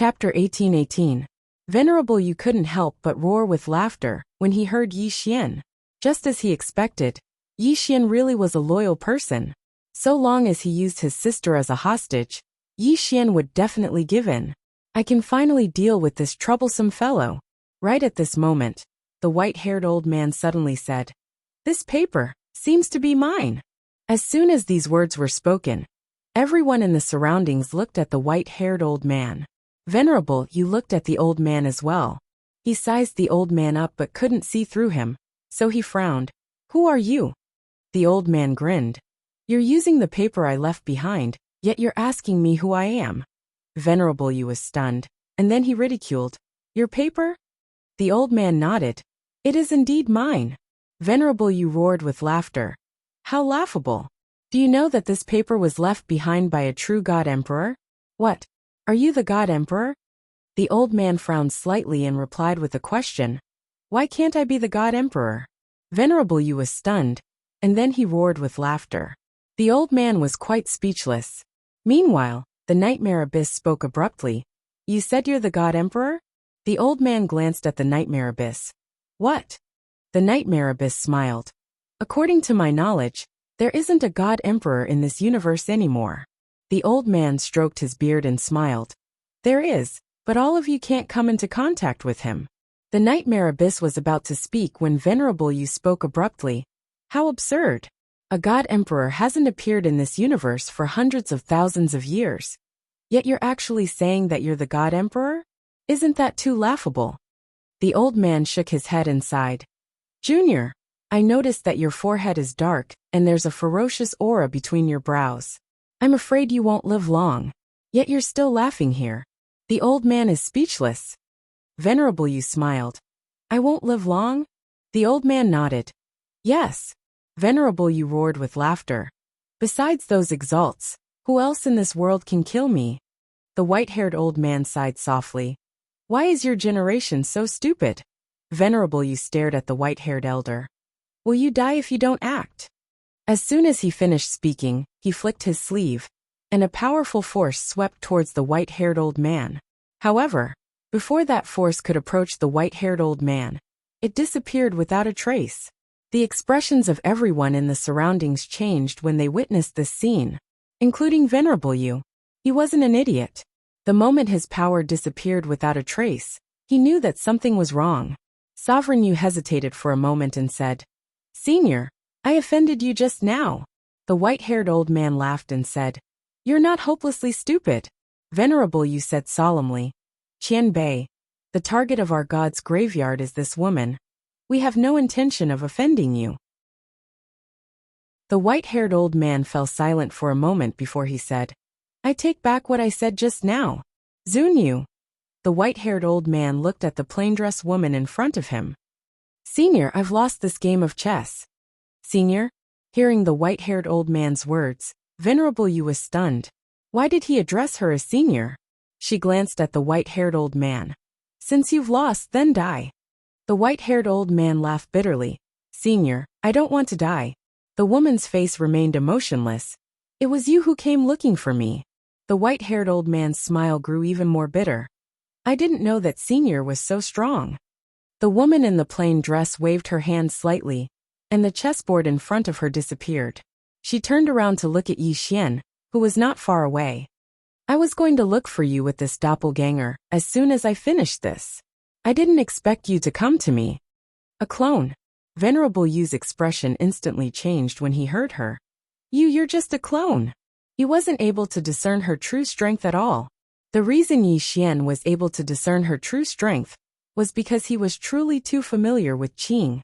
Chapter 1818. Venerable Yu couldn't help but roar with laughter when he heard Yi Xian. Just as he expected, Yi Xian really was a loyal person. So long as he used his sister as a hostage, Yi Xian would definitely give in. I can finally deal with this troublesome fellow. Right at this moment, the white-haired old man suddenly said, "This paper seems to be mine." As soon as these words were spoken, everyone in the surroundings looked at the white-haired old man. Venerable Yu looked at the old man as well. He sized the old man up but couldn't see through him, so he frowned. "Who are you?" The old man grinned. "You're using the paper I left behind, yet you're asking me who I am." Venerable Yu was stunned, and then he ridiculed. "Your paper?" The old man nodded. "It is indeed mine." Venerable Yu roared with laughter. "How laughable! Do you know that this paper was left behind by a true God Emperor?" "What? Are you the God Emperor?" The old man frowned slightly and replied with a question. "Why can't I be the God Emperor?" Venerable Yu was stunned, and then he roared with laughter. The old man was quite speechless. Meanwhile, the Nightmare Abyss spoke abruptly. "You said you're the God Emperor?" The old man glanced at the Nightmare Abyss. "What?" The Nightmare Abyss smiled. "According to my knowledge, there isn't a God Emperor in this universe anymore." The old man stroked his beard and smiled. "There is, but all of you can't come into contact with him." The Nightmare Abyss was about to speak when Venerable Yu spoke abruptly. "How absurd! A God Emperor hasn't appeared in this universe for hundreds of thousands of years. Yet you're actually saying that you're the God Emperor? Isn't that too laughable?" The old man shook his head and sighed. "Junior, I noticed that your forehead is dark, and there's a ferocious aura between your brows. I'm afraid you won't live long. Yet you're still laughing here." The old man is speechless. Venerable Yu smiled. "I won't live long?" The old man nodded. "Yes." Venerable Yu roared with laughter. "Besides those exalts, who else in this world can kill me?" The white-haired old man sighed softly. "Why is your generation so stupid?" Venerable Yu stared at the white-haired elder. "Will you die if you don't act?" As soon as he finished speaking, he flicked his sleeve, and a powerful force swept towards the white-haired old man. However, before that force could approach the white-haired old man, it disappeared without a trace. The expressions of everyone in the surroundings changed when they witnessed this scene, including Venerable Yu. He wasn't an idiot. The moment his power disappeared without a trace, he knew that something was wrong. Sovereign Yu hesitated for a moment and said, "Senior, I offended you just now." The white-haired old man laughed and said, "You're not hopelessly stupid." Venerable Yu said solemnly, "Qian Bei, the target of our god's graveyard is this woman. We have no intention of offending you." The white-haired old man fell silent for a moment before he said, "I take back what I said just now. Zunyu." The white-haired old man looked at the plain-dressed woman in front of him. "Senior, I've lost this game of chess." "Senior?" Hearing the white-haired old man's words, Venerable Yu was stunned. Why did he address her as senior? She glanced at the white-haired old man. "Since you've lost, then die." The white-haired old man laughed bitterly. "Senior, I don't want to die." The woman's face remained emotionless. "It was you who came looking for me." The white-haired old man's smile grew even more bitter. "I didn't know that Senior was so strong." The woman in the plain dress waved her hand slightly, and the chessboard in front of her disappeared. She turned around to look at Yi Xian, who was not far away. "I was going to look for you with this doppelganger as soon as I finished this. I didn't expect you to come to me." "A clone." Venerable Yu's expression instantly changed when he heard her. You're just a clone." He wasn't able to discern her true strength at all. The reason Yi Xian was able to discern her true strength was because he was truly too familiar with Qing.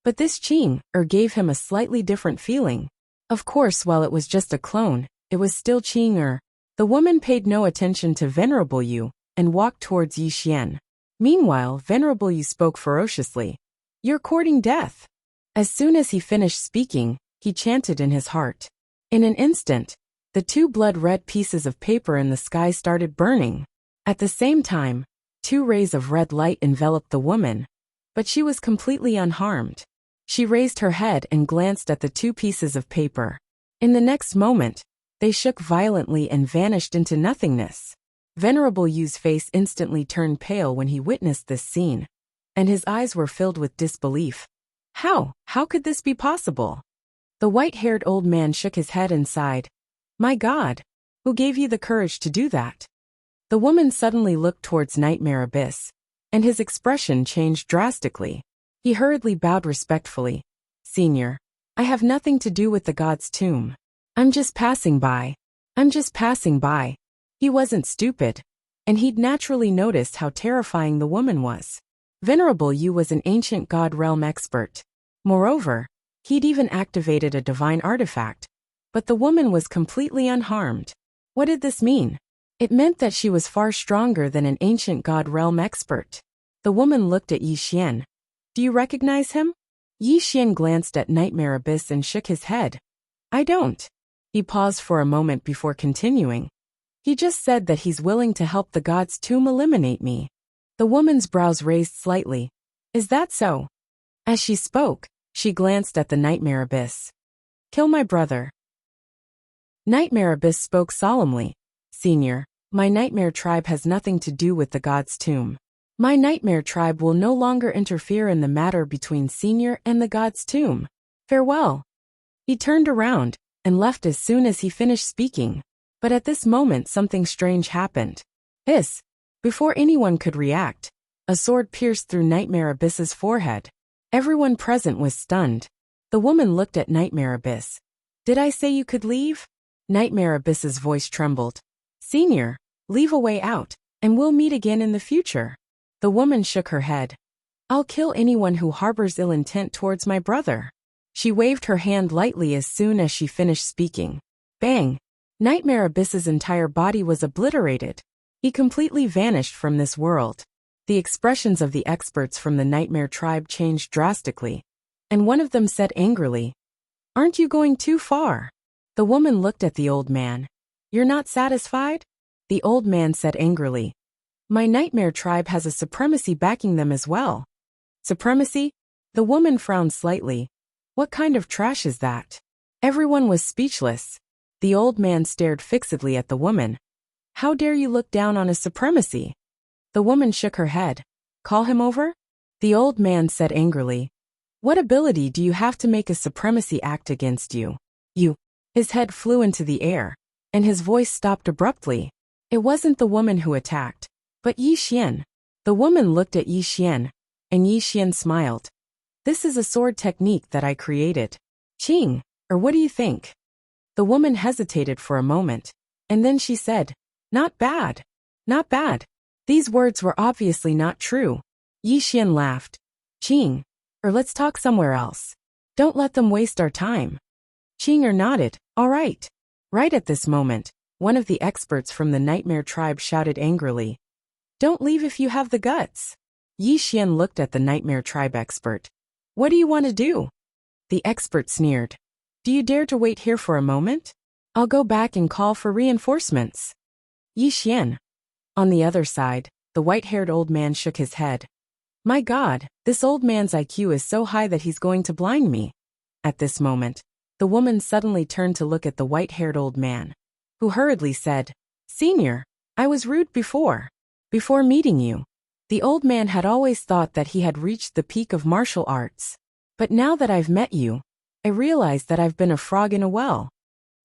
But this Qing gave him a slightly different feeling. Of course, while it was just a clone, it was still Qing. The woman paid no attention to Venerable Yu and walked towards Yi Xian. Meanwhile, Venerable Yu spoke ferociously. "You're courting death." As soon as he finished speaking, he chanted in his heart. In an instant, the two blood-red pieces of paper in the sky started burning. At the same time, two rays of red light enveloped the woman, but she was completely unharmed. She raised her head and glanced at the two pieces of paper. In the next moment, they shook violently and vanished into nothingness. Venerable Yu's face instantly turned pale when he witnessed this scene, and his eyes were filled with disbelief. How could this be possible? The white-haired old man shook his head and sighed. My God, who gave you the courage to do that? The woman suddenly looked towards Nightmare Abyss, and his expression changed drastically. He hurriedly bowed respectfully. Senior, I have nothing to do with the god's tomb. I'm just passing by. He wasn't stupid, and he'd naturally noticed how terrifying the woman was. Venerable Yu was an ancient god realm expert. Moreover, he'd even activated a divine artifact, but the woman was completely unharmed. What did this mean? It meant that she was far stronger than an ancient god realm expert. The woman looked at Yi Xian. Do you recognize him? Yi Xian glanced at Nightmare Abyss and shook his head. I don't. He paused for a moment before continuing. He just said that he's willing to help the god's tomb eliminate me. The woman's brows raised slightly. Is that so? As she spoke, she glanced at the Nightmare Abyss. Kill my brother. Nightmare Abyss spoke solemnly. Senior, my nightmare tribe has nothing to do with the god's tomb. My nightmare tribe will no longer interfere in the matter between Senior and the god's tomb. Farewell. He turned around and left as soon as he finished speaking. But at this moment something strange happened. Hiss! Before anyone could react, a sword pierced through Nightmare Abyss's forehead. Everyone present was stunned. The woman looked at Nightmare Abyss. Did I say you could leave? Nightmare Abyss's voice trembled. Senior, leave a way out, and we'll meet again in the future. The woman shook her head. I'll kill anyone who harbors ill intent towards my brother. She waved her hand lightly as soon as she finished speaking. Bang! Nightmare Abyss's entire body was obliterated. He completely vanished from this world. The expressions of the experts from the Nightmare tribe changed drastically, and one of them said angrily, Aren't you going too far? The woman looked at the old man. You're not satisfied? The old man said angrily. My Nightmare tribe has a supremacy backing them as well. Supremacy? The woman frowned slightly. What kind of trash is that? Everyone was speechless. The old man stared fixedly at the woman. How dare you look down on a supremacy? The woman shook her head. Call him over? The old man said angrily. What ability do you have to make a supremacy act against you? You. His head flew into the air, and his voice stopped abruptly. It wasn't the woman who attacked, but Yi Xian. The woman looked at Yi Xian, and Yi Xian smiled. This is a sword technique that I created. Qing, or what do you think? The woman hesitated for a moment, and then she said, Not bad. Not bad. These words were obviously not true. Yi Xian laughed. Qing, or let's talk somewhere else. Don't let them waste our time. Qing nodded. All right. Right at this moment, one of the experts from the Nightmare tribe shouted angrily. Don't leave if you have the guts. Yi Xian looked at the Nightmare tribe expert. What do you want to do? The expert sneered. Do you dare to wait here for a moment? I'll go back and call for reinforcements. Yi Xian. On the other side, the white-haired old man shook his head. My God, this old man's IQ is so high that he's going to blind me. At this moment, the woman suddenly turned to look at the white-haired old man, who hurriedly said, Senior, I was rude before. Before meeting you. The old man had always thought that he had reached the peak of martial arts. But now that I've met you, I realize that I've been a frog in a well.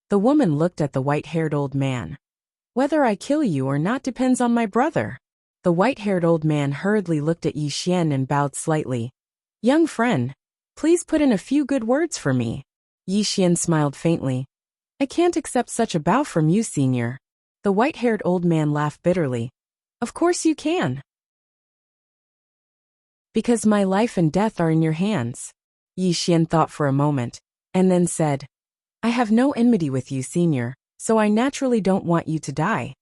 The woman looked at the white-haired old man. Whether I kill you or not depends on my brother. The white-haired old man hurriedly looked at Yi Xian and bowed slightly. Young friend, please put in a few good words for me. Yi Xian smiled faintly. I can't accept such a bow from you, senior. The white-haired old man laughed bitterly. Of course you can. Because my life and death are in your hands. Yi Xian thought for a moment, and then said, I have no enmity with you, senior, so I naturally don't want you to die.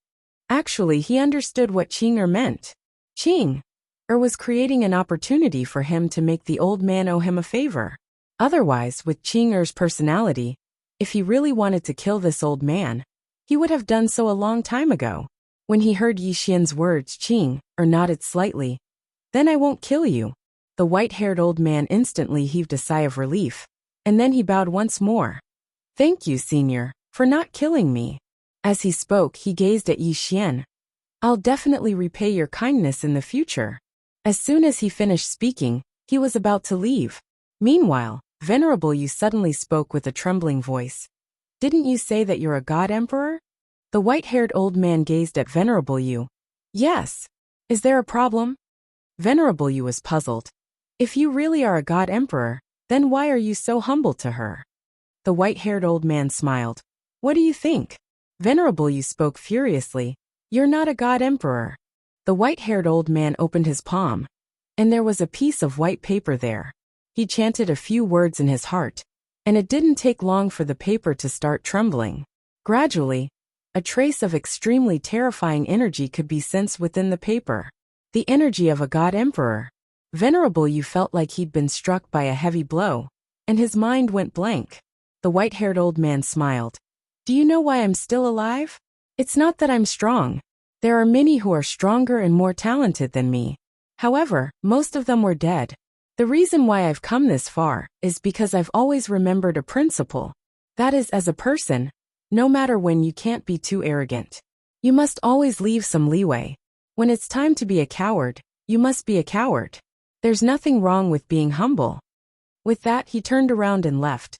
Actually, he understood what Qing meant. Qing was creating an opportunity for him to make the old man owe him a favor. Otherwise, with Qing personality, if he really wanted to kill this old man, he would have done so a long time ago. When he heard Yi Xian's words, Qing nodded slightly. Then I won't kill you. The white-haired old man instantly heaved a sigh of relief, and then he bowed once more. Thank you, senior, for not killing me. As he spoke, he gazed at Yi Xian. I'll definitely repay your kindness in the future. As soon as he finished speaking, he was about to leave. Meanwhile, Venerable Yu suddenly spoke with a trembling voice. Didn't you say that you're a god emperor? The white-haired old man gazed at Venerable Yu. Yes. Is there a problem? Venerable Yu was puzzled. If you really are a god emperor, then why are you so humble to her? The white-haired old man smiled. What do you think? Venerable Yu spoke furiously. You're not a god emperor. The white-haired old man opened his palm, and there was a piece of white paper there. He chanted a few words in his heart, and it didn't take long for the paper to start trembling. Gradually, a trace of extremely terrifying energy could be sensed within the paper. The energy of a god emperor. Venerable Yu felt like he'd been struck by a heavy blow, and his mind went blank. The white-haired old man smiled. Do you know why I'm still alive? It's not that I'm strong. There are many who are stronger and more talented than me. However, most of them were dead. The reason why I've come this far is because I've always remembered a principle. That is, as a person, no matter when, you can't be too arrogant. You must always leave some leeway. When it's time to be a coward, you must be a coward. There's nothing wrong with being humble. With that, he turned around and left.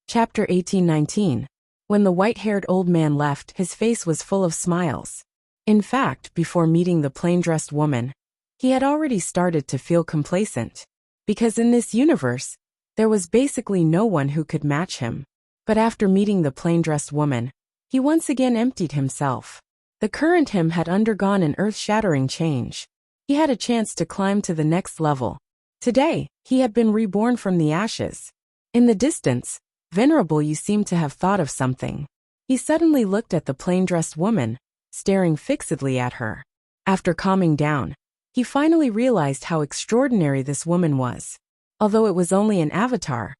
Chapter 18-19. When the white-haired old man left, his face was full of smiles. In fact, before meeting the plain-dressed woman, he had already started to feel complacent. Because in this universe, there was basically no one who could match him. But after meeting the plain-dressed woman, he once again emptied himself. The current him had undergone an earth-shattering change. He had a chance to climb to the next level. Today, he had been reborn from the ashes. In the distance, Venerable Yu seemed to have thought of something. He suddenly looked at the plain-dressed woman, staring fixedly at her. After calming down, he finally realized how extraordinary this woman was. Although it was only an avatar,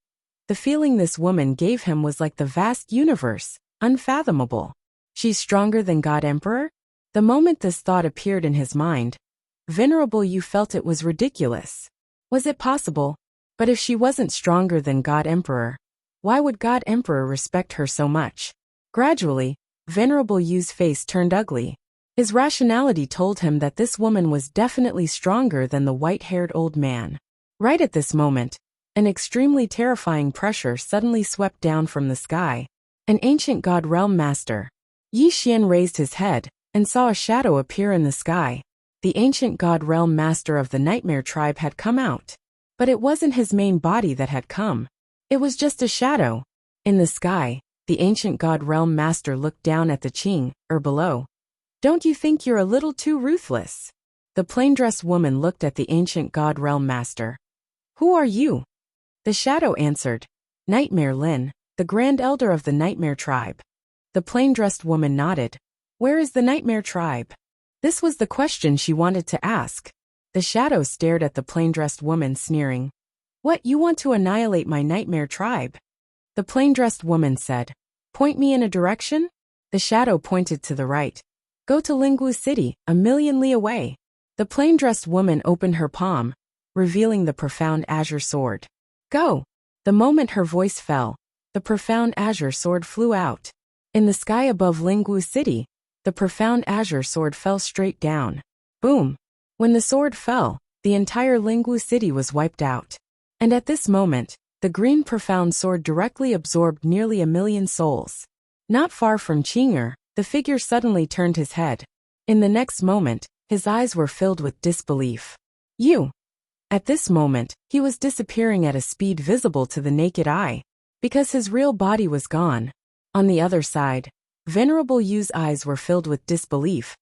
the feeling this woman gave him was like the vast universe, unfathomable. She's stronger than God Emperor? The moment this thought appeared in his mind, Venerable Yu felt it was ridiculous. Was it possible? But if she wasn't stronger than God Emperor, why would God Emperor respect her so much? Gradually, Venerable Yu's face turned ugly. His rationality told him that this woman was definitely stronger than the white-haired old man. Right at this moment, an extremely terrifying pressure suddenly swept down from the sky. An ancient god realm master. Yi Xian raised his head and saw a shadow appear in the sky. The ancient god realm master of the nightmare tribe had come out. But it wasn't his main body that had come. It was just a shadow. In the sky, the ancient god realm master looked down at the Qing, below. Don't you think you're a little too ruthless? The plain-dressed woman looked at the ancient god realm master. Who are you? The shadow answered. Nightmare Lin, the grand elder of the nightmare tribe. The plain-dressed woman nodded. Where is the nightmare tribe? This was the question she wanted to ask. The shadow stared at the plain-dressed woman, sneering. What, you want to annihilate my nightmare tribe? The plain-dressed woman said. Point me in a direction? The shadow pointed to the right. Go to Lingwu City, a million li away. The plain-dressed woman opened her palm, revealing the profound azure sword. Go! The moment her voice fell, the profound azure sword flew out. In the sky above Lingwu City, the profound azure sword fell straight down. Boom! When the sword fell, the entire Lingwu City was wiped out. And at this moment, the green profound sword directly absorbed nearly 1,000,000 souls. Not far from Qinger, the figure suddenly turned his head. In the next moment, his eyes were filled with disbelief. You! At this moment, he was disappearing at a speed visible to the naked eye, because his real body was gone. On the other side, Venerable Yu's eyes were filled with disbelief.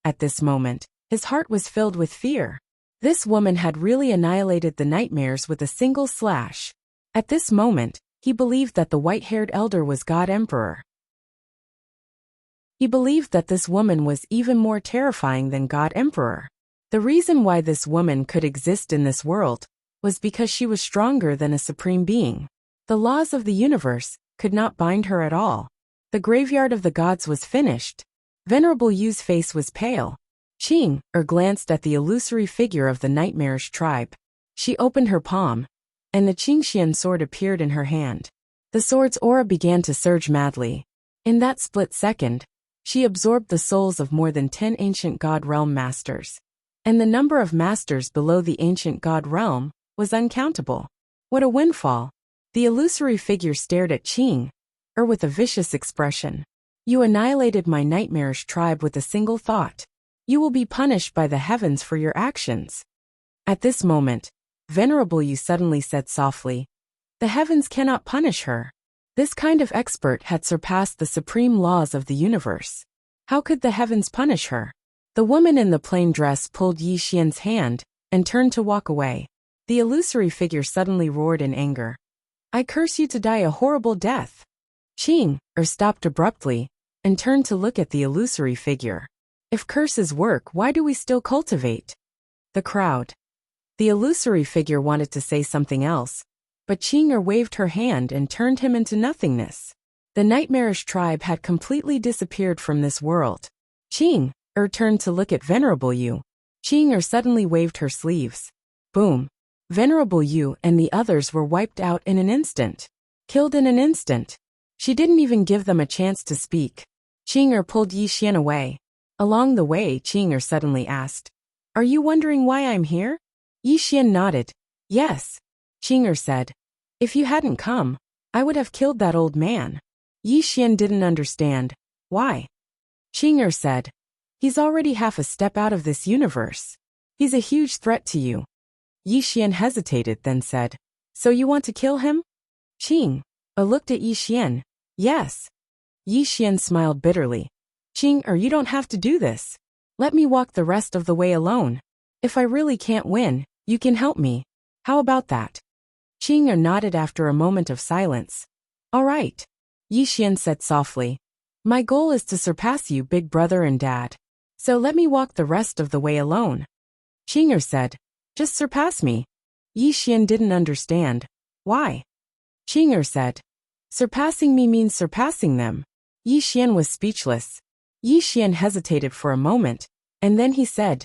At this moment, his heart was filled with fear. This woman had really annihilated the nightmares with a single slash. At this moment, he believed that the white-haired elder was God Emperor. He believed that this woman was even more terrifying than God Emperor. The reason why this woman could exist in this world was because she was stronger than a supreme being. The laws of the universe could not bind her at all. The graveyard of the gods was finished. Venerable Yu's face was pale. Qing glanced at the illusory figure of the nightmarish tribe. She opened her palm, and the Qingxian sword appeared in her hand. The sword's aura began to surge madly. In that split second, she absorbed the souls of more than 10 ancient god realm masters. And the number of masters below the ancient god realm was uncountable. What a windfall! The illusory figure stared at Qing, with a vicious expression. You annihilated my nightmarish tribe with a single thought. You will be punished by the heavens for your actions. At this moment, Venerable Yu suddenly said softly, the heavens cannot punish her. This kind of expert had surpassed the supreme laws of the universe. How could the heavens punish her? The woman in the plain dress pulled Yi Xian's hand and turned to walk away. The illusory figure suddenly roared in anger. I curse you to die a horrible death. Qing stopped abruptly and turned to look at the illusory figure. If curses work, why do we still cultivate? The crowd. The illusory figure wanted to say something else, but Qing waved her hand and turned him into nothingness. The nightmarish tribe had completely disappeared from this world. Qing turned to look at Venerable Yu. Qing suddenly waved her sleeves. Boom. Venerable Yu and the others were wiped out in an instant. Killed in an instant. She didn't even give them a chance to speak. Qing pulled Yi Xian away. Along the way, Qing suddenly asked, are you wondering why I'm here? Yi Xian nodded. Yes. Qing said, if you hadn't come, I would have killed that old man. Yi Xian didn't understand. Why? Qing said, he's already half a step out of this universe. He's a huge threat to you. Yi Xian hesitated, then said, so you want to kill him? Qing looked at Yi Xian. Yes. Yi Xian smiled bitterly. Qing, you don't have to do this. Let me walk the rest of the way alone. If I really can't win, you can help me. How about that? Qing nodded after a moment of silence. All right. Yi Xian said softly. My goal is to surpass you, big brother and dad. So let me walk the rest of the way alone. Qing said, just surpass me. Yi Xian didn't understand. Why? Qing said, surpassing me means surpassing them. Yi Xian was speechless. Yi Xian hesitated for a moment, and then he said,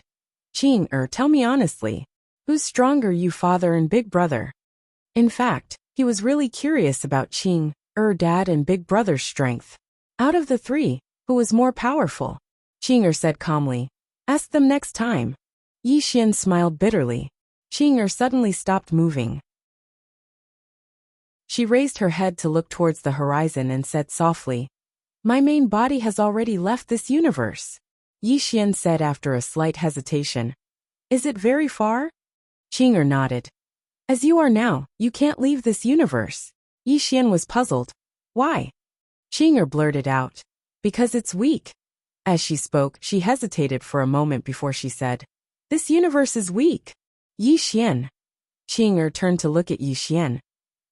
Qing, tell me honestly, who's stronger, you father and big brother? In fact, he was really curious about Qing, dad and big brother's strength. Out of the three, who was more powerful? Qing said calmly, ask them next time. Yi Xian smiled bitterly. Qing suddenly stopped moving. She raised her head to look towards the horizon and said softly, my main body has already left this universe. Yi Xian said after a slight hesitation. Is it very far? Qing nodded. As you are now, you can't leave this universe. Yi Xian was puzzled. Why? Qing blurted out. Because it's weak. As she spoke, she hesitated for a moment before she said, this universe is weak. Yi Xian. Qing turned to look at Yi Xian.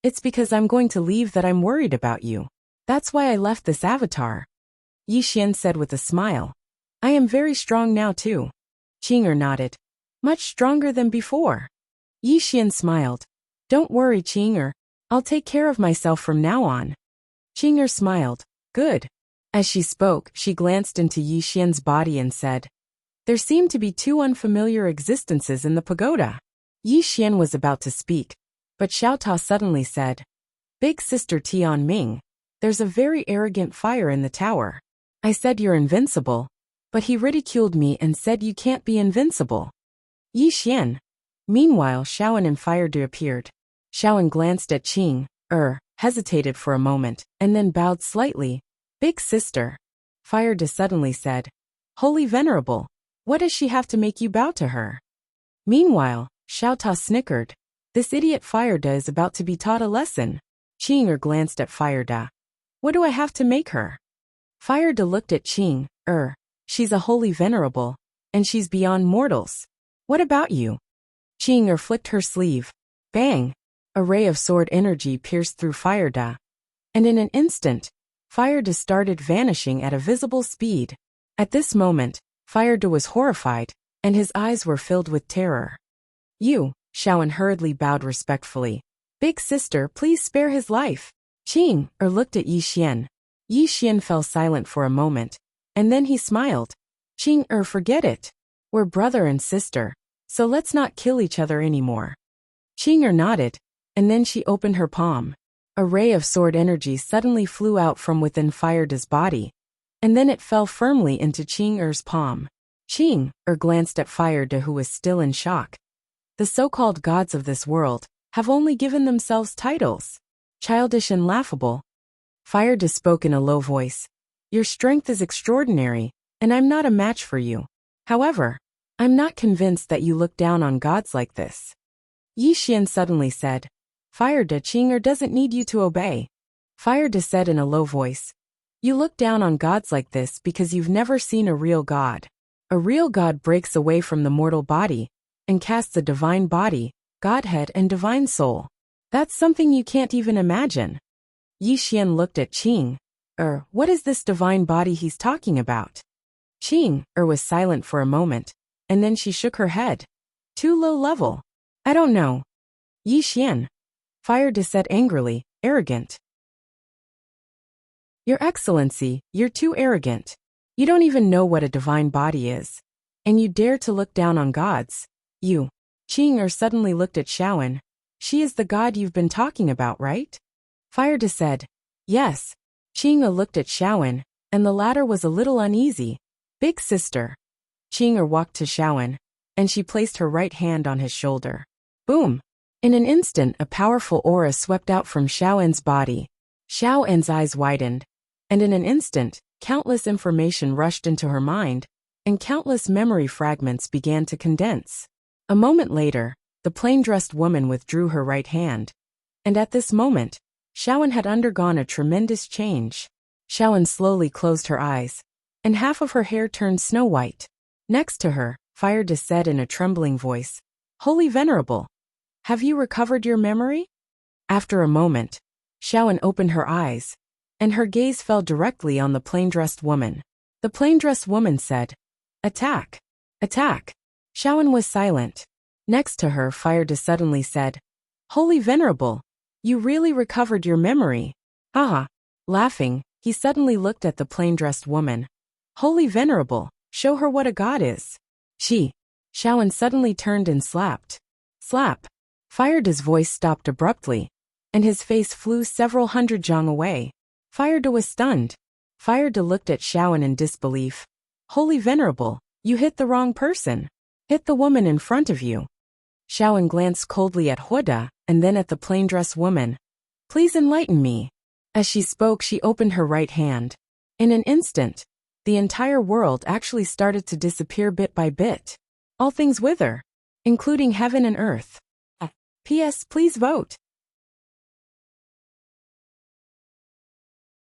It's because I'm going to leave that I'm worried about you. That's why I left this avatar. Yi Xian said with a smile. I am very strong now too. Qing nodded. Much stronger than before. Yi Xian smiled. Don't worry, Qing. I'll take care of myself from now on. Qing smiled. Good. As she spoke, she glanced into Yi Xian's body and said, there seem to be two unfamiliar existences in the pagoda. Yi Xian was about to speak, but Xiao Ta suddenly said, big sister Tian Ming, there's a very arrogant fire in the tower. I said you're invincible, but he ridiculed me and said you can't be invincible. Yi Xian. Meanwhile, Shaoan and Fire De appeared. Shaoan glanced at Qing, hesitated for a moment, and then bowed slightly. Big sister. Fire De suddenly said, Holy Venerable, what does she have to make you bow to her? Meanwhile, Xiao Ta snickered. This idiot Fire De is about to be taught a lesson. Qing glanced at Fire De. What do I have to make her? Fire De looked at Qing. She's a holy venerable, and she's beyond mortals. What about you? Qing flicked her sleeve. Bang! A ray of sword energy pierced through Fire De. And in an instant, Fire De started vanishing at a visible speed. At this moment, Fire De was horrified, and his eyes were filled with terror. You, Shaoan hurriedly bowed respectfully. Big sister, please spare his life. Qing looked at Yi Xian. Yi Xian fell silent for a moment, and then he smiled. Qing forget it. We're brother and sister, so let's not kill each other anymore. Qing nodded, and then she opened her palm. A ray of sword energy suddenly flew out from within Fire De's body, and then it fell firmly into Ching Er's palm. Ching Er glanced at Fire De, who was still in shock. The so-called gods of this world have only given themselves titles. Childish and laughable. Fire De spoke in a low voice. Your strength is extraordinary, and I'm not a match for you. However, I'm not convinced that you look down on gods like this. Yi Xian suddenly said, Fire De, Ching Er doesn't need you to obey. Fire De said in a low voice, you look down on gods like this because you've never seen a real god. A real god breaks away from the mortal body and casts a divine body, godhead and divine soul. That's something you can't even imagine. Yi Xian looked at Ching Er. What is this divine body he's talking about? Ching Er was silent for a moment, and then she shook her head. Too low level. I don't know. Yi Xian. Fire De said angrily, arrogant. Your Excellency, you're too arrogant. You don't even know what a divine body is. And you dare to look down on gods. You. Ching Er suddenly looked at Xiaoan. She is the god you've been talking about, right? Fire De said, yes. Ching Er looked at Xiaoan, and the latter was a little uneasy. Big sister. Ching Er walked to Xiaoan, and she placed her right hand on his shoulder. Boom! In an instant, a powerful aura swept out from Xiaoan's body. Xiaoan's eyes widened, and in an instant, countless information rushed into her mind, and countless memory fragments began to condense. A moment later, the plain-dressed woman withdrew her right hand, and at this moment, Xiaoan had undergone a tremendous change. Xiaoan slowly closed her eyes, and half of her hair turned snow-white. Next to her, Fire De said in a trembling voice, Holy Venerable, have you recovered your memory? After a moment, Xiaoan opened her eyes, and her gaze fell directly on the plain-dressed woman. The plain-dressed woman said, Attack! Attack! Xiaoan was silent. Next to her, Fire De suddenly said, Holy Venerable, you really recovered your memory. Haha. Laughing, he suddenly looked at the plain-dressed woman. Holy Venerable, show her what a god is. Xiaoan suddenly turned and slapped. Slap. Fire De's voice stopped abruptly, and his face flew several hundred zhang away. Fire De was stunned. Fire De looked at Xiaoan in disbelief. Holy Venerable, you hit the wrong person. Hit the woman in front of you. Xiaoan glanced coldly at Huda and then at the plain-dressed woman. Please enlighten me. As she spoke, she opened her right hand. In an instant, the entire world actually started to disappear bit by bit. All things wither, including heaven and earth. P.S. Please vote.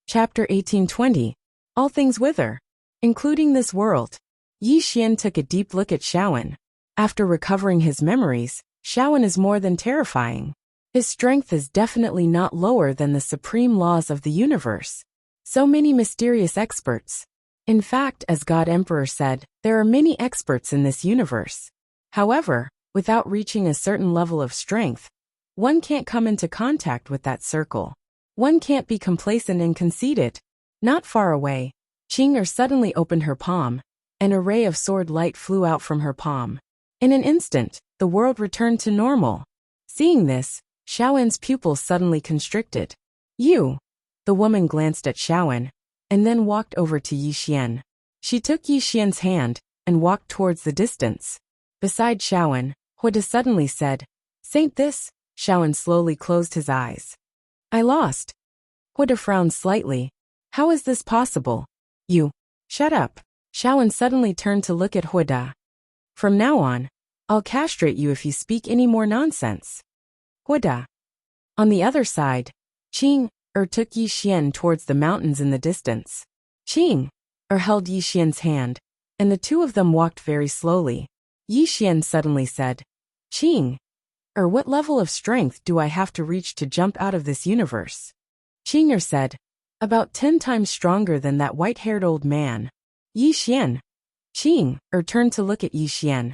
Chapter 1820. All things wither, including this world. Yi Xian took a deep look at Xiaoan. After recovering his memories, Xiaoan is more than terrifying. His strength is definitely not lower than the supreme laws of the universe. So many mysterious experts. In fact, as God Emperor said, there are many experts in this universe. However, without reaching a certain level of strength, one can't come into contact with that circle. One can't be complacent and conceited. Not far away, Ching Er suddenly opened her palm, and a ray of sword light flew out from her palm. In an instant, the world returned to normal. Seeing this, Xiaoan's pupils suddenly constricted. You! The woman glanced at Xiaoan, and then walked over to Yi Xian. She took Yi Xian's hand and walked towards the distance. Beside Xiaoan, Huda suddenly said, Saint this? Xiaoan slowly closed his eyes. I lost. Huda frowned slightly. How is this possible? You. Shut up. Xiaoan suddenly turned to look at Huda. From now on, I'll castrate you if you speak any more nonsense. Huda. On the other side, Ching Er took Yi Xian towards the mountains in the distance. Ching Er held Yi Xian's hand, and the two of them walked very slowly. Yi Xian suddenly said, Ching Er, what level of strength do I have to reach to jump out of this universe? Ching Er said, about 10 times stronger than that white-haired old man. Yi Xian. Ching Er turned to look at Yi Xian.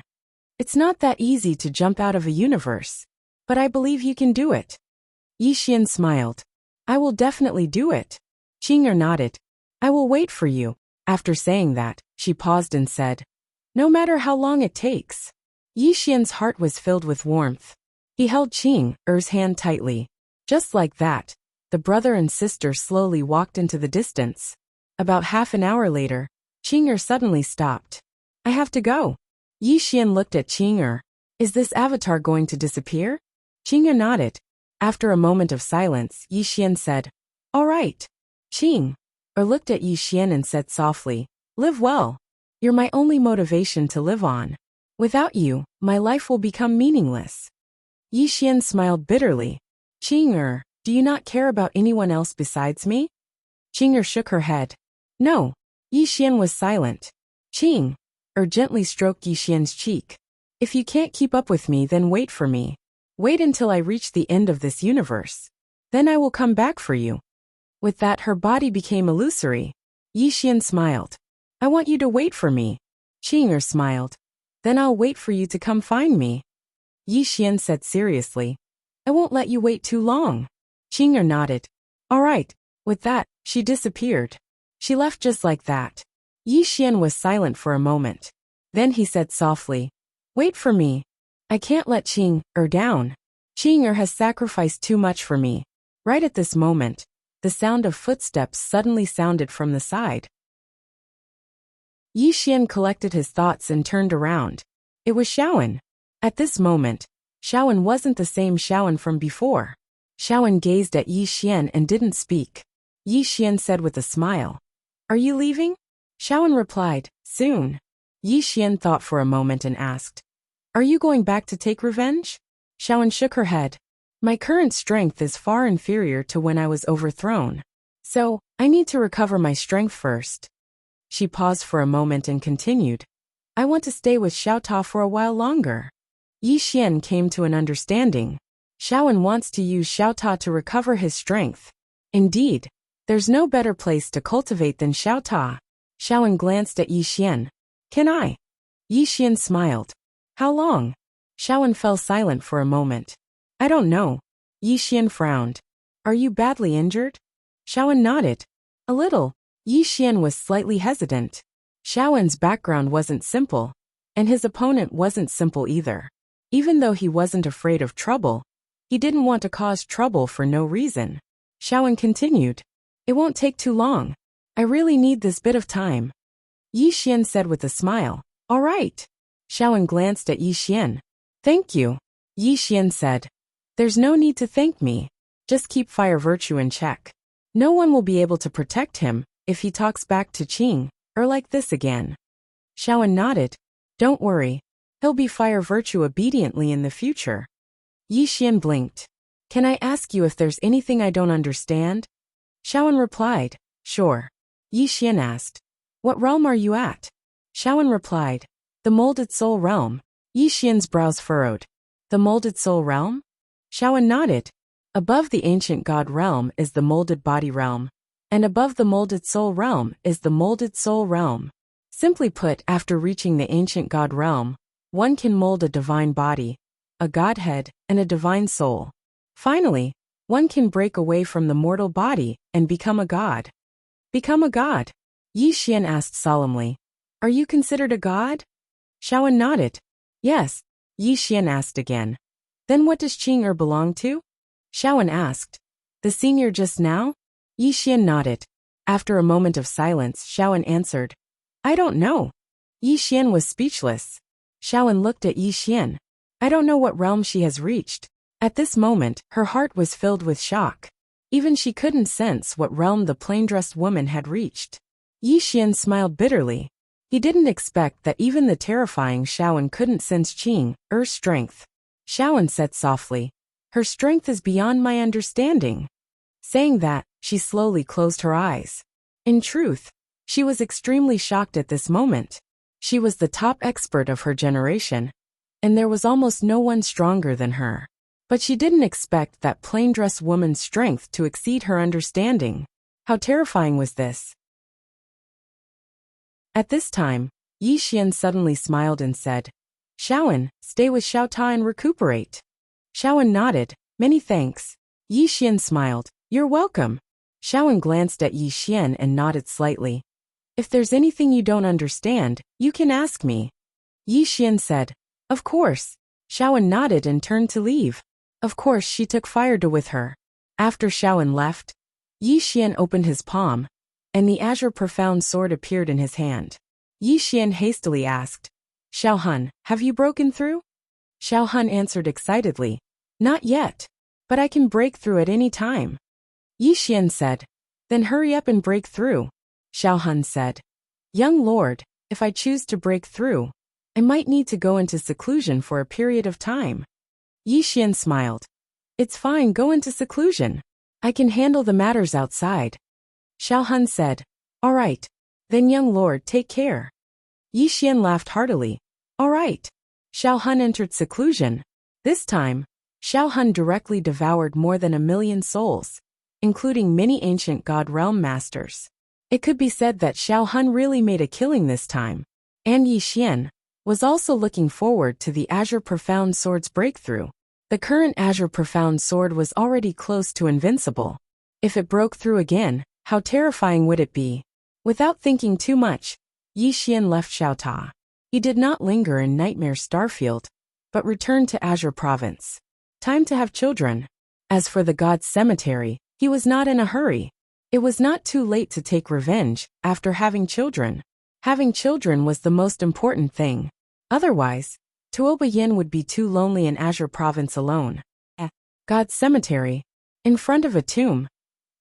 It's not that easy to jump out of a universe, but I believe you can do it. Yi Xian smiled. I will definitely do it. Ching Er nodded. I will wait for you. After saying that, she paused and said, no matter how long it takes. Yi Xian's heart was filled with warmth. He held Ching Er's hand tightly. Just like that, The brother and sister slowly walked into the distance. About half an hour later, Qing'er suddenly stopped. I have to go. Yi Xian looked at Qing'er. Is this avatar going to disappear? Qing'er nodded. After a moment of silence, Yi Xian said, All right. Qing'er looked at Yi Xian and said softly, Live well. You're my only motivation to live on. Without you, my life will become meaningless. Yi Xian smiled bitterly. Qing'er, do you not care about anyone else besides me? Qing'er shook her head. No. Yi Xian was silent. Qing'er gently stroked Yi Xian's cheek. If you can't keep up with me, then wait for me. Wait until I reach the end of this universe. Then I will come back for you. With that, her body became illusory. Yi Xian smiled. I want you to wait for me. Qing'er smiled. Then I'll wait for you to come find me. Yi Xian said seriously. I won't let you wait too long. Qing'er nodded. All right. With that, she disappeared. She left just like that. Yi Xian was silent for a moment. Then he said softly, Wait for me. I can't let Qing'er down. Qing'er has sacrificed too much for me. Right at this moment, the sound of footsteps suddenly sounded from the side. Yi Xian collected his thoughts and turned around. It was Shaoan. At this moment, Shaoan wasn't the same Shaoan from before. Shaoan gazed at Yi Xian and didn't speak. Yi Xian said with a smile, Are you leaving? Shaoan replied, Soon. Yi Xian thought for a moment and asked, Are you going back to take revenge? Shaoan shook her head. My current strength is far inferior to when I was overthrown. So, I need to recover my strength first. She paused for a moment and continued, I want to stay with Xiao Ta for a while longer. Yi Xian came to an understanding. Shaoan wants to use Xiao Ta to recover his strength. Indeed, there's no better place to cultivate than Xiao Ta. Shaoan glanced at Yi Xian. Can I? Yi Xian smiled. How long? Shaoan fell silent for a moment. I don't know. Yi Xian frowned. Are you badly injured? Shaoan nodded. A little. Yi Xian was slightly hesitant. Shaoan's background wasn't simple, and his opponent wasn't simple either. Even though he wasn't afraid of trouble, he didn't want to cause trouble for no reason. Shaoan continued. It won't take too long. I really need this bit of time. Yi Xian said with a smile. All right. Shaoan glanced at Yi Xian. Thank you. Yi Xian said. There's no need to thank me. Just keep Fire Virtue in check. No one will be able to protect him if he talks back to Qing'er like this again. Shaoan nodded. Don't worry. He'll be Fire Virtue obediently in the future. Yi Xian blinked. Can I ask you if there's anything I don't understand? Shaoan replied. Sure. Yi Xian asked. What realm are you at? Shaoan replied. The Molded Soul Realm. Yi Xian's brows furrowed. The Molded Soul Realm? Shaoan nodded. Above the Ancient God Realm is the Molded Body Realm, and above the Molded Soul Realm is the Molded Soul Realm. Simply put, after reaching the Ancient God Realm, one can mold a divine body, a godhead, and a divine soul. Finally, one can break away from the mortal body and become a god. Become a god? Yi Xian asked solemnly. Are you considered a god? Shaoan nodded. Yes. Yi Xian asked again. Then what does Qing'er belong to? Shaoan asked. The senior just now? Yi Xian nodded. After a moment of silence, Shaoan answered. I don't know. Yi Xian was speechless. Shaoan looked at Yi Xian. I don't know what realm she has reached. At this moment, her heart was filled with shock. Even she couldn't sense what realm the plain-dressed woman had reached. Yi Xian smiled bitterly. He didn't expect that even the terrifying Shaoan couldn't sense Qing'er's strength. Shaoan said softly, Her strength is beyond my understanding. Saying that, she slowly closed her eyes. In truth, she was extremely shocked at this moment. She was the top expert of her generation, and there was almost no one stronger than her. But she didn't expect that plain-dressed woman's strength to exceed her understanding. How terrifying was this? At this time, Yi Xian suddenly smiled and said, Shaoan, stay with Xiao Ta and recuperate. Shaoan nodded. Many thanks. Yi Xian smiled. You're welcome. Shaoan glanced at Yi Xian and nodded slightly. If there's anything you don't understand, you can ask me. Yi Xian said. Of course. Shaoan nodded and turned to leave. Of course she took Fire with her. After Xiaohan left, Yi Xian opened his palm, and the azure profound sword appeared in his hand. Yi Xian hastily asked, Xiaohan, have you broken through? Xiaohan answered excitedly, not yet, but I can break through at any time. Yi Xian said, then hurry up and break through. Xiaohan said, young lord, if I choose to break through, I might need to go into seclusion for a period of time. Yi Xian smiled. It's fine, go into seclusion. I can handle the matters outside. Xiaohan said, all right, then young lord, take care. Yi Xian laughed heartily. All right. Xiaohan entered seclusion. This time, Xiaohan directly devoured more than 1,000,000 souls, including many ancient god realm masters. It could be said that Xiaohan really made a killing this time. And Yi Xian was also looking forward to the Azure Profound Sword's breakthrough. The current Azure Profound Sword was already close to invincible. If it broke through again, how terrifying would it be? Without thinking too much, Yi Xian left Xiaota. He did not linger in Nightmare Starfield, but returned to Azure Province. Time to have children. As for the God's Cemetery, he was not in a hurry. It was not too late to take revenge after having children. Having children was the most important thing. Otherwise, Tuoba Yin would be too lonely in Azure Province alone. God's Cemetery. In front of a tomb,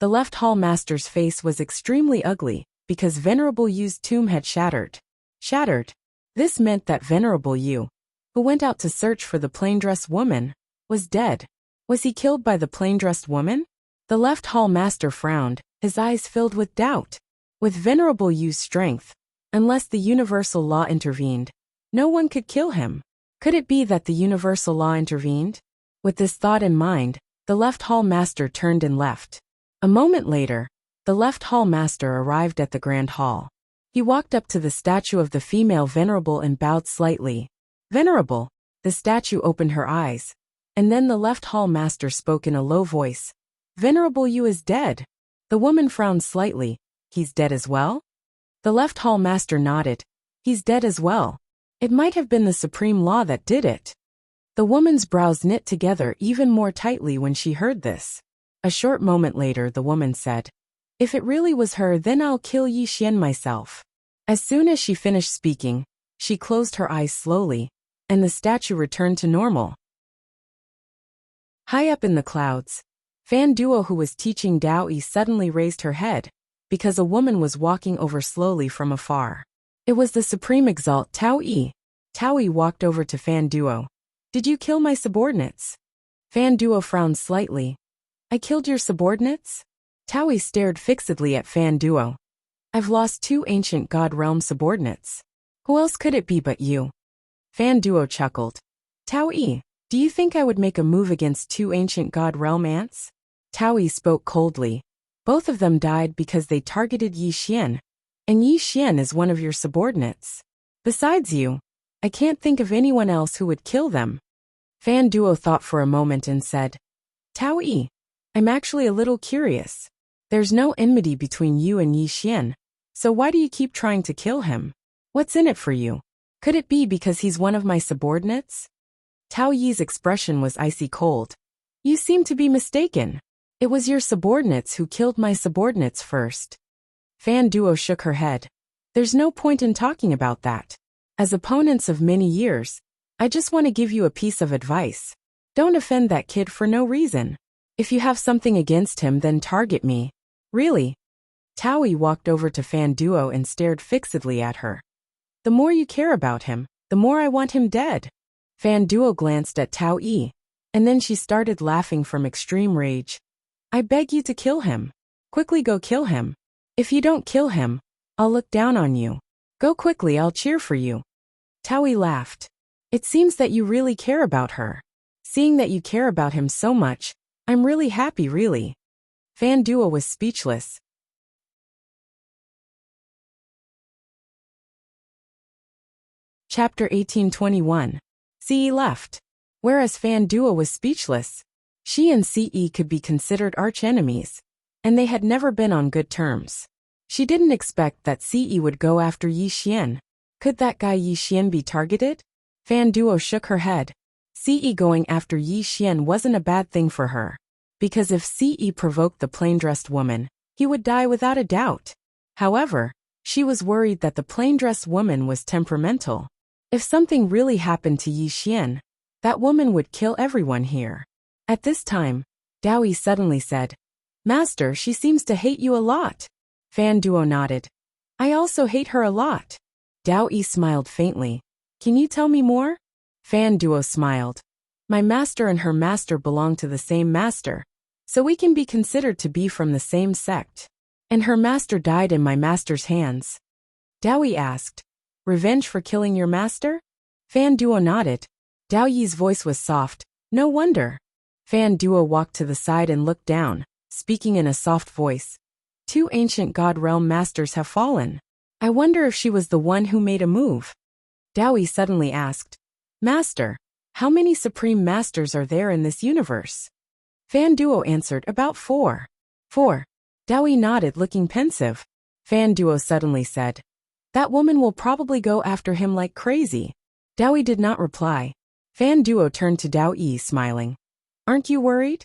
the left hall master's face was extremely ugly because Venerable Yu's tomb had shattered. Shattered. This meant that Venerable Yu, who went out to search for the plain-dressed woman, was dead. Was he killed by the plain-dressed woman? The left hall master frowned, his eyes filled with doubt. With Venerable Yu's strength, unless the universal law intervened, no one could kill him. Could it be that the universal law intervened? With this thought in mind, the left hall master turned and left. A moment later, the left hall master arrived at the grand hall. He walked up to the statue of the female Venerable and bowed slightly. Venerable, the statue opened her eyes, and then the left hall master spoke in a low voice. Venerable Yu is dead. The woman frowned slightly. He's dead as well? The left hall master nodded. He's dead as well. It might have been the supreme law that did it. The woman's brows knit together even more tightly when she heard this. A short moment later the woman said, if it really was her, then I'll kill Yi Xian myself. As soon as she finished speaking, she closed her eyes slowly, and the statue returned to normal. High up in the clouds, Fan Duo, who was teaching Dao Yi, suddenly raised her head, because a woman was walking over slowly from afar. It was the Supreme Exalt Tao Yi. Tao Yi walked over to Fan Duo. Did you kill my subordinates? Fan Duo frowned slightly. I killed your subordinates? Tao Yi stared fixedly at Fan Duo. I've lost 2 ancient god realm subordinates. Who else could it be but you? Fan Duo chuckled. Tao Yi, do you think I would make a move against 2 ancient god realm ants? Tao Yi spoke coldly. Both of them died because they targeted Yi Xian, and Yi Xian is one of your subordinates. Besides you, I can't think of anyone else who would kill them. Fan Duo thought for a moment and said, Tao Yi, I'm actually a little curious. There's no enmity between you and Yi Xian, so why do you keep trying to kill him? What's in it for you? Could it be because he's one of my subordinates? Tao Yi's expression was icy cold. You seem to be mistaken. It was your subordinates who killed my subordinates first. Fan Duo shook her head. There's no point in talking about that. As opponents of many years, I just want to give you a piece of advice. Don't offend that kid for no reason. If you have something against him, then target me. Really? Tao Yi walked over to Fan Duo and stared fixedly at her. The more you care about him, the more I want him dead. Fan Duo glanced at Tao Yi, and then she started laughing from extreme rage. I beg you to kill him. Quickly go kill him. If you don't kill him, I'll look down on you. Go quickly, I'll cheer for you. Tao Yi laughed. It seems that you really care about her. Seeing that you care about him so much, I'm really happy, really. Fan Duo was speechless. Chapter 1821. Ce left. Whereas Fan Duo was speechless, she and Ce could be considered arch-enemies, and they had never been on good terms. She didn't expect that Ce would go after Yi Xian. Could that guy Yi Xian be targeted? Fan Duo shook her head. Ce going after Yi Xian wasn't a bad thing for her. because if Ce provoked the plain-dressed woman, he would die without a doubt. However, she was worried that the plain-dressed woman was temperamental. If something really happened to Yi Xian, that woman would kill everyone here. At this time, Dao Yi suddenly said, "Master, she seems to hate you a lot." Fan Duo nodded. "I also hate her a lot." Dao Yi smiled faintly. "Can you tell me more?" Fan Duo smiled. "My master and her master belong to the same master, so we can be considered to be from the same sect. And her master died in my master's hands." Dao Yi asked, "Revenge for killing your master?" Fan Duo nodded. Dao Yi's voice was soft. "No wonder." Fan Duo walked to the side and looked down, speaking in a soft voice. "Two ancient God Realm masters have fallen. I wonder if she was the one who made a move." Dao Yi suddenly asked, "Master, how many supreme masters are there in this universe?" Fan Duo answered, "About 4. 4. Dao Yi nodded, looking pensive. Fan Duo suddenly said, "That woman will probably go after him like crazy." Dao Yi did not reply. Fan Duo turned to Dao Yi, smiling. "Aren't you worried?"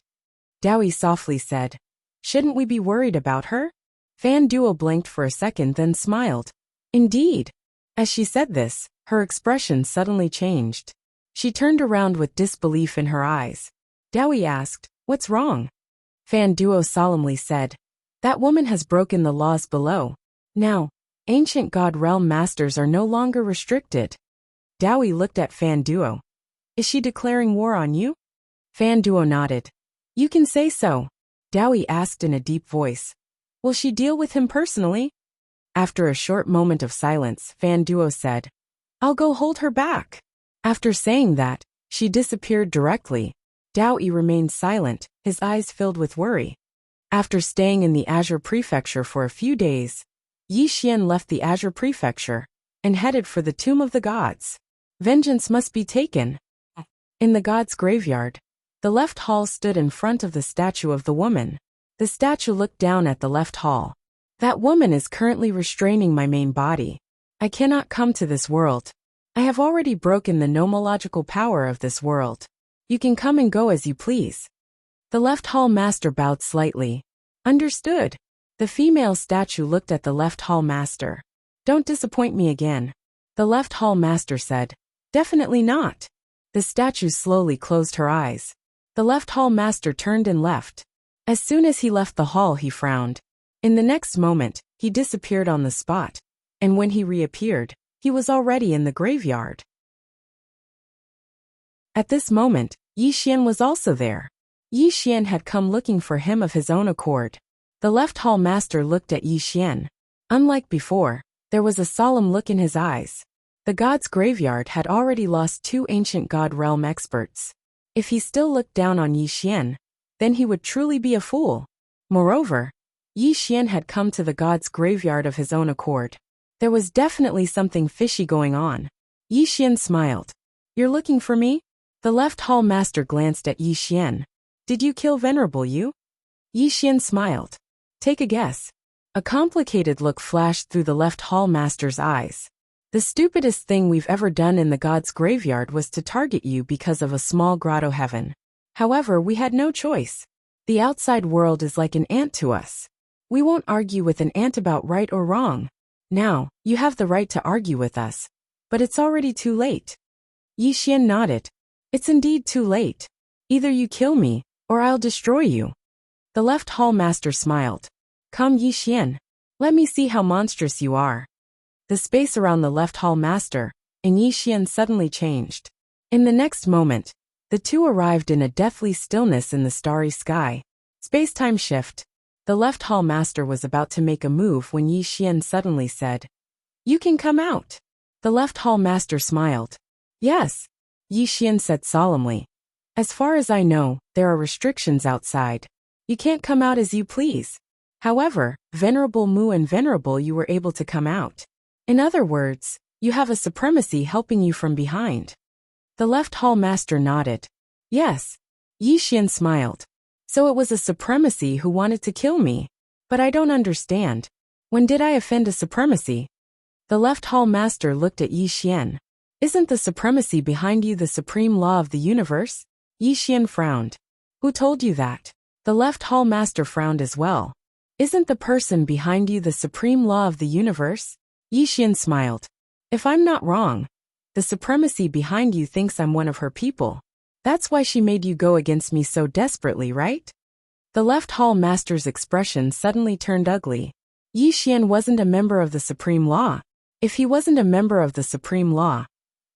Dao Yi softly said, "Shouldn't we be worried about her?" Fan Duo blinked for a second, then smiled. "Indeed." As she said this, her expression suddenly changed. She turned around with disbelief in her eyes. Dao Yi asked, "What's wrong?" Fan Duo solemnly said, "That woman has broken the laws below. Now, ancient God Realm masters are no longer restricted." Dao Yi looked at Fan Duo. "Is she declaring war on you?" Fan Duo nodded. "You can say so." Dao Yi asked in a deep voice, "Will she deal with him personally?" After a short moment of silence, Fan Duo said, "I'll go hold her back." After saying that, she disappeared directly. Dao Yi remained silent, his eyes filled with worry. After staying in the Azure Prefecture for a few days, Yi Xian left the Azure Prefecture and headed for the Tomb of the Gods. Vengeance must be taken. In the Gods' graveyard, the left hall stood in front of the statue of the woman. The statue looked down at the left hall. "That woman is currently restraining my main body. I cannot come to this world. I have already broken the nomological power of this world. You can come and go as you please." The left hall master bowed slightly. "Understood." The female statue looked at the left hall master. "Don't disappoint me again." The left hall master said, "Definitely not." The statue slowly closed her eyes. The left hall master turned and left. As soon as he left the hall, he frowned. In the next moment, he disappeared on the spot. And when he reappeared, he was already in the graveyard. At this moment, Yi Xian was also there. Yi Xian had come looking for him of his own accord. The left hall master looked at Yi Xian. Unlike before, there was a solemn look in his eyes. The god's graveyard had already lost 2 ancient god realm experts. If he still looked down on Yi Xian, then he would truly be a fool. Moreover, Yi Xian had come to the god's graveyard of his own accord. There was definitely something fishy going on. Yi Xian smiled. "You're looking for me?" The left hall master glanced at Yi Xian. "Did you kill Venerable Yu?" Yi Xian smiled. "Take a guess." A complicated look flashed through the left hall master's eyes. "The stupidest thing we've ever done in the god's graveyard was to target you because of a small grotto heaven. However, we had no choice. The outside world is like an ant to us. We won't argue with an ant about right or wrong. Now, you have the right to argue with us. But it's already too late." Yi Xian nodded. "It's indeed too late. Either you kill me, or I'll destroy you." The left hall master smiled. "Come, Yi Xian. Let me see how monstrous you are." The space around the left hall master and Yi Xian suddenly changed. In the next moment, the two arrived in a deathly stillness in the starry sky. Space-time shift. The left hall master was about to make a move when Yi Xian suddenly said, "You can come out." The left hall master smiled. "Yes," Yi Xian said solemnly. "As far as I know, there are restrictions outside. You can't come out as you please. However, Venerable Mu and Venerable you were able to come out. In other words, you have a supremacy helping you from behind." The left hall master nodded. "Yes." Yi Xian smiled. "So it was a supremacy who wanted to kill me. But I don't understand. When did I offend a supremacy?" The left hall master looked at Yi Xian. "Isn't the supremacy behind you the supreme law of the universe?" Yi Xian frowned. "Who told you that?" The left hall master frowned as well. Isn't the person behind you the supreme law of the universe? Yi Xian smiled. If I'm not wrong, the supremacy behind you thinks I'm one of her people. That's why she made you go against me so desperately, right? The left hall master's expression suddenly turned ugly. Yi Xian wasn't a member of the supreme law. If he wasn't a member of the supreme law,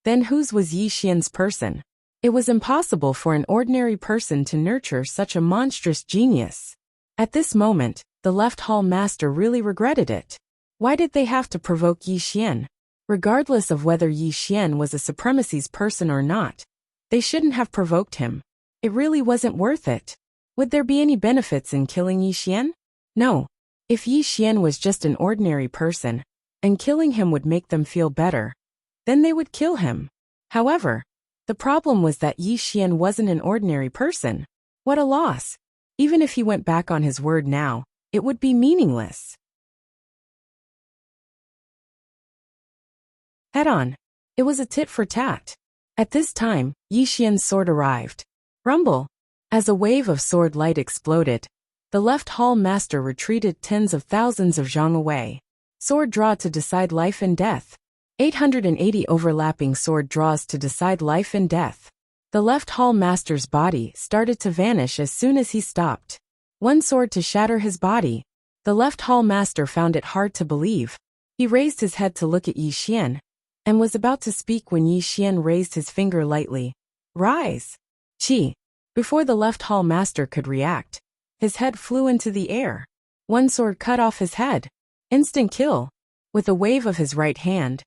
then whose was Yi Xian's person? It was impossible for an ordinary person to nurture such a monstrous genius. At this moment, the left hall master really regretted it. Why did they have to provoke Yi Xian? Regardless of whether Yi Xian was a supremacy's person or not, they shouldn't have provoked him. It really wasn't worth it. Would there be any benefits in killing Yi Xian? No. If Yi Xian was just an ordinary person, and killing him would make them feel better, then they would kill him. However, the problem was that Yi Xian wasn't an ordinary person. What a loss. Even if he went back on his word now, it would be meaningless. Head on. It was a tit for tat. At this time, Yi Xian's sword arrived. Rumble. As a wave of sword light exploded, the left hall master retreated tens of thousands of zhang away. Sword draw to decide life and death. 880 overlapping sword draws to decide life and death. The left hall master's body started to vanish as soon as he stopped. One sword to shatter his body. The left hall master found it hard to believe. He raised his head to look at Yi Xian, and was about to speak when Yi Xian raised his finger lightly. Rise! Chi! Before the left hall master could react, his head flew into the air. One sword cut off his head. Instant kill. With a wave of his right hand,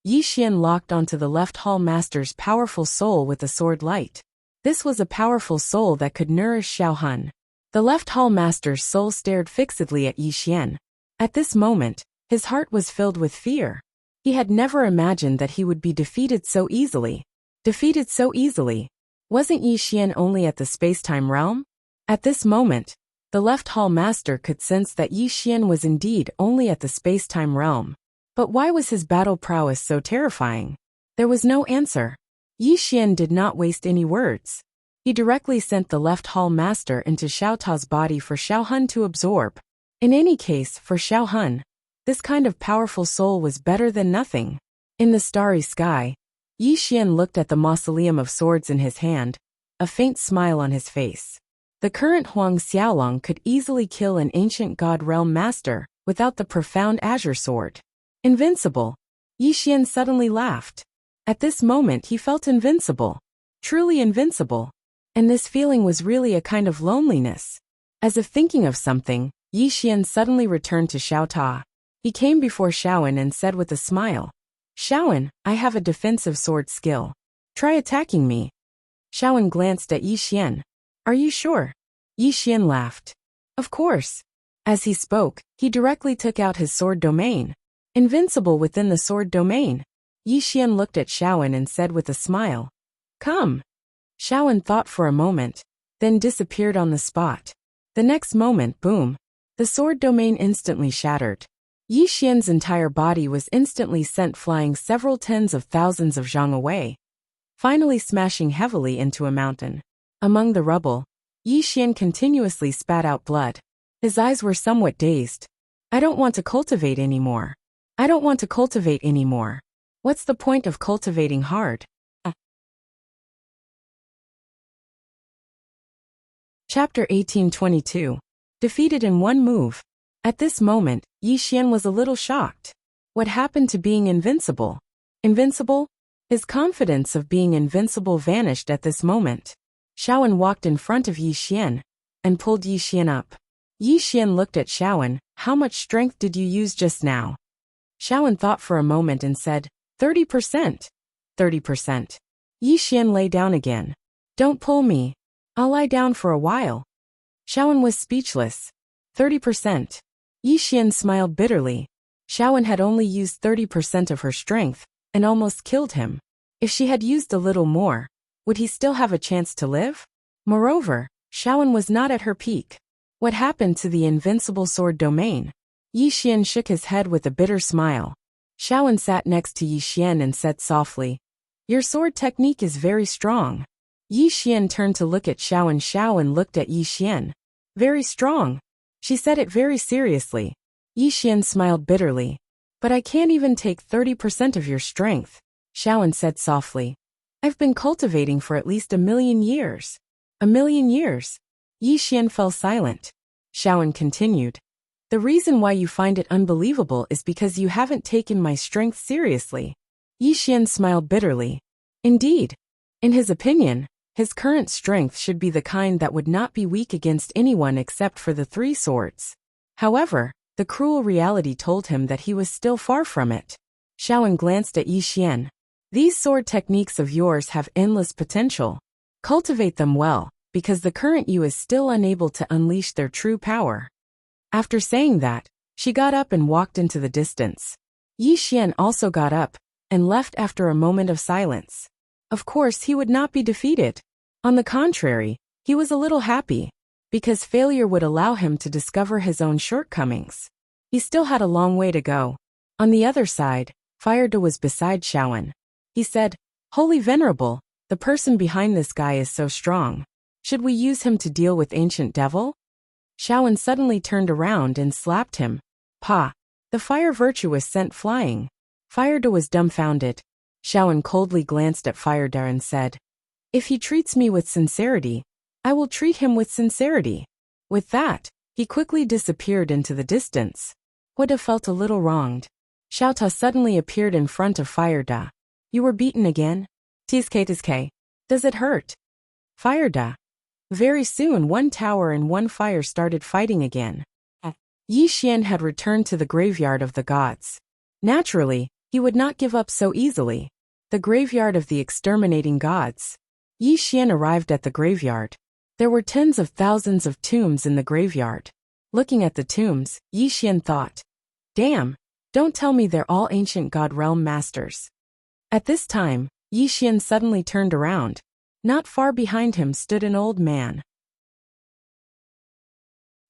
Yi Xian locked onto the left hall master's powerful soul with a sword light. This was a powerful soul that could nourish Xiao Hun. The left hall master's soul stared fixedly at Yi Xian. At this moment, his heart was filled with fear. He had never imagined that he would be defeated so easily. Defeated so easily. Wasn't Yi Xian only at the space-time realm? At this moment, the left hall master could sense that Yi Xian was indeed only at the space-time realm. But why was his battle prowess so terrifying? There was no answer. Yi Xian did not waste any words. He directly sent the left hall master into Xiao Ta's body for Xiao Hun to absorb. In any case, for Xiao Hun, this kind of powerful soul was better than nothing. In the starry sky, Yi Xian looked at the mausoleum of swords in his hand, a faint smile on his face. The current Huang Xiaolong could easily kill an ancient god realm master without the profound azure sword. Invincible. Yi Xian suddenly laughed. At this moment he felt invincible. Truly invincible. And this feeling was really a kind of loneliness. As if thinking of something, Yi Xian suddenly returned to Xiao Ta. He came before Xiaoan and said with a smile, Xiaoan, I have a defensive sword skill. Try attacking me. Xiaoan glanced at Yi Xian. Are you sure? Yi Xian laughed. Of course. As he spoke, he directly took out his sword domain. Invincible within the sword domain. Yi Xian looked at Xiaoan and said with a smile, Come. Xiaoan thought for a moment, then disappeared on the spot. The next moment, boom. The sword domain instantly shattered. Yi Xian's entire body was instantly sent flying several tens of thousands of zhang away, finally smashing heavily into a mountain. Among the rubble, Yi Xian continuously spat out blood. His eyes were somewhat dazed. I don't want to cultivate anymore. I don't want to cultivate anymore. What's the point of cultivating hard? Chapter 1822. Defeated in one move. At this moment, Yi Xian was a little shocked. What happened to being invincible? Invincible? His confidence of being invincible vanished at this moment. Xiaoan walked in front of Yi Xian and pulled Yi Xian up. Yi Xian looked at Xiaoan. How much strength did you use just now? Xiaoan thought for a moment and said, 30%. 30%. Yi Xian lay down again. Don't pull me. I'll lie down for a while. Xiaoan was speechless. 30%. Yi Xian smiled bitterly. Xiaoan had only used 30% of her strength, and almost killed him. If she had used a little more, would he still have a chance to live? Moreover, Xiaoan was not at her peak. What happened to the invincible sword domain? Yi Xian shook his head with a bitter smile. Xiaoan sat next to Yi Xian and said softly, Your sword technique is very strong. Yi Xian turned to look at Xiaoan. Xiaoan looked at Yi Xian. Very strong. She said it very seriously. Yi Xian smiled bitterly. But I can't even take 30% of your strength, Xiaoan said softly. I've been cultivating for at least 1,000,000 years. 1,000,000 years? Yi Xian fell silent. Xiaoan continued. The reason why you find it unbelievable is because you haven't taken my strength seriously. Yi Xian smiled bitterly. Indeed. In his opinion, his current strength should be the kind that would not be weak against anyone except for the 3 swords. However, the cruel reality told him that he was still far from it. Xiaoan glanced at Yi Xian. These sword techniques of yours have endless potential. Cultivate them well, because the current you is still unable to unleash their true power. After saying that, she got up and walked into the distance. Yi Xian also got up and left after a moment of silence. Of course, he would not be defeated. On the contrary, he was a little happy, because failure would allow him to discover his own shortcomings. He still had a long way to go. On the other side, Fireda was beside Xiaoan. He said, Holy Venerable, the person behind this guy is so strong. Should we use him to deal with Ancient Devil? Xiaoan suddenly turned around and slapped him. Pa! The fire Virtuous sent flying. Fireda was dumbfounded. Xiaoan coldly glanced at Fireda and said, If he treats me with sincerity, I will treat him with sincerity. With that, he quickly disappeared into the distance. Huda felt a little wronged. Xiaota suddenly appeared in front of Fireda. You were beaten again? Tsk. Does it hurt? Fireda. Very soon 1 tower and 1 fire started fighting again. Yi Xian had returned to the graveyard of the gods. Naturally, he would not give up so easily. The graveyard of the exterminating gods. Yi Xian arrived at the graveyard. There were tens of thousands of tombs in the graveyard. Looking at the tombs, Yi Xian thought, Damn, don't tell me they're all ancient god realm masters. At this time, Yi Xian suddenly turned around. Not far behind him stood an old man.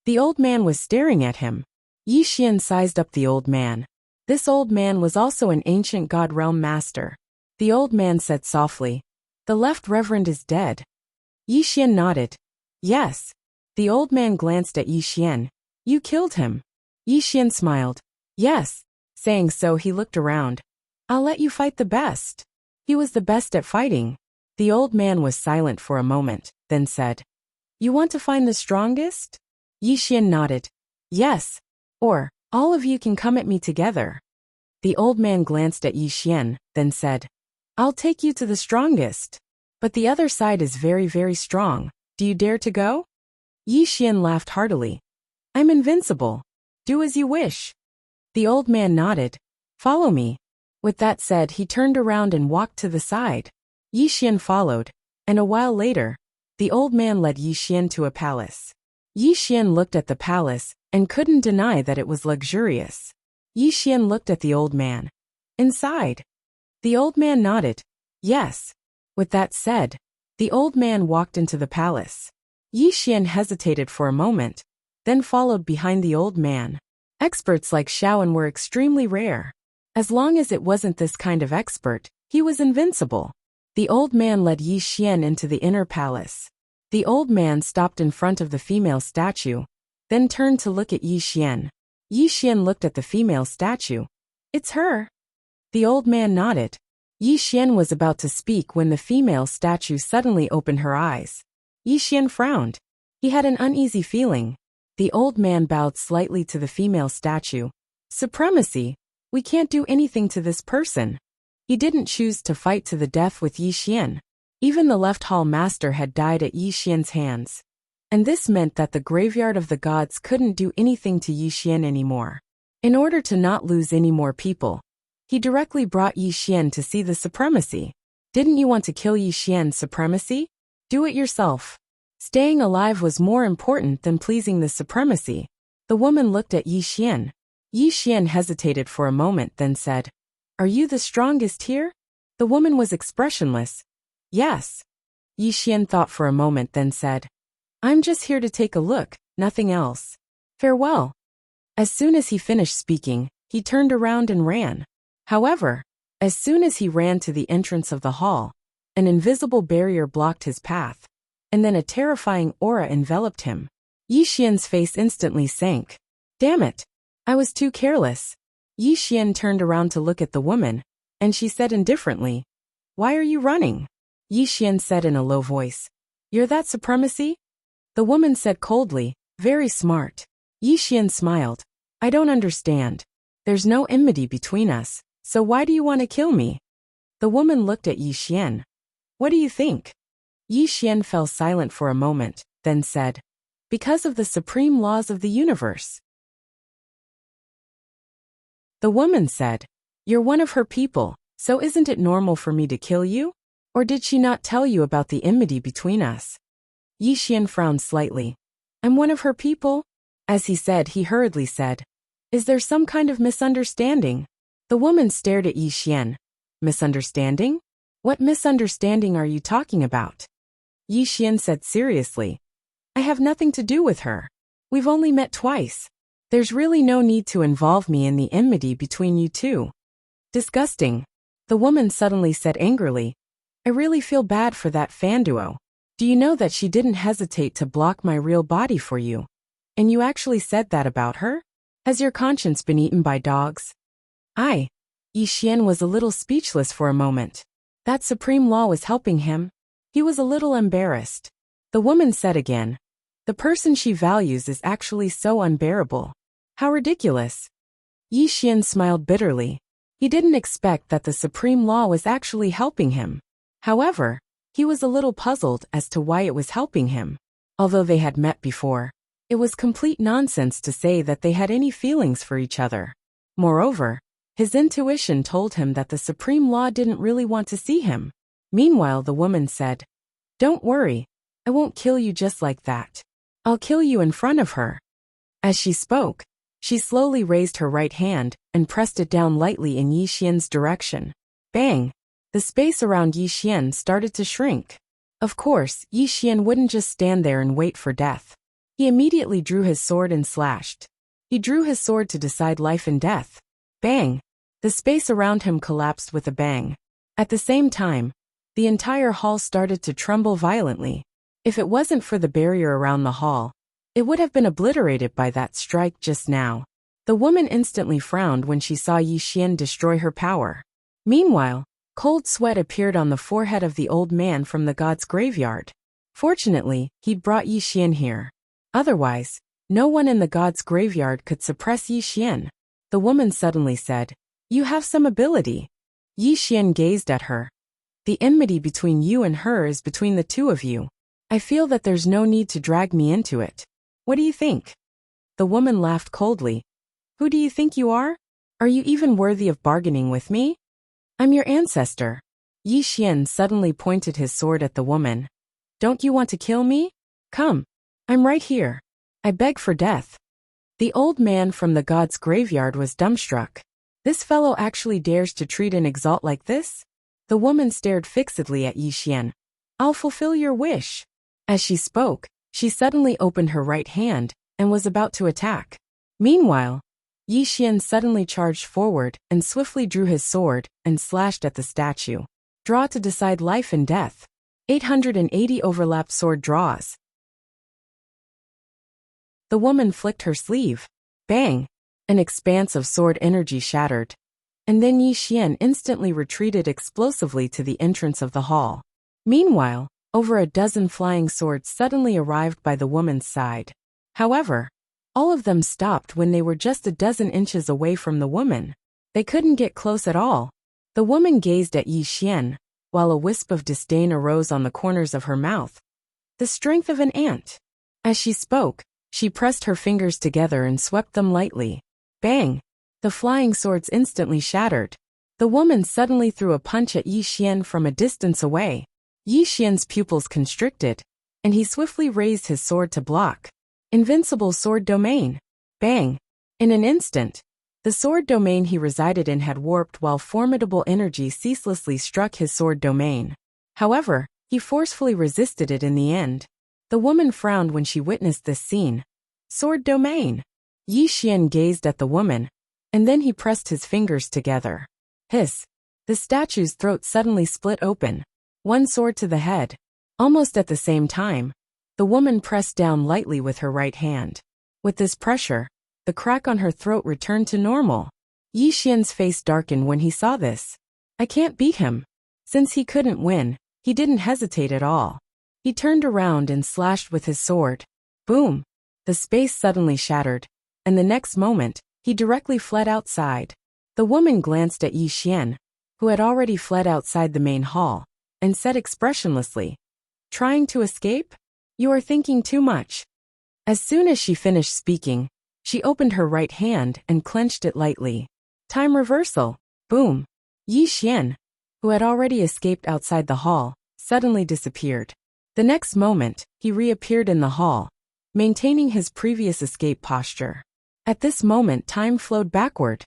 The old man was staring at him. Yi Xian sized up the old man. This old man was also an ancient god realm master. The old man said softly, The left reverend is dead. Yi Xian nodded. Yes. The old man glanced at Yi Xian. You killed him. Yi Xian smiled. Yes. Saying so, he looked around. I'll let you fight the best. He was the best at fighting. The old man was silent for a moment, then said, You want to find the strongest? Yi Xian nodded. Yes. Or, all of you can come at me together. The old man glanced at Yi Xian, then said, I'll take you to the strongest. But the other side is very, very strong. Do you dare to go? Yi Xian laughed heartily. I'm invincible. Do as you wish. The old man nodded. Follow me. With that said, he turned around and walked to the side. Yi Xian followed, and a while later, the old man led Yi Xian to a palace. Yi Xian looked at the palace and couldn't deny that it was luxurious. Yi Xian looked at the old man. Inside. The old man nodded. Yes. With that said, the old man walked into the palace. Yi Xian hesitated for a moment, then followed behind the old man. Experts like Xiaoan were extremely rare. As long as it wasn't this kind of expert, he was invincible. The old man led Yi Xian into the inner palace. The old man stopped in front of the female statue, then turned to look at Yi Xian. Yi Xian looked at the female statue. It's her. The old man nodded. Yi Xian was about to speak when the female statue suddenly opened her eyes. Yi Xian frowned. He had an uneasy feeling. The old man bowed slightly to the female statue. Supremacy. We can't do anything to this person. He didn't choose to fight to the death with Yi Xian. Even the left hall master had died at Yi Xian's hands. And this meant that the graveyard of the gods couldn't do anything to Yi Xian anymore. In order to not lose any more people, he directly brought Yi Xian to see the supremacy. Didn't you want to kill Yi Xian's supremacy? Do it yourself. Staying alive was more important than pleasing the supremacy. The woman looked at Yi Xian. Yi Xian hesitated for a moment, then said, Are you the strongest here? The woman was expressionless. Yes. Yi Xian thought for a moment, then said, I'm just here to take a look, nothing else. Farewell. As soon as he finished speaking, he turned around and ran. However, as soon as he ran to the entrance of the hall, an invisible barrier blocked his path, and then a terrifying aura enveloped him. Yi Xian's face instantly sank. Damn it! I was too careless. Yi Xian turned around to look at the woman, and she said indifferently, "Why are you running?" Yi Xian said in a low voice, "You're that supremacy?" The woman said coldly, "Very smart." Yi Xian smiled. "I don't understand. There's no enmity between us, so why do you want to kill me?" The woman looked at Yi Xian. "What do you think?" Yi Xian fell silent for a moment, then said, "Because of the supreme laws of the universe." The woman said, "You're one of her people, so isn't it normal for me to kill you? Or did she not tell you about the enmity between us?" Yi Xian frowned slightly. "I'm one of her people?" As he said, he hurriedly said, "Is there some kind of misunderstanding?" The woman stared at Yi Xian. "Misunderstanding? What misunderstanding are you talking about?" Yi Xian said seriously, "I have nothing to do with her. We've only met twice. There's really no need to involve me in the enmity between you two." "Disgusting." The woman suddenly said angrily, "I really feel bad for that fan duo. Do you know that she didn't hesitate to block my real body for you? And you actually said that about her? Has your conscience been eaten by dogs?" Yi Xian was a little speechless for a moment. That supreme law was helping him. He was a little embarrassed. The woman said again, "The person she values is actually so unbearable. How ridiculous." Yi Xian smiled bitterly. He didn't expect that the supreme law was actually helping him. However, he was a little puzzled as to why it was helping him. Although they had met before, it was complete nonsense to say that they had any feelings for each other. Moreover, his intuition told him that the supreme law didn't really want to see him. Meanwhile, the woman said, "Don't worry, I won't kill you just like that. I'll kill you in front of her." As she spoke, she slowly raised her right hand and pressed it down lightly in Yi Xian's direction. Bang! The space around Yi Xian started to shrink. Of course, Yi Xian wouldn't just stand there and wait for death. He immediately drew his sword and slashed. He drew his sword to decide life and death. Bang! The space around him collapsed with a bang. At the same time, the entire hall started to tremble violently. If it wasn't for the barrier around the hall, it would have been obliterated by that strike just now. The woman instantly frowned when she saw Yi Xian destroy her power. Meanwhile, cold sweat appeared on the forehead of the old man from the god's graveyard. Fortunately, he'd brought Yi Xian here. Otherwise, no one in the god's graveyard could suppress Yi Xian. The woman suddenly said, "You have some ability." Yi Xian gazed at her. "The enmity between you and her is between the two of you. I feel that there's no need to drag me into it. What do you think?" The woman laughed coldly. "Who do you think you are? Are you even worthy of bargaining with me? I'm your ancestor." Yi Xian suddenly pointed his sword at the woman. "Don't you want to kill me? Come. I'm right here. I beg for death." The old man from the god's graveyard was dumbstruck. This fellow actually dares to treat an exalt like this? The woman stared fixedly at Yi Xian. "I'll fulfill your wish." As she spoke, she suddenly opened her right hand and was about to attack. Meanwhile, Yi Xian suddenly charged forward and swiftly drew his sword and slashed at the statue. Draw to decide life and death. 880 overlap sword draws. The woman flicked her sleeve. Bang! An expanse of sword energy shattered. And then Yi Xian instantly retreated explosively to the entrance of the hall. Meanwhile, over a dozen flying swords suddenly arrived by the woman's side. However, all of them stopped when they were just a dozen inches away from the woman. They couldn't get close at all. The woman gazed at Yi Xian, while a wisp of disdain arose on the corners of her mouth. The strength of an ant. As she spoke, she pressed her fingers together and swept them lightly. Bang! The flying swords instantly shattered. The woman suddenly threw a punch at Yi Xian from a distance away. Yi Xian's pupils constricted, and he swiftly raised his sword to block. Invincible sword domain. Bang! In an instant, the sword domain he resided in had warped while formidable energy ceaselessly struck his sword domain. However, he forcefully resisted it in the end. The woman frowned when she witnessed this scene. Sword domain. Yi Xian gazed at the woman, and then he pressed his fingers together. Hiss! The statue's throat suddenly split open. One sword to the head. Almost at the same time, The woman pressed down lightly with her right hand. With this pressure, the crack on her throat returned to normal. Yi Xian's face darkened when he saw this. I can't beat him. Since he couldn't win, he didn't hesitate at all. He turned around and slashed with his sword. Boom! The space suddenly shattered, and the next moment, he directly fled outside. The woman glanced at Yi Xian, who had already fled outside the main hall, and said expressionlessly, "Trying to escape? You are thinking too much." As soon as she finished speaking, she opened her right hand and clenched it lightly. Time reversal. Boom! Yi Xian, who had already escaped outside the hall, suddenly disappeared. The next moment, he reappeared in the hall, maintaining his previous escape posture. At this moment, time flowed backward.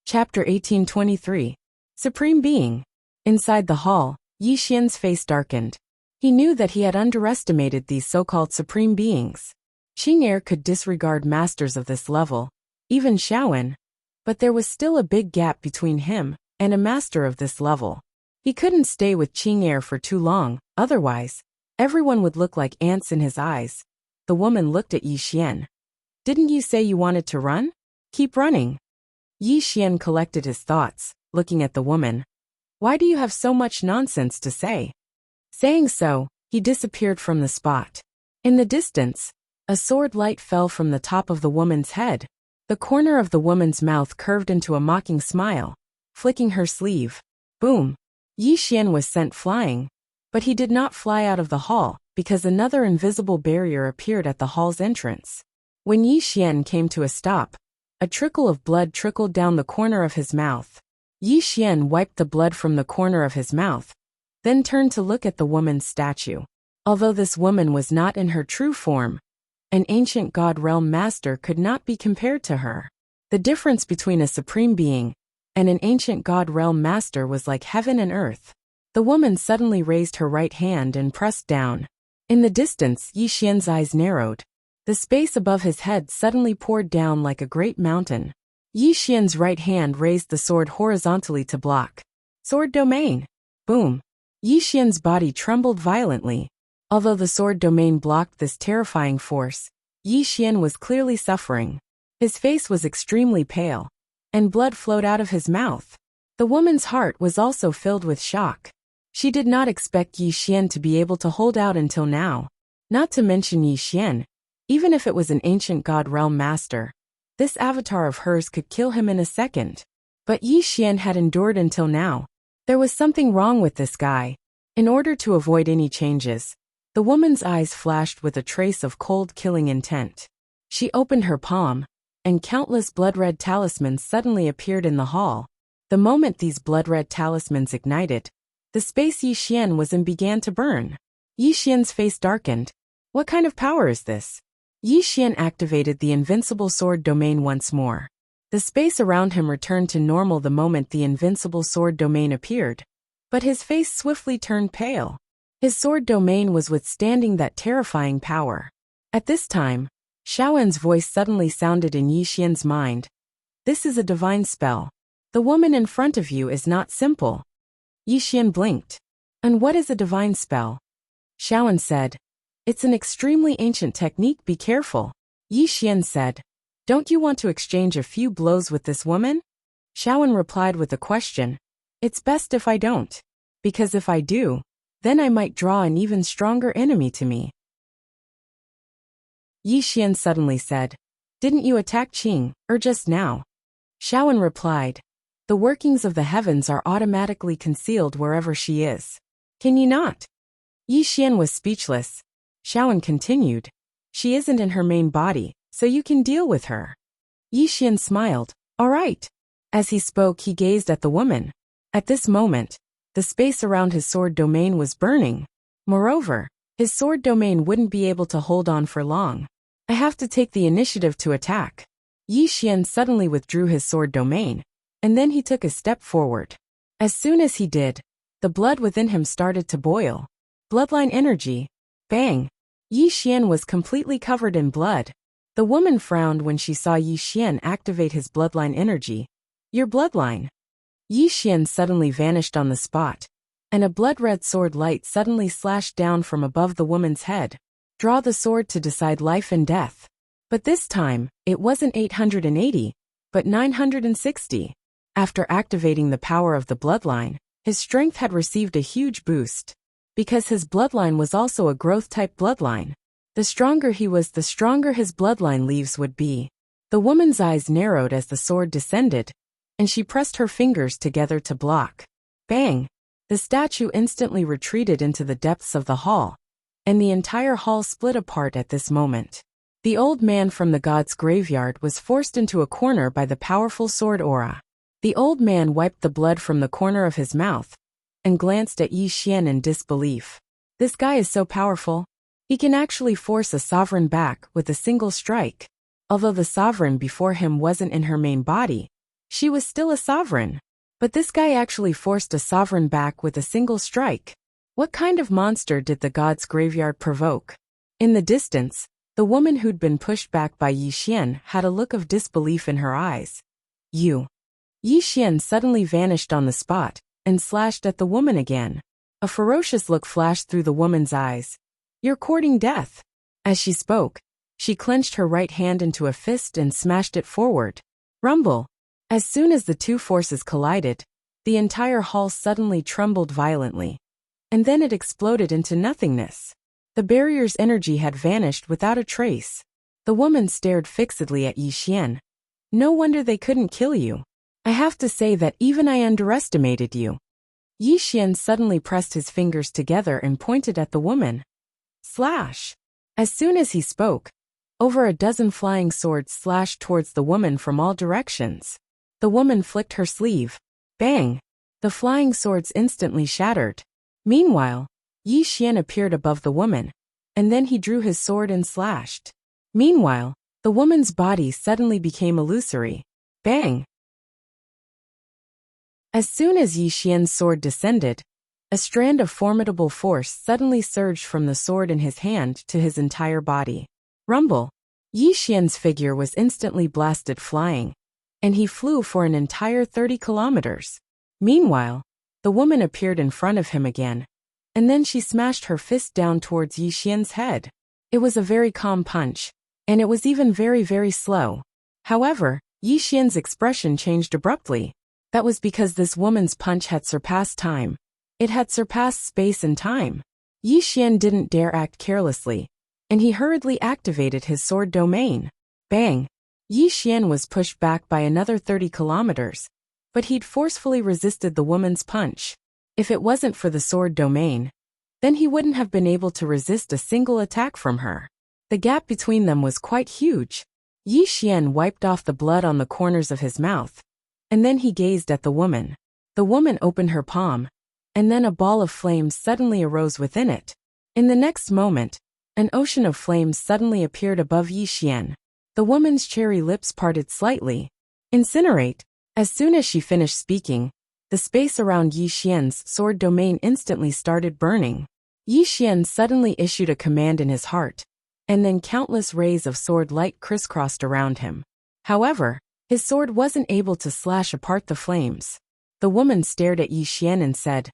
Chapter 1823. Supreme Being. Inside the hall, Yi Xian's face darkened. He knew that he had underestimated these so-called supreme beings. Qing'er could disregard masters of this level, even Shaowen, but there was still a big gap between him and a master of this level. He couldn't stay with Qing'er for too long, otherwise, everyone would look like ants in his eyes. The woman looked at Yi Xian. Didn't you say you wanted to run? Keep running. Yi Xian collected his thoughts, looking at the woman. Why do you have so much nonsense to say? Saying so, he disappeared from the spot. In the distance, a sword light fell from the top of the woman's head. The corner of the woman's mouth curved into a mocking smile, flicking her sleeve. Boom! Yi Xian was sent flying. But he did not fly out of the hall, because another invisible barrier appeared at the hall's entrance. When Yi Xian came to a stop, a trickle of blood trickled down the corner of his mouth. Yi Xian wiped the blood from the corner of his mouth, then turned to look at the woman's statue. Although this woman was not in her true form, an ancient god realm master could not be compared to her. The difference between a supreme being and an ancient god realm master was like heaven and earth. The woman suddenly raised her right hand and pressed down. In the distance, Yi Xian's eyes narrowed. The space above his head suddenly poured down like a great mountain. Yi Xian's right hand raised the sword horizontally to block. Sword domain. Boom. Yi Xian's body trembled violently. Although the sword domain blocked this terrifying force, Yi Xian was clearly suffering. His face was extremely pale, and blood flowed out of his mouth. The woman's heart was also filled with shock. She did not expect Yi Xian to be able to hold out until now. Not to mention Yi Xian, even if it was an ancient god realm master, this avatar of hers could kill him in a second. But Yi Xian had endured until now. There was something wrong with this guy. In order to avoid any changes, the woman's eyes flashed with a trace of cold killing intent. She opened her palm, and countless blood-red talismans suddenly appeared in the hall. The moment these blood-red talismans ignited, the space Yi Xian was in began to burn. Yi Xian's face darkened. What kind of power is this? Yi Xian activated the invincible sword domain once more. The space around him returned to normal the moment the invincible sword domain appeared, but his face swiftly turned pale. His sword domain was withstanding that terrifying power. At this time, Shaowen's voice suddenly sounded in Yi Xian's mind. This is a divine spell. The woman in front of you is not simple. Yi Xian blinked. And what is a divine spell? Shaowen said. It's an extremely ancient technique, be careful. Yi Xian said. Don't you want to exchange a few blows with this woman? Shaowen replied with a question. It's best if I don't. Because if I do, then I might draw an even stronger enemy to me. Yi Xian suddenly said. Didn't you attack Qing, or just now? Shaowen replied. The workings of the heavens are automatically concealed wherever she is. Can you not? Yi Xian was speechless. Shaowen continued. She isn't in her main body, so you can deal with her. Yi Xian smiled. All right. As he spoke, he gazed at the woman. At this moment, the space around his sword domain was burning. Moreover, his sword domain wouldn't be able to hold on for long. I have to take the initiative to attack. Yi Xian suddenly withdrew his sword domain, and then he took a step forward. As soon as he did, the blood within him started to boil. Bloodline energy. Bang! Yi Xian was completely covered in blood. The woman frowned when she saw Yi Xian activate his bloodline energy. Your bloodline. Yi Xian suddenly vanished on the spot, and a blood-red sword light suddenly slashed down from above the woman's head. Draw the sword to decide life and death. But this time, it wasn't 880, but 960. After activating the power of the bloodline, his strength had received a huge boost. Because his bloodline was also a growth-type bloodline, the stronger he was, the stronger his bloodline leaves would be. The woman's eyes narrowed as the sword descended, and she pressed her fingers together to block. Bang! The statue instantly retreated into the depths of the hall, and the entire hall split apart at this moment. The old man from the god's graveyard was forced into a corner by the powerful sword aura. The old man wiped the blood from the corner of his mouth and glanced at Yi Xian in disbelief. This guy is so powerful. He can actually force a sovereign back with a single strike. Although the sovereign before him wasn't in her main body, she was still a sovereign. But this guy actually forced a sovereign back with a single strike. What kind of monster did the god's graveyard provoke? In the distance, the woman who'd been pushed back by Yi Xian had a look of disbelief in her eyes. You. Yi Xian suddenly vanished on the spot and slashed at the woman again. A ferocious look flashed through the woman's eyes. You're courting death. As she spoke, she clenched her right hand into a fist and smashed it forward. Rumble. As soon as the two forces collided, the entire hall suddenly trembled violently. And then it exploded into nothingness. The barrier's energy had vanished without a trace. The woman stared fixedly at Yi Xian. No wonder they couldn't kill you. I have to say that even I underestimated you. Yi Xian suddenly pressed his fingers together and pointed at the woman. Slash! As soon as he spoke, over a dozen flying swords slashed towards the woman from all directions. The woman flicked her sleeve. Bang! The flying swords instantly shattered. Meanwhile, Yi Xian appeared above the woman, and then he drew his sword and slashed. Meanwhile, the woman's body suddenly became illusory. Bang! As soon as Yi Xian's sword descended, a strand of formidable force suddenly surged from the sword in his hand to his entire body. Rumble! Yi Xian's figure was instantly blasted flying, and he flew for an entire 30 kilometers. Meanwhile, the woman appeared in front of him again, and then she smashed her fist down towards Yi Xian's head. It was a very calm punch, and it was even very, very slow. However, Yi Xian's expression changed abruptly. That was because this woman's punch had surpassed time. It had surpassed space and time. Yi Xian didn't dare act carelessly, and he hurriedly activated his sword domain. Bang! Yi Xian was pushed back by another 30 kilometers, but he'd forcefully resisted the woman's punch. If it wasn't for the sword domain, then he wouldn't have been able to resist a single attack from her. The gap between them was quite huge. Yi Xian wiped off the blood on the corners of his mouth, and then he gazed at the woman. The woman opened her palm, and then a ball of flames suddenly arose within it. In the next moment, an ocean of flames suddenly appeared above Yi Xian. The woman's cherry lips parted slightly. Incinerate! As soon as she finished speaking, the space around Yi Xian's sword domain instantly started burning. Yi Xian suddenly issued a command in his heart, and then countless rays of sword light crisscrossed around him. However, his sword wasn't able to slash apart the flames. The woman stared at Yi Xian and said,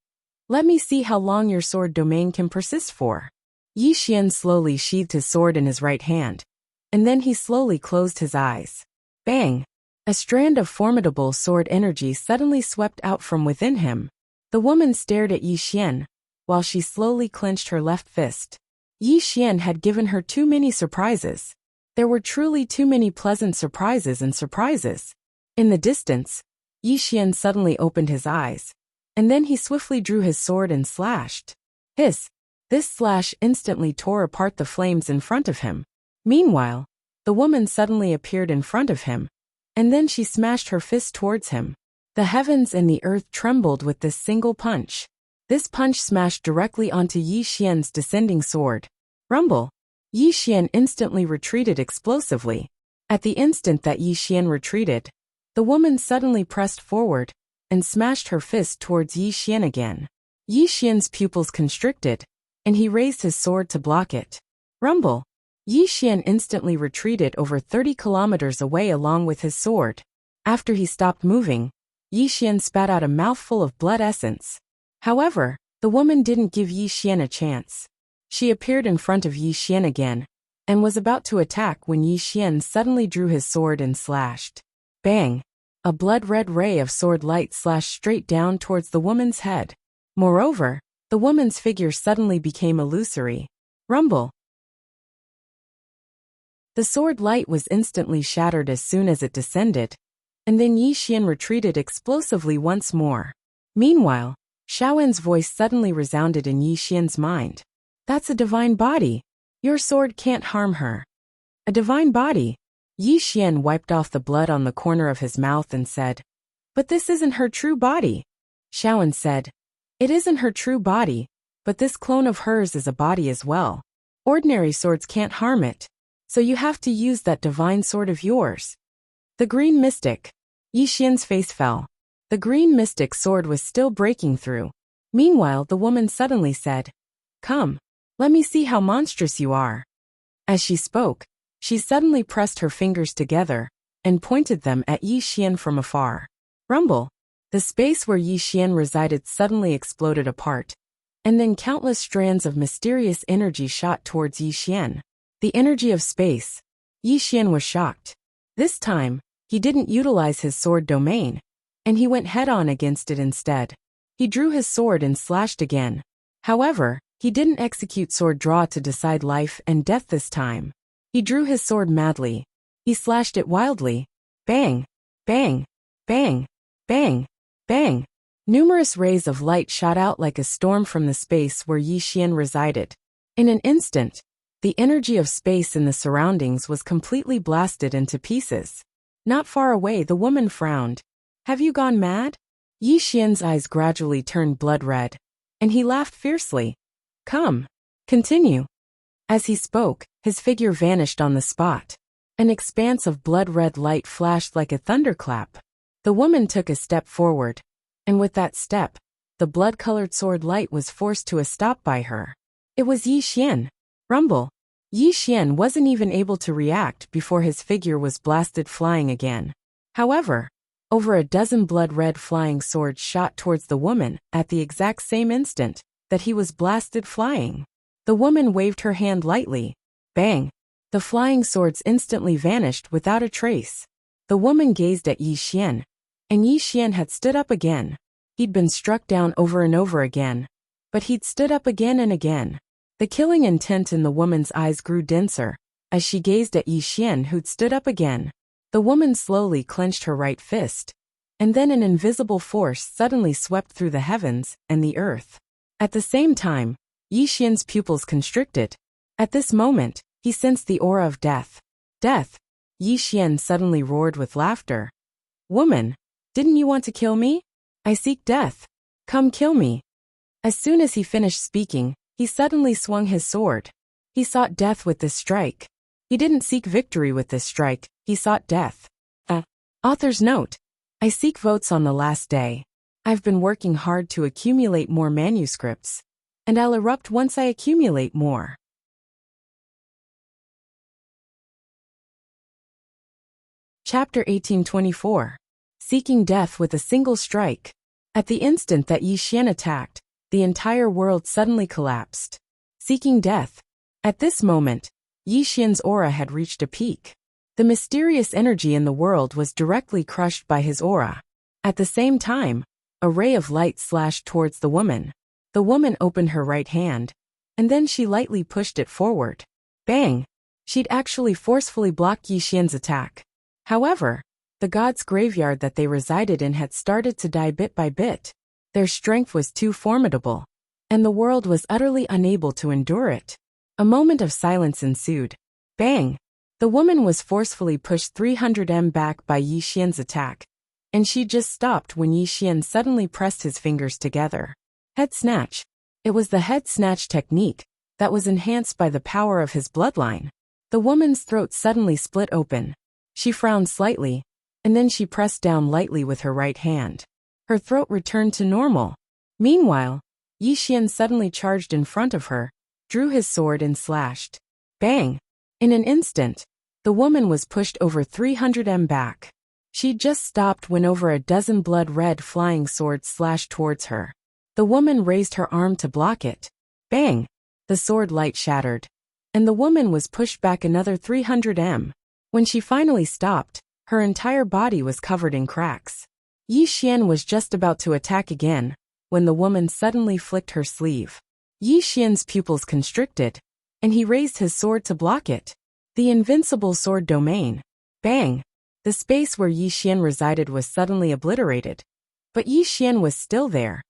"Let me see how long your sword domain can persist for." Yi Xian slowly sheathed his sword in his right hand, and then he slowly closed his eyes. Bang! A strand of formidable sword energy suddenly swept out from within him. The woman stared at Yi Xian, while she slowly clenched her left fist. Yi Xian had given her too many surprises. There were truly too many pleasant surprises and surprises. In the distance, Yi Xian suddenly opened his eyes, and then he swiftly drew his sword and slashed. Hiss! This slash instantly tore apart the flames in front of him. Meanwhile, the woman suddenly appeared in front of him, and then she smashed her fist towards him. The heavens and the earth trembled with this single punch. This punch smashed directly onto Yi Xian's descending sword. Rumble! Yi Xian instantly retreated explosively. At the instant that Yi Xian retreated, the woman suddenly pressed forward and smashed her fist towards Yi Xian again. Yi Xian's pupils constricted, and he raised his sword to block it. Rumble! Yi Xian instantly retreated over 30 kilometers away along with his sword. After he stopped moving, Yi Xian spat out a mouthful of blood essence. However, the woman didn't give Yi Xian a chance. She appeared in front of Yi Xian again, and was about to attack when Yi Xian suddenly drew his sword and slashed. Bang! A blood-red ray of sword light slashed straight down towards the woman's head. Moreover, the woman's figure suddenly became illusory. Rumble! The sword light was instantly shattered as soon as it descended, and then Yi Xian retreated explosively once more. Meanwhile, Xiaowen's voice suddenly resounded in Yi Xian's mind. That's a divine body. Your sword can't harm her. A divine body? Yi Xian wiped off the blood on the corner of his mouth and said, But this isn't her true body. Xiaowen said, It isn't her true body, but this clone of hers is a body as well. Ordinary swords can't harm it, so you have to use that divine sword of yours. The green mystic. Yi Xian's face fell. The green mystic sword was still breaking through. Meanwhile, the woman suddenly said, Come, let me see how monstrous you are. As she spoke, she suddenly pressed her fingers together and pointed them at Yi Xian from afar. Rumble! The space where Yi Xian resided suddenly exploded apart, and then countless strands of mysterious energy shot towards Yi Xian. The energy of space. Yi Xian was shocked. This time, he didn't utilize his sword domain, and he went head-on against it instead. He drew his sword and slashed again. However, he didn't execute sword draw to decide life and death this time. He drew his sword madly. He slashed it wildly. Bang! Bang! Bang! Bang! Bang! Numerous rays of light shot out like a storm from the space where Yi Xian resided. In an instant, the energy of space in the surroundings was completely blasted into pieces. Not far away, the woman frowned. Have you gone mad? Yi Xian's eyes gradually turned blood red, and he laughed fiercely. Come, continue. As he spoke, his figure vanished on the spot. An expanse of blood-red light flashed like a thunderclap. The woman took a step forward, and with that step, the blood-colored sword light was forced to a stop by her. It was Yi Xian. Rumble! Yi Xian wasn't even able to react before his figure was blasted flying again. However, over a dozen blood-red flying swords shot towards the woman at the exact same instant that he was blasted flying. The woman waved her hand lightly. Bang! The flying swords instantly vanished without a trace. The woman gazed at Yi Xian, and Yi Xian had stood up again. He'd been struck down over and over again, but he'd stood up again and again. The killing intent in the woman's eyes grew denser as she gazed at Yi Xian, who'd stood up again. The woman slowly clenched her right fist, and then an invisible force suddenly swept through the heavens and the earth. At the same time, Yi Xian's pupils constricted. At this moment, he sensed the aura of death. Death! Yi Xian suddenly roared with laughter. Woman, didn't you want to kill me? I seek death. Come kill me. As soon as he finished speaking, he suddenly swung his sword. He sought death with this strike. He didn't seek victory with this strike, he sought death. Author's note. I seek votes on the last day. I've been working hard to accumulate more manuscripts, and I'll erupt once I accumulate more. Chapter 1824. Seeking death with a single strike. At the instant that Yi Xian attacked, the entire world suddenly collapsed. Seeking death. At this moment, Yi Xian's aura had reached a peak. The mysterious energy in the world was directly crushed by his aura. At the same time, a ray of light slashed towards the woman. The woman opened her right hand, and then she lightly pushed it forward. Bang! She'd actually forcefully blocked Yi Xian's attack. However, the gods' graveyard that they resided in had started to die bit by bit. Their strength was too formidable, and the world was utterly unable to endure it. A moment of silence ensued. Bang! The woman was forcefully pushed 300 m back by Yi Xian's attack, and she just stopped when Yi Xian suddenly pressed his fingers together. Head snatch. It was the head snatch technique that was enhanced by the power of his bloodline. The woman's throat suddenly split open. She frowned slightly, and then she pressed down lightly with her right hand. Her throat returned to normal. Meanwhile, Yi Xian suddenly charged in front of her, drew his sword and slashed. Bang! In an instant, the woman was pushed over 300 m back. She'd just stopped when over a dozen blood-red flying swords slashed towards her. The woman raised her arm to block it. Bang! The sword light shattered, and the woman was pushed back another 300 m. When she finally stopped, her entire body was covered in cracks. Yi Xian was just about to attack again, when the woman suddenly flicked her sleeve. Yi Xian's pupils constricted, and he raised his sword to block it. The invincible sword domain. Bang! The space where Yi Xian resided was suddenly obliterated. But Yi Xian was still there,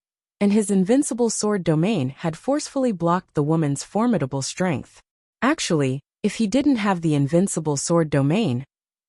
and his invincible sword domain had forcefully blocked the woman's formidable strength. Actually, if he didn't have the invincible sword domain,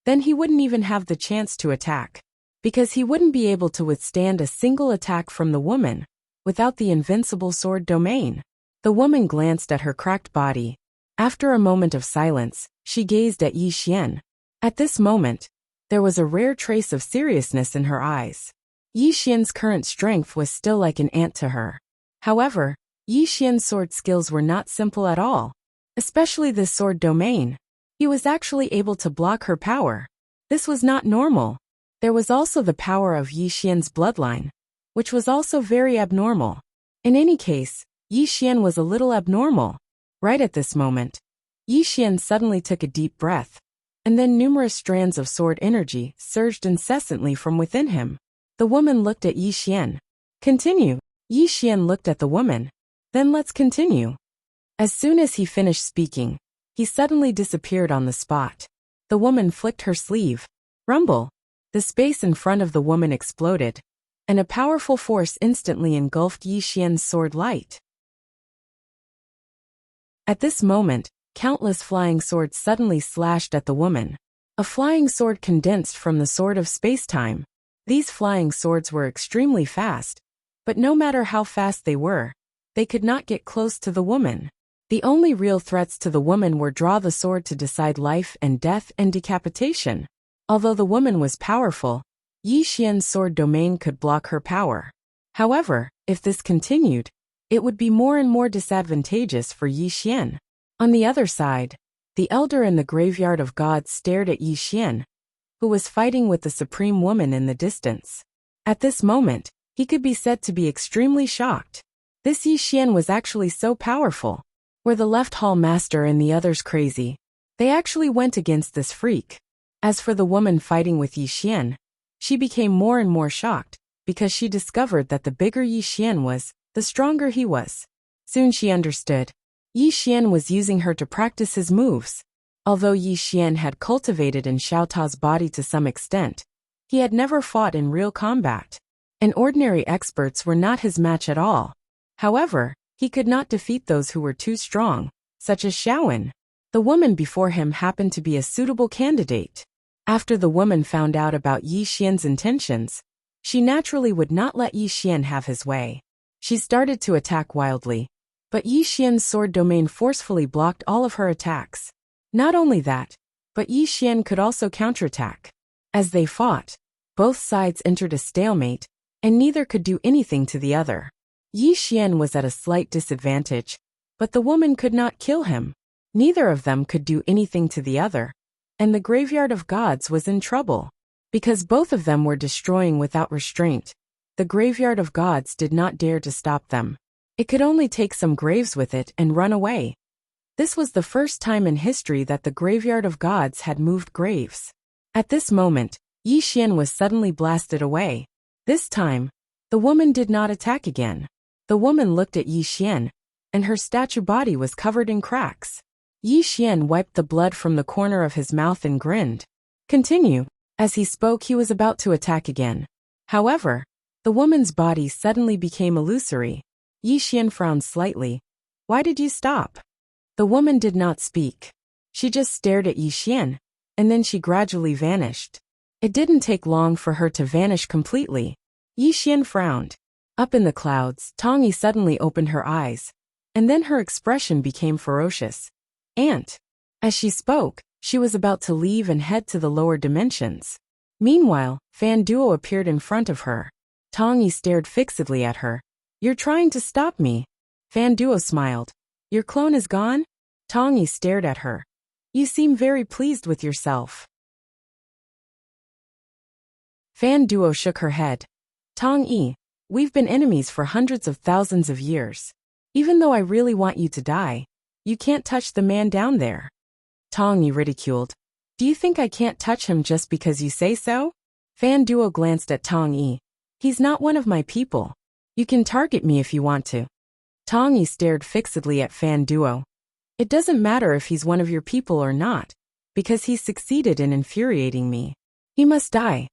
then he wouldn't even have the chance to attack, because he wouldn't be able to withstand a single attack from the woman without the invincible sword domain. The woman glanced at her cracked body. After a moment of silence, she gazed at Yi Xian. At this moment, there was a rare trace of seriousness in her eyes. Yi Xian's current strength was still like an ant to her. However, Yi Xian's sword skills were not simple at all, especially this sword domain. He was actually able to block her power. This was not normal. There was also the power of Yi Xian's bloodline, which was also very abnormal. In any case, Yi Xian was a little abnormal. Right at this moment, Yi Xian suddenly took a deep breath, and then numerous strands of sword energy surged incessantly from within him. The woman looked at Yi Xian. Continue. Yi Xian looked at the woman. Then let's continue. As soon as he finished speaking, he suddenly disappeared on the spot. The woman flicked her sleeve. Rumble. The space in front of the woman exploded, and a powerful force instantly engulfed Yi Xian's sword light. At this moment, countless flying swords suddenly slashed at the woman. A flying sword condensed from the sword of space-time. These flying swords were extremely fast, but no matter how fast they were, they could not get close to the woman. The only real threats to the woman were draw the sword to decide life and death and decapitation. Although the woman was powerful, Yi Xian's sword domain could block her power. However, if this continued, it would be more and more disadvantageous for Yi Xian. On the other side, the elder in the graveyard of gods stared at Yi Xian, who was fighting with the supreme woman in the distance. At this moment, he could be said to be extremely shocked. This Yi Xian was actually so powerful. Were the left hall master and the others crazy? They actually went against this freak. As for the woman fighting with Yi Xian, she became more and more shocked, because she discovered that the bigger Yi Xian was, the stronger he was. Soon she understood. Yi Xian was using her to practice his moves. Although Yi Xian had cultivated in Xiaota's body to some extent, he had never fought in real combat, and ordinary experts were not his match at all. However, he could not defeat those who were too strong, such as Xiaowen. The woman before him happened to be a suitable candidate. After the woman found out about Yi Xian's intentions, she naturally would not let Yi Xian have his way. She started to attack wildly, but Yi Xian's sword domain forcefully blocked all of her attacks. Not only that, but Yi Xian could also counterattack. As they fought, both sides entered a stalemate, and neither could do anything to the other. Yi Xian was at a slight disadvantage, but the woman could not kill him. Neither of them could do anything to the other, and the graveyard of gods was in trouble. Because both of them were destroying without restraint, the graveyard of gods did not dare to stop them. It could only take some graves with it and run away. This was the first time in history that the graveyard of gods had moved graves. At this moment, Yi Xian was suddenly blasted away. This time, the woman did not attack again. The woman looked at Yi Xian, and her statue body was covered in cracks. Yi Xian wiped the blood from the corner of his mouth and grinned. Continue. As he spoke, he was about to attack again. However, the woman's body suddenly became illusory. Yi Xian frowned slightly. Why did you stop? The woman did not speak. She just stared at Yi Xian, and then she gradually vanished. It didn't take long for her to vanish completely. Yi Xian frowned. Up in the clouds, Tongyi suddenly opened her eyes, and then her expression became ferocious. Aunt. As she spoke, she was about to leave and head to the lower dimensions. Meanwhile, Fan Duo appeared in front of her. Tongyi stared fixedly at her. You're trying to stop me. Fan Duo smiled. Your clone is gone? Tongyi stared at her. You seem very pleased with yourself. Fan Duo shook her head. Tong Yi, we've been enemies for hundreds of thousands of years. Even though I really want you to die, you can't touch the man down there. Tong Yi ridiculed. Do you think I can't touch him just because you say so? Fan Duo glanced at Tong Yi. He's not one of my people. You can target me if you want to. Tong Yi stared fixedly at Fan Duo. It doesn't matter if he's one of your people or not, because he's succeeded in infuriating me. He must die.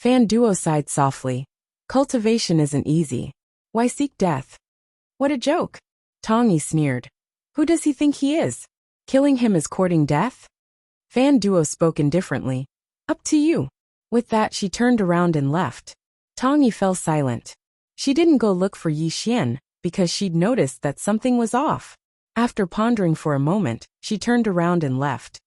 Fan Duo sighed softly. Cultivation isn't easy. Why seek death? What a joke. Tong Yi sneered. Who does he think he is? Killing him is courting death? Fan Duo spoke indifferently. Up to you. With that, she turned around and left. Tong Yi fell silent. She didn't go look for Yi Xian, because she'd noticed that something was off. After pondering for a moment, she turned around and left.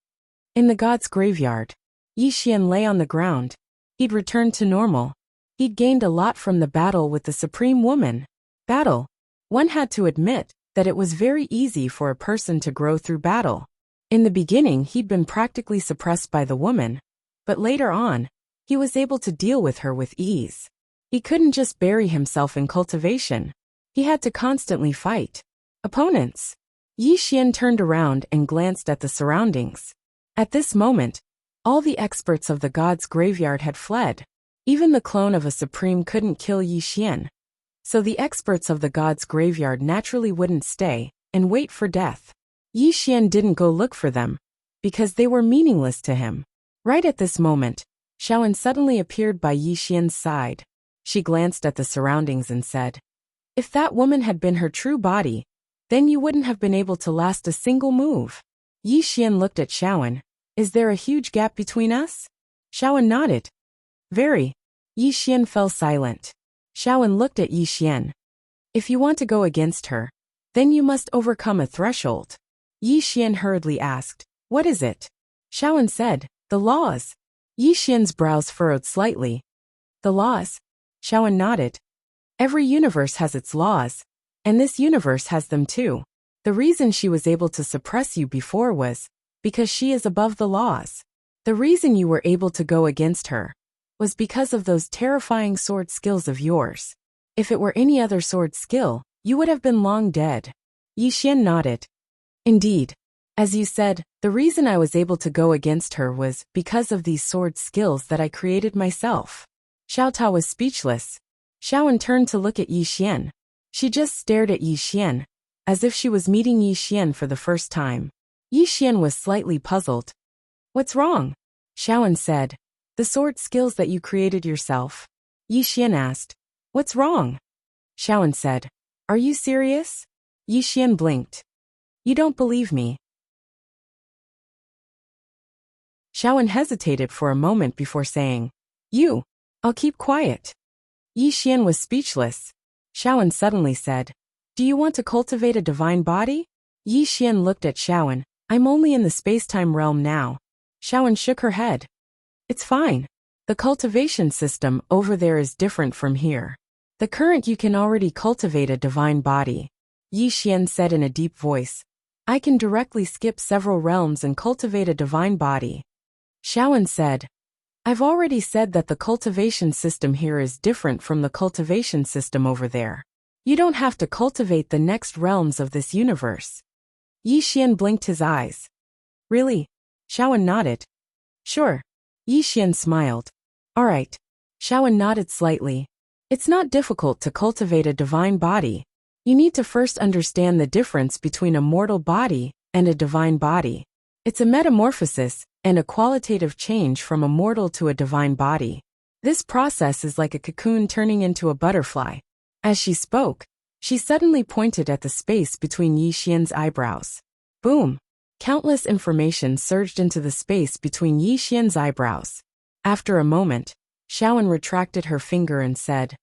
In the god's graveyard, Yi Xian lay on the ground. He'd returned to normal. He'd gained a lot from the battle with the Supreme Woman. Battle. One had to admit that it was very easy for a person to grow through battle. In the beginning, he'd been practically suppressed by the woman, but later on, he was able to deal with her with ease. He couldn't just bury himself in cultivation. He had to constantly fight opponents. Yi Xian turned around and glanced at the surroundings. At this moment, all the experts of the god's graveyard had fled. Even the clone of a supreme couldn't kill Yi Xian. So the experts of the god's graveyard naturally wouldn't stay and wait for death. Yi Xian didn't go look for them, because they were meaningless to him. Right at this moment, Shaoan suddenly appeared by Yi Xian's side. She glanced at the surroundings and said, if that woman had been her true body, then you wouldn't have been able to last a single move. Yi Xian looked at Shaoan. Is there a huge gap between us? Shaoan nodded. Very. Yi Xian fell silent. Shaoan looked at Yi Xian. If you want to go against her, then you must overcome a threshold. Yi Xian hurriedly asked, what is it? Shaoan said, the laws. Yi Xian's brows furrowed slightly. The laws? Shaoan nodded. Every universe has its laws, and this universe has them too. The reason she was able to suppress you before was because she is above the laws. The reason you were able to go against her was because of those terrifying sword skills of yours. If it were any other sword skill, you would have been long dead. Yi Xian nodded. Indeed. As you said, the reason I was able to go against her was because of these sword skills that I created myself. Xiao Tao was speechless. Shaoan turned to look at Yi Xian. She just stared at Yi Xian, as if she was meeting Yi Xian for the first time. Yi Xian was slightly puzzled. What's wrong? Shaoan said. The sword skills that you created yourself. Yi Xian asked. What's wrong? Shaoan said. Are you serious? Yi Xian blinked. You don't believe me. Shaoan hesitated for a moment before saying, I'll keep quiet. Yi Xian was speechless. Shaoan suddenly said, do you want to cultivate a divine body? Yi Xian looked at Shaoan. I'm only in the space-time realm now. Shaoan shook her head. It's fine. The cultivation system over there is different from here. The current you can already cultivate a divine body. Yi Xian said in a deep voice. I can directly skip several realms and cultivate a divine body. Shaoan said, I've already said that the cultivation system here is different from the cultivation system over there. You don't have to cultivate the next realms of this universe. Yi Xian blinked his eyes. Really? Shaoan nodded. Sure. Yi Xian smiled. All right. Shaoan nodded slightly. It's not difficult to cultivate a divine body. You need to first understand the difference between a mortal body and a divine body. It's a metamorphosis and a qualitative change from a mortal to a divine body. This process is like a cocoon turning into a butterfly. As she spoke, she suddenly pointed at the space between Yi Xian's eyebrows. Boom! Countless information surged into the space between Yi Xian's eyebrows. After a moment, Shaoan retracted her finger and said,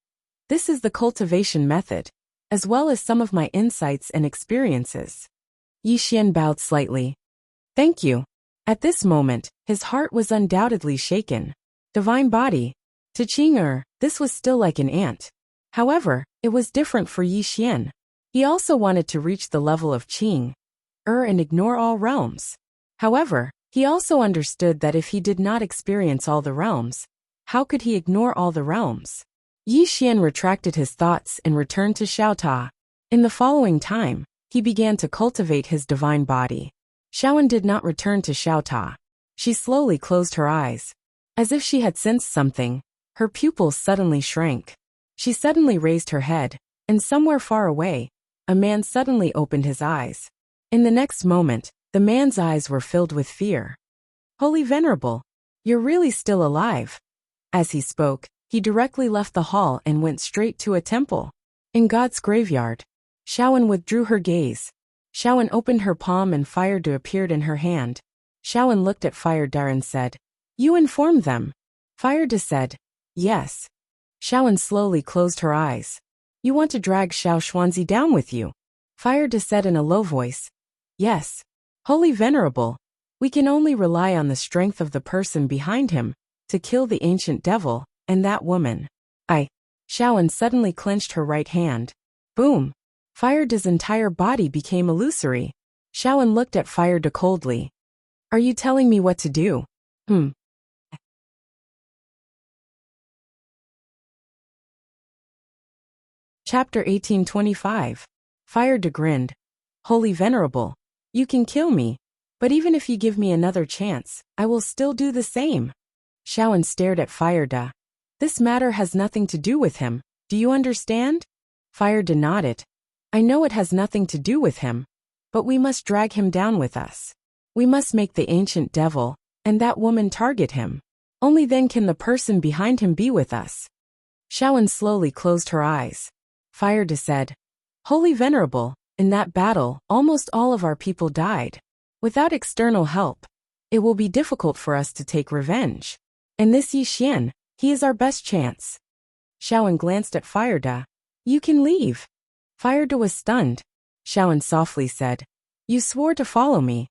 This is the cultivation method, as well as some of my insights and experiences. Yi Xian bowed slightly. Thank you. At this moment, his heart was undoubtedly shaken. Divine body. To Qing this was still like an ant. However, it was different for Yi Xian. He also wanted to reach the level of Qing and ignore all realms. However, he also understood that if he did not experience all the realms, How could he ignore all the realms? Yi Xian retracted his thoughts and returned to Xiaota. In the following time, he began to cultivate his divine body. Xiaoan did not return to Xiaota. She slowly closed her eyes. As if she had sensed something, her pupils suddenly shrank. She suddenly raised her head, and somewhere far away, a man suddenly opened his eyes. In the next moment, the man's eyes were filled with fear. "Holy Venerable, you're really still alive." As he spoke, he directly left the hall and went straight to a temple. In God's graveyard, Xiaoan withdrew her gaze. Xiaoan opened her palm and fire appeared in her hand. Xiaoan looked at Fire and said, "You informed them." Fire said, "Yes." Xiaoan slowly closed her eyes. "You want to drag Xiao Xuanzi down with you?" Fire said in a low voice, "Yes. Holy Venerable, we can only rely on the strength of the person behind him to kill the ancient devil and that woman." Xiaoan suddenly clenched her right hand. Boom! Fire's entire body became illusory. Xiaoan looked at Fire coldly. "Are you telling me what to do?" Chapter 1825. Fire grinned. "Holy Venerable, you can kill me, but even if you give me another chance, I will still do the same." Xiaoan stared at Fire. "This matter has nothing to do with him, do you understand?" Fire nodded. "I know it has nothing to do with him, but we must drag him down with us. We must make the ancient devil and that woman target him. Only then can the person behind him be with us." Xiaoan slowly closed her eyes. Fire said, "Holy Venerable, in that battle, almost all of our people died. Without external help, it will be difficult for us to take revenge. And this Yi Xian, he is our best chance." Xiaoan glanced at Fire. "You can leave." Fire was stunned. Xiaoan softly said, "You swore to follow me.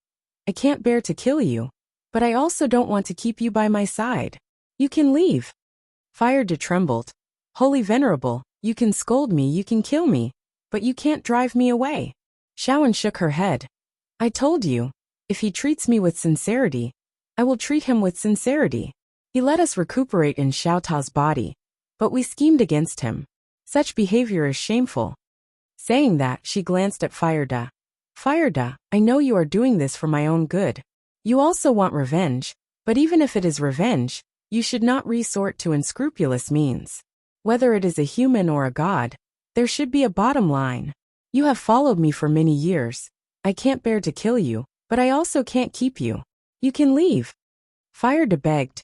I can't bear to kill you, but I also don't want to keep you by my side. You can leave." Fire trembled. "Holy Venerable, you can scold me, you can kill me, but you can't drive me away." Xiaoan shook her head. "I told you, if he treats me with sincerity, I will treat him with sincerity. He let us recuperate in Xiaota's body, but we schemed against him. Such behavior is shameful." Saying that, she glanced at Fire. "Fire, I know you are doing this for my own good. You also want revenge, but even if it is revenge, you should not resort to unscrupulous means. Whether it is a human or a god, there should be a bottom line. You have followed me for many years. I can't bear to kill you, but I also can't keep you. You can leave." Fire begged,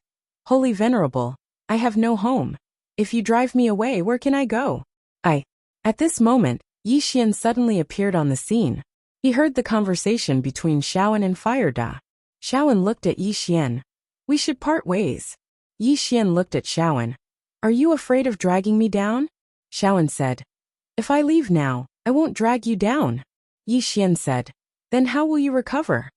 "Holy Venerable, I have no home. If you drive me away, where can I go?" At this moment, Yi Xian suddenly appeared on the scene. He heard the conversation between Xiaoan and Fire. Xiaoan looked at Yi Xian. "We should part ways." Yi Xian looked at Xiaoan. "Are you afraid of dragging me down?" Xiaoan said, "If I leave now, I won't drag you down." Yi Xian said, "Then how will you recover?"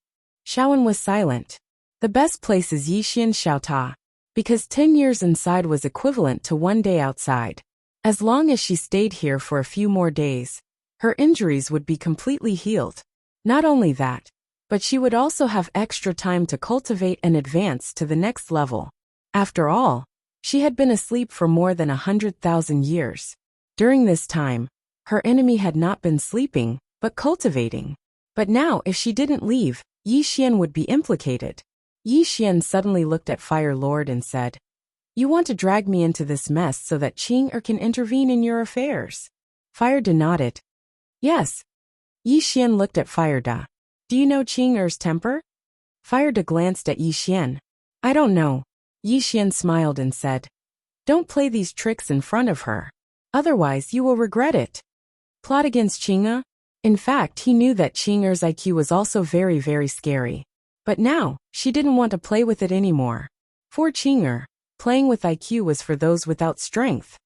Xiaoan was silent. The best place is Yi Xian Xiaota, because 10 years inside was equivalent to 1 day outside. As long as she stayed here for a few more days, her injuries would be completely healed. Not only that, but she would also have extra time to cultivate and advance to the next level. After all, she had been asleep for more than 100,000 years. During this time, her enemy had not been sleeping, but cultivating. But now if she didn't leave, Yi Xian would be implicated. Yi Xian suddenly looked at Fire Lord and said, "You want to drag me into this mess so that Qing can intervene in your affairs?" Fire nodded. "Yes." Yi Xian looked at Fire. "Do you know Qing temper?" Fire glanced at Yi Xian. "I don't know." Yi Xian smiled and said, "Don't play these tricks in front of her. Otherwise you will regret it." Plot against Qing? In fact, he knew that Qing's IQ was also very, very scary. But now, she didn't want to play with it anymore. For Qing, playing with IQ was for those without strength.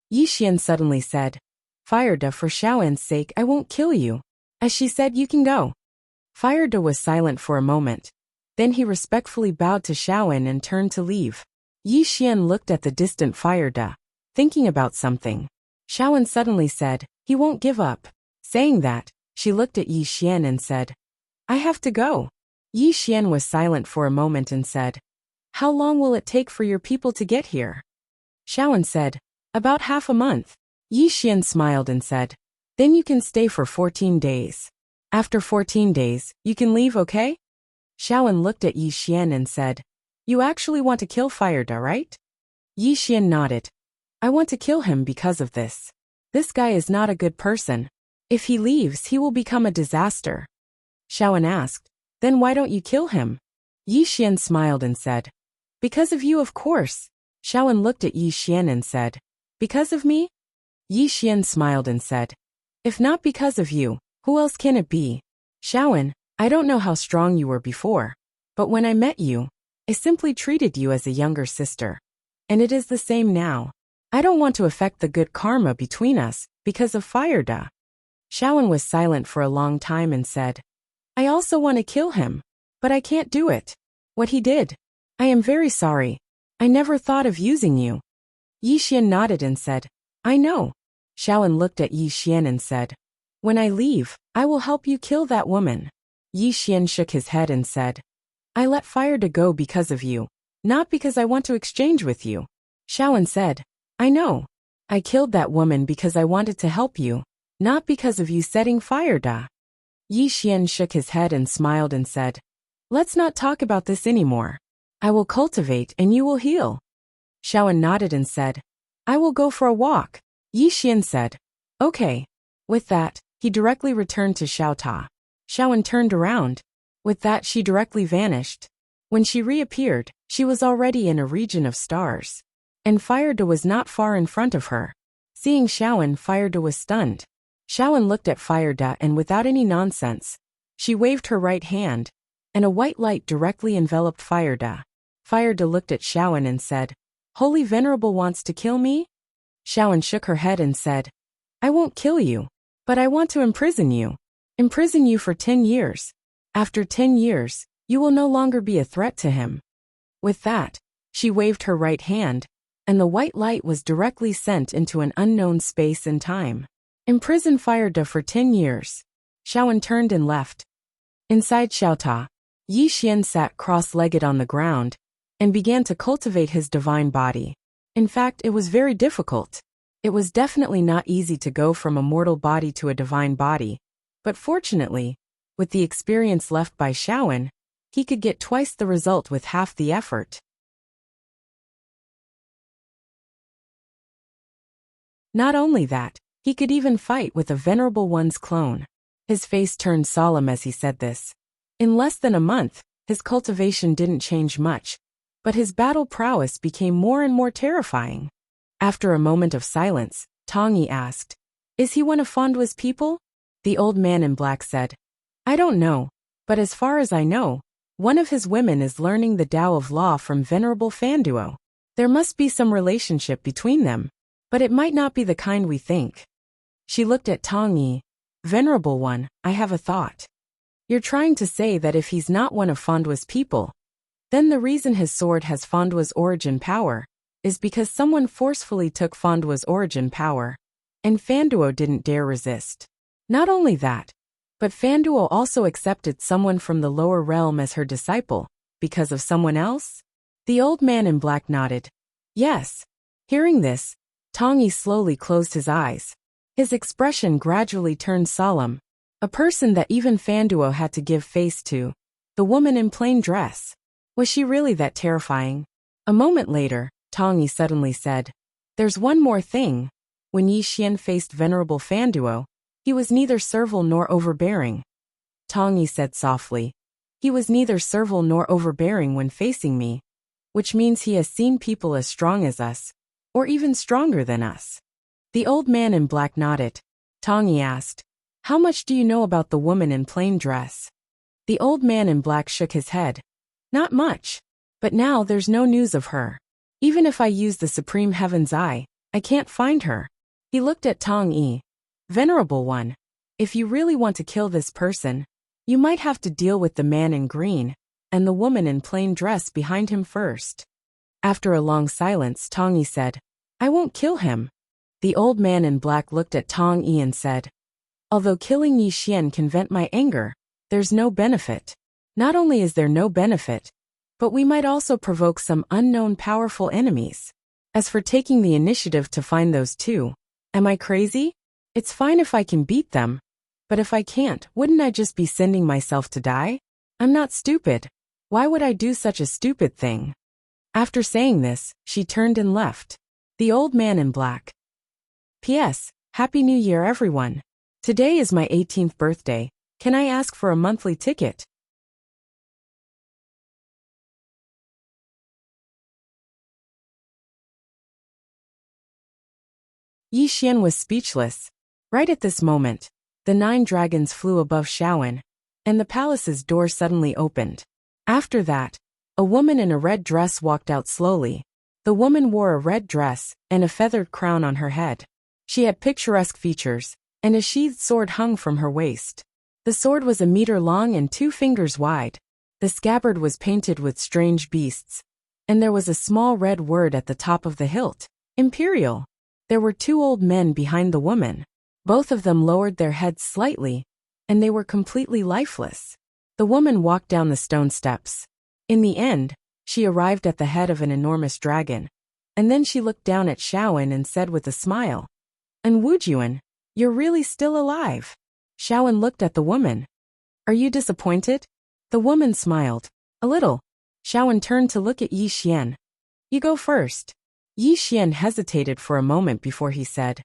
Yi Xian suddenly said, "Fire, for Xiaoan's sake, I won't kill you." As she said, "You can go." Fire was silent for a moment. Then he respectfully bowed to Xiaoan and turned to leave. Yi Xian looked at the distant Fire, thinking about something. Xiaoan suddenly said, "He won't give up." Saying that, she looked at Yi Xian and said, "I have to go." Yi Xian was silent for a moment and said, How long will it take for your people to get here? Shawan said, about half a month. Yi Xian smiled and said, then you can stay for 14 days. After 14 days, you can leave, okay? Shawan looked at Yi Xian and said, you actually want to kill Fireда, right? Yi Xian nodded. I want to kill him because of this. This guy is not a good person. If he leaves, he will become a disaster. Shawan asked, then why don't you kill him? Yi Xian smiled and said, because of you, of course. Shawan looked at Yi Xian and said, because of me? Yi Xian smiled and said, if not because of you, who else can it be? Shawan, I don't know how strong you were before, but when I met you, I simply treated you as a younger sister. And it is the same now. I don't want to affect the good karma between us because of Fireda. Shawan was silent for a long time and said, I also want to kill him, but I can't do it. What he did. I am very sorry. I never thought of using you. Yi Xian nodded and said, I know. Shawan looked at Yi Xian and said, when I leave, I will help you kill that woman. Yi Xian shook his head and said, I let Fireda go because of you, not because I want to exchange with you. Shawan said, I know. I killed that woman because I wanted to help you, not because of you setting Fireda. Yi Xian shook his head and smiled and said, let's not talk about this anymore. I will cultivate and you will heal. Shawan nodded and said, I will go for a walk. Yi Xian said, okay. With that, he directly returned to Xiaota. Shawan turned around. With that, she directly vanished. When she reappeared, she was already in a region of stars. And Fireda was not far in front of her. Seeing Shawan, Fireda was stunned. Shawan looked at Fireda and without any nonsense, she waved her right hand, and a white light directly enveloped Fireda. Fireda looked at Shawan and said, Holy Venerable wants to kill me? Shawan shook her head and said, I won't kill you, but I want to imprison you. Imprison you for 10 years. After 10 years, you will no longer be a threat to him. With that, she waved her right hand, and the white light was directly sent into an unknown space and time. Imprison Fireda for 10 years. Shawan turned and left. Inside Xiaota, Yi Xian sat cross-legged on the ground and began to cultivate his divine body. In fact, it was very difficult. It was definitely not easy to go from a mortal body to a divine body, but fortunately, with the experience left by Shawan, he could get twice the result with half the effort. Not only that, he could even fight with a Venerable One's clone. His face turned solemn as he said this. In less than a month, his cultivation didn't change much, but his battle prowess became more and more terrifying. After a moment of silence, Tongyi asked, Is he one of Fondua's people? The old man in black said, I don't know, but as far as I know, one of his women is learning the Tao of Law from Venerable Fanduo. There must be some relationship between them, but it might not be the kind we think. She looked at Tongyi. Venerable One, I have a thought. You're trying to say that if he's not one of Fondua's people, then the reason his sword has Fondua's origin power is because someone forcefully took Fondua's origin power, and Fanduo didn't dare resist. Not only that, but Fanduo also accepted someone from the lower realm as her disciple, because of someone else? The old man in black nodded. Yes. Hearing this, Tongyi slowly closed his eyes. His expression gradually turned solemn. A person that even Fanduo had to give face to. The woman in plain dress. Was she really that terrifying? A moment later, Tongyi suddenly said, There's one more thing. When Yi Xian faced Venerable Fanduo, he was neither servile nor overbearing. Tongyi said softly, He was neither servile nor overbearing when facing me, which means he has seen people as strong as us, or even stronger than us. The old man in black nodded. Tongyi asked, How much do you know about the woman in plain dress? The old man in black shook his head. Not much. But now there's no news of her. Even if I use the Supreme Heaven's Eye, I can't find her. He looked at Tongyi. Venerable One, if you really want to kill this person, you might have to deal with the man in green and the woman in plain dress behind him first. After a long silence, Tongyi said, I won't kill him. The old man in black looked at Tongyi and said, Although killing Yi Xian can vent my anger, there's no benefit. Not only is there no benefit, but we might also provoke some unknown powerful enemies. As for taking the initiative to find those two, am I crazy? It's fine if I can beat them, but if I can't, wouldn't I just be sending myself to die? I'm not stupid. Why would I do such a stupid thing? After saying this, she turned and left. The old man in black. P.S. Happy New Year, everyone. Today is my 18th birthday. Can I ask for a monthly ticket? Yi Xian was speechless. Right at this moment, the 9 dragons flew above Shaoan, and the palace's door suddenly opened. After that, a woman in a red dress walked out slowly. The woman wore a red dress and a feathered crown on her head. She had picturesque features, and a sheathed sword hung from her waist. The sword was a meter long and 2 fingers wide. The scabbard was painted with strange beasts, and there was a small red word at the top of the hilt, Imperial. There were 2 old men behind the woman. Both of them lowered their heads slightly, and they were completely lifeless. The woman walked down the stone steps. In the end, she arrived at the head of an enormous dragon, and then she looked down at Shaoan and said with a smile, "And Wujuan, you're really still alive." Shaoan looked at the woman. "Are you disappointed?" The woman smiled. "A little." Shaoan turned to look at Yi Xian. "You go first." Yi Xian hesitated for a moment before he said,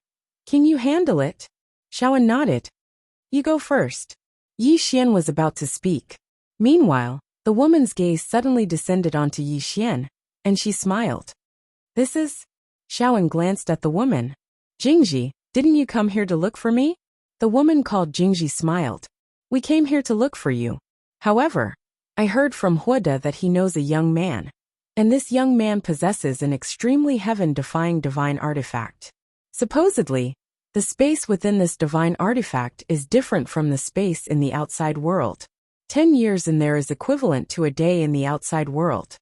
"Can you handle it?" Shaoan nodded. "You go first." Yi Xian was about to speak. Meanwhile, the woman's gaze suddenly descended onto Yi Xian, and she smiled. "This is?" Shaoan glanced at the woman. "Jingji, didn't you come here to look for me?" The woman called Jingji smiled. "We came here to look for you. However, I heard from Huoda that he knows a young man, and this young man possesses an extremely heaven-defying divine artifact. Supposedly, the space within this divine artifact is different from the space in the outside world. 10 years in there is equivalent to a day in the outside world."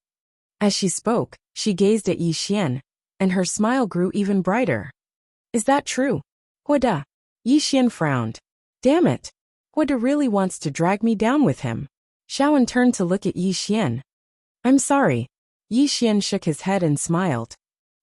As she spoke, she gazed at Yi Xian, and her smile grew even brighter. "Is that true, Huoda?" Yi Xian frowned. "Damn it. Huoda really wants to drag me down with him." Shaoan turned to look at Yi Xian. "I'm sorry." Yi Xian shook his head and smiled.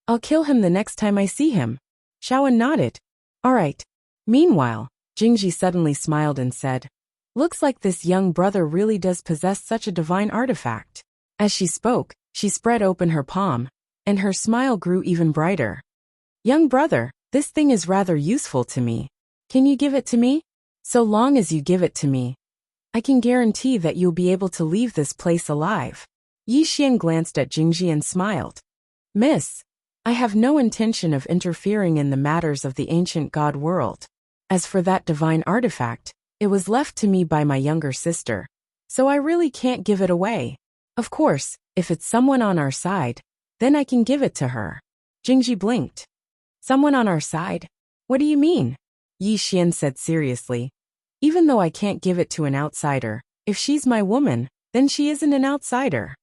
"I'll kill him the next time I see him." Shaoan nodded. "All right." Meanwhile, Jingji suddenly smiled and said, "Looks like this young brother really does possess such a divine artifact." As she spoke, she spread open her palm, and her smile grew even brighter. "Young brother, this thing is rather useful to me. Can you give it to me? So long as you give it to me, I can guarantee that you'll be able to leave this place alive." Yi Xian glanced at Jingji and smiled. "Miss, I have no intention of interfering in the matters of the ancient god world. As for that divine artifact, it was left to me by my younger sister, so I really can't give it away. Of course, if it's someone on our side, then I can give it to her." Jingji blinked. "Someone on our side? What do you mean?" Yi Xian said seriously. "Even though I can't give it to an outsider, if she's my woman, then she isn't an outsider."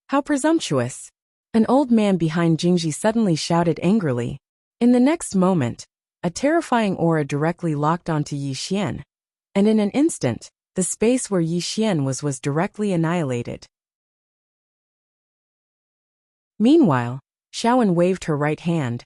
"How presumptuous!" An old man behind Jingji suddenly shouted angrily. In the next moment, a terrifying aura directly locked onto Yi Xian, and in an instant, the space where Yi Xian was directly annihilated. Meanwhile, Shaoan waved her right hand,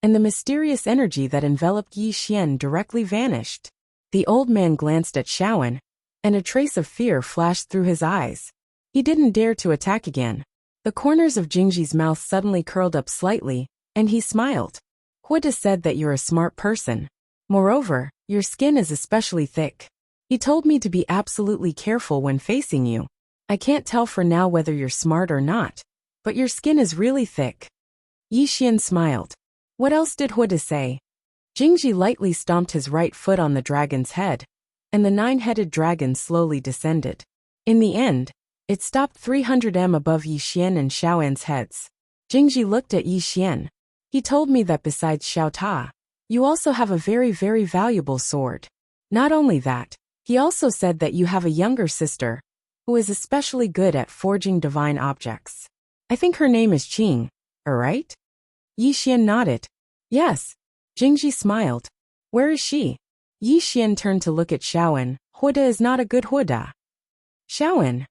and the mysterious energy that enveloped Yi Xian directly vanished. The old man glanced at Shaoan, and a trace of fear flashed through his eyes. He didn't dare to attack again. The corners of Jingji's mouth suddenly curled up slightly, and he smiled. "Huoda said that you're a smart person. Moreover, your skin is especially thick. He told me to be absolutely careful when facing you. I can't tell for now whether you're smart or not, but your skin is really thick." Yi Xian smiled. "What else did Huoda say?" Jingji lightly stomped his right foot on the dragon's head, and the 9-headed dragon slowly descended. In the end, it stopped 300 m above Yi Xian and Shaoan's heads. Jingji looked at Yi Xian. "He told me that besides Xiao Ta, you also have a very, very valuable sword. Not only that, he also said that you have a younger sister, who is especially good at forging divine objects. I think her name is Qing, right?" Yi Xian nodded. "Yes." Jingji smiled. "Where is she?" Yi Xian turned to look at Shaoan. "Huoda is not a good Huoda." "Shaoan,"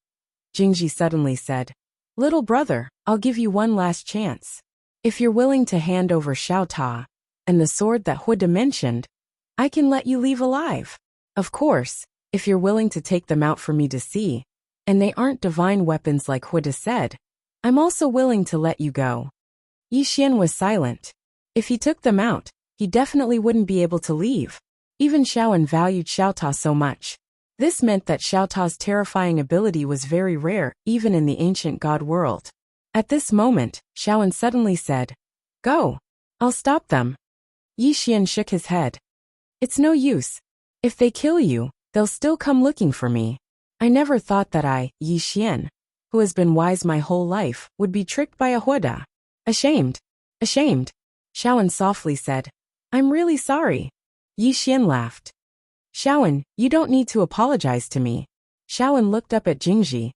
Jingji suddenly said, Little brother, I'll give you one last chance. If you're willing to hand over Xiao Ta and the sword that Huda mentioned, I can let you leave alive. Of course, if you're willing to take them out for me to see, and they aren't divine weapons like Huda said, I'm also willing to let you go. Yi Xian was silent. If he took them out, he definitely wouldn't be able to leave. Even Xiaoan valued Xiao Ta so much. This meant that Xiao Ta's terrifying ability was very rare, even in the ancient god world. At this moment, Xiaoan suddenly said, "Go. I'll stop them." Yi Xian shook his head. "It's no use. If they kill you, they'll still come looking for me. I never thought that I, Yi Xian, who has been wise my whole life, would be tricked by a Huda. Ashamed. Ashamed." Xiaoan softly said, "I'm really sorry." Yi Xian laughed. "Xiaoan, you don't need to apologize to me." Xiaoan looked up at Jingji.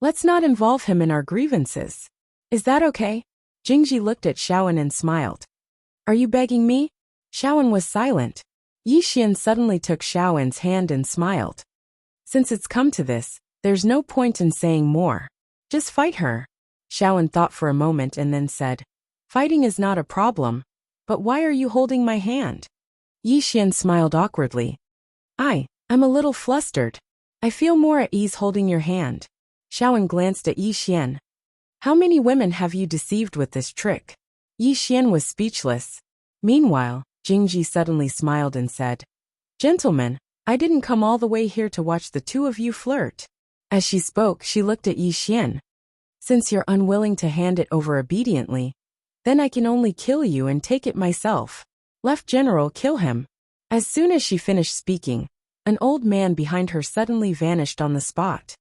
"Let's not involve him in our grievances. Is that okay?" Jingji looked at Xiaoan and smiled. "Are you begging me?" Xiaoan was silent. Yi Xian suddenly took Xiaoan's hand and smiled. "Since it's come to this, there's no point in saying more. Just fight her." Xiaoan thought for a moment and then said, "Fighting is not a problem, but why are you holding my hand?" Yi Xian smiled awkwardly. I'm a little flustered. I feel more at ease holding your hand." Xiaoan glanced at Yi Xian. "How many women have you deceived with this trick?" Yi Xian was speechless. Meanwhile, Jingji suddenly smiled and said, "Gentlemen, I didn't come all the way here to watch the two of you flirt." As she spoke, she looked at Yi Xian. "Since you're unwilling to hand it over obediently, then I can only kill you and take it myself. Left General, kill him." As soon as she finished speaking, an old man behind her suddenly vanished on the spot.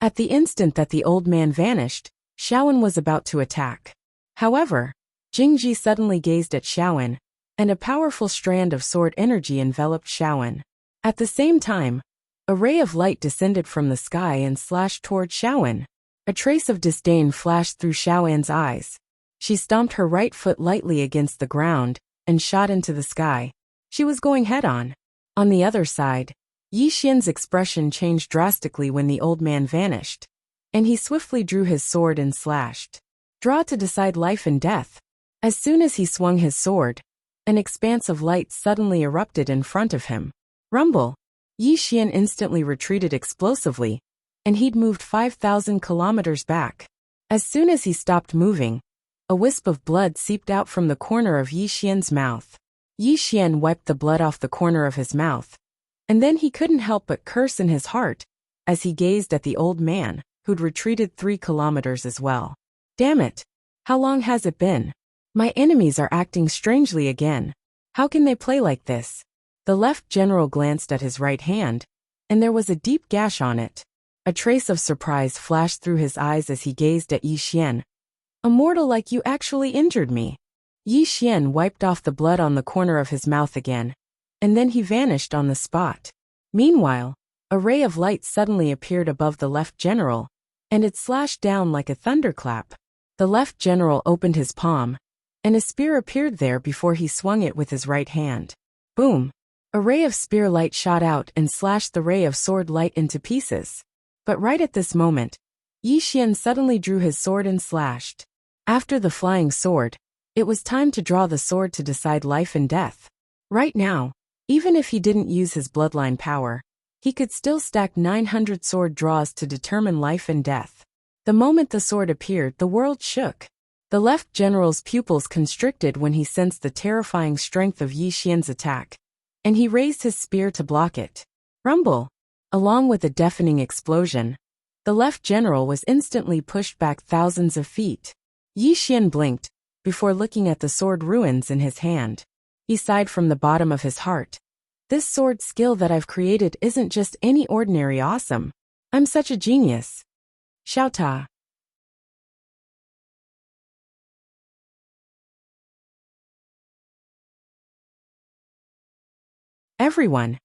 At the instant that the old man vanished, Xiaoan was about to attack. However, Jingji suddenly gazed at Xiaoan, and a powerful strand of sword energy enveloped Xiaoan. At the same time, a ray of light descended from the sky and slashed toward Xiaoan. A trace of disdain flashed through Xiaoan's eyes. She stomped her right foot lightly against the ground and shot into the sky. She was going head-on. On the other side, Yi Xian's expression changed drastically when the old man vanished, and he swiftly drew his sword and slashed. Draw to decide life and death. As soon as he swung his sword, an expanse of light suddenly erupted in front of him. Rumble! Yi Xian instantly retreated explosively, and he'd moved 5,000 kilometers back. As soon as he stopped moving, a wisp of blood seeped out from the corner of Yi Xian's mouth. Yi Xian wiped the blood off the corner of his mouth, and then he couldn't help but curse in his heart as he gazed at the old man, who'd retreated 3 kilometers as well. Damn it! How long has it been? My enemies are acting strangely again. How can they play like this? The left general glanced at his right hand, and there was a deep gash on it. A trace of surprise flashed through his eyes as he gazed at Yi Xian. "A mortal like you actually injured me." Yi Xian wiped off the blood on the corner of his mouth again, and then he vanished on the spot. Meanwhile, a ray of light suddenly appeared above the left general, and it slashed down like a thunderclap. The left general opened his palm, and a spear appeared there before he swung it with his right hand. Boom! A ray of spear light shot out and slashed the ray of sword light into pieces. But right at this moment, Yi Xian suddenly drew his sword and slashed. After the flying sword, it was time to draw the sword to decide life and death. Right now, even if he didn't use his bloodline power, he could still stack 900 sword draws to determine life and death. The moment the sword appeared, the world shook. The left general's pupils constricted when he sensed the terrifying strength of Yi Xian's attack, and he raised his spear to block it. Rumble! Along with a deafening explosion, the left general was instantly pushed back thousands of feet. Yi Xian blinked before looking at the sword ruins in his hand. He sighed from the bottom of his heart. This sword skill that I've created isn't just any ordinary awesome. I'm such a genius. Xiao Ta. Everyone.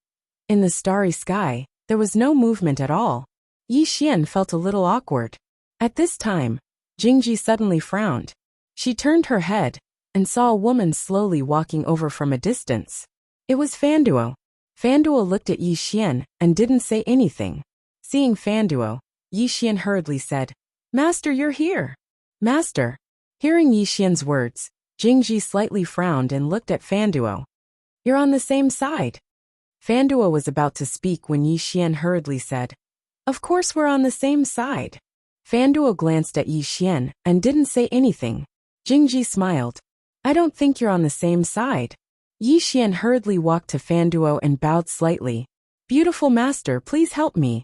In the starry sky, there was no movement at all. Yi Xian felt a little awkward. At this time, Jingji suddenly frowned. She turned her head and saw a woman slowly walking over from a distance. It was Fanduo. Fanduo looked at Yi Xian and didn't say anything. Seeing Fanduo, Yi Xian hurriedly said, Master, you're here. Master. Hearing Yi Xian's words, Jingji slightly frowned and looked at Fanduo. You're on the same side. Fanduo was about to speak when Yi Xian hurriedly said, Of course we're on the same side. Fanduo glanced at Yi Xian and didn't say anything. Jingji smiled. I don't think you're on the same side. Yi Xian hurriedly walked to Fanduo and bowed slightly. Beautiful master, please help me.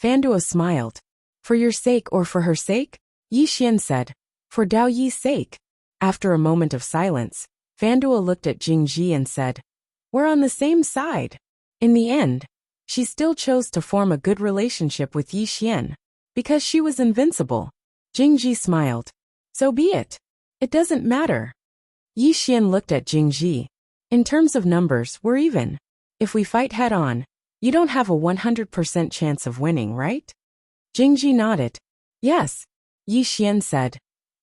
Fanduo smiled. For your sake or for her sake? Yi Xian said. For Dao Yi's sake. After a moment of silence, Fanduo looked at Jingji and said, We're on the same side. In the end, she still chose to form a good relationship with Yi Xian, because she was invincible. Jingji smiled. So be it. It doesn't matter. Yi Xian looked at Jingji. In terms of numbers, we're even. If we fight head-on, you don't have a 100% chance of winning, right? Jingji nodded. Yes. Yi Xian said.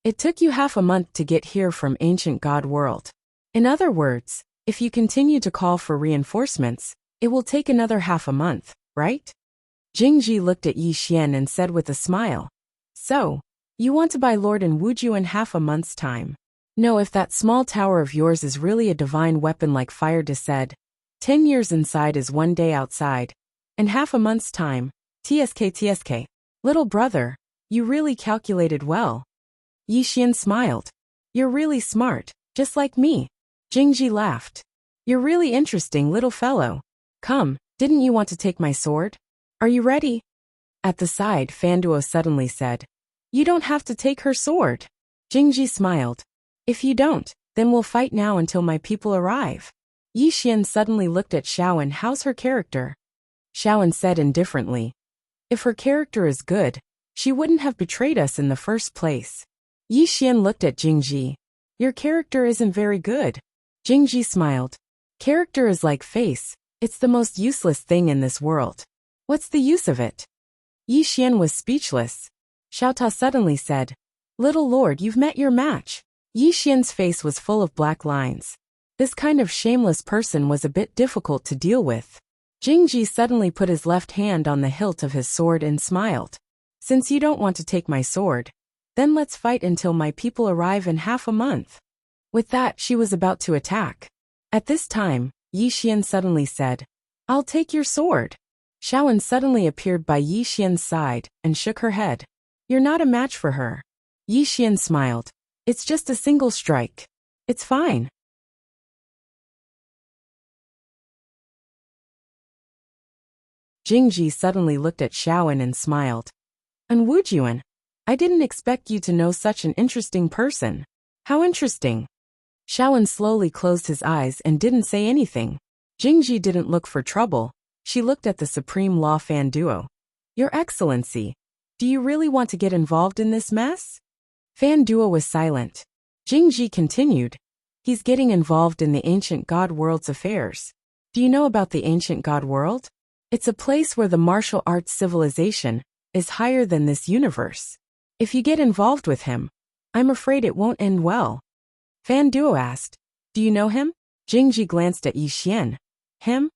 It took you half a month to get here from ancient god world. In other words, if you continue to call for reinforcements, it will take another half a month, right? Jingji looked at Yi Xian and said with a smile. So, you want to buy Lord and Wuju in half a month's time? No, if that small tower of yours is really a divine weapon like Fire De said, 10 years inside is 1 day outside. In half a month's time, TSK. Little brother, you really calculated well. Yi Xian smiled. You're really smart, just like me. Jingji laughed. You're really interesting, little fellow. Come, didn't you want to take my sword? Are you ready? At the side, Fanduo suddenly said, You don't have to take her sword. Jingji smiled. If you don't, then we'll fight now until my people arrive. Yi Xian suddenly looked at Xiaoan. How's her character? Xiaoan said indifferently. If her character is good, she wouldn't have betrayed us in the first place. Yi Xian looked at Jingji. Your character isn't very good. Jingji smiled. Character is like face. It's the most useless thing in this world. What's the use of it? Yi Xian was speechless. Xiaota suddenly said, Little lord, you've met your match. Yi Xian's face was full of black lines. This kind of shameless person was a bit difficult to deal with. Jingji suddenly put his left hand on the hilt of his sword and smiled. Since you don't want to take my sword, then let's fight until my people arrive in half a month. With that, she was about to attack. At this time, Yi Xian suddenly said, I'll take your sword. Xiaoan suddenly appeared by Yi Xian's side and shook her head. You're not a match for her. Yi Xian smiled. It's just a single strike. It's fine. Jingji suddenly looked at Xiaoan and smiled. And Wujuan, I didn't expect you to know such an interesting person. How interesting. Xiaoan slowly closed his eyes and didn't say anything. Jingji didn't look for trouble. She looked at the Supreme Law Fanduo. Your Excellency, do you really want to get involved in this mess? Fanduo was silent. Jingji continued. He's getting involved in the ancient god world's affairs. Do you know about the ancient god world? It's a place where the martial arts civilization is higher than this universe. If you get involved with him, I'm afraid it won't end well. Fanduo asked, Do you know him? Jingji glanced at Yi Xian. Him?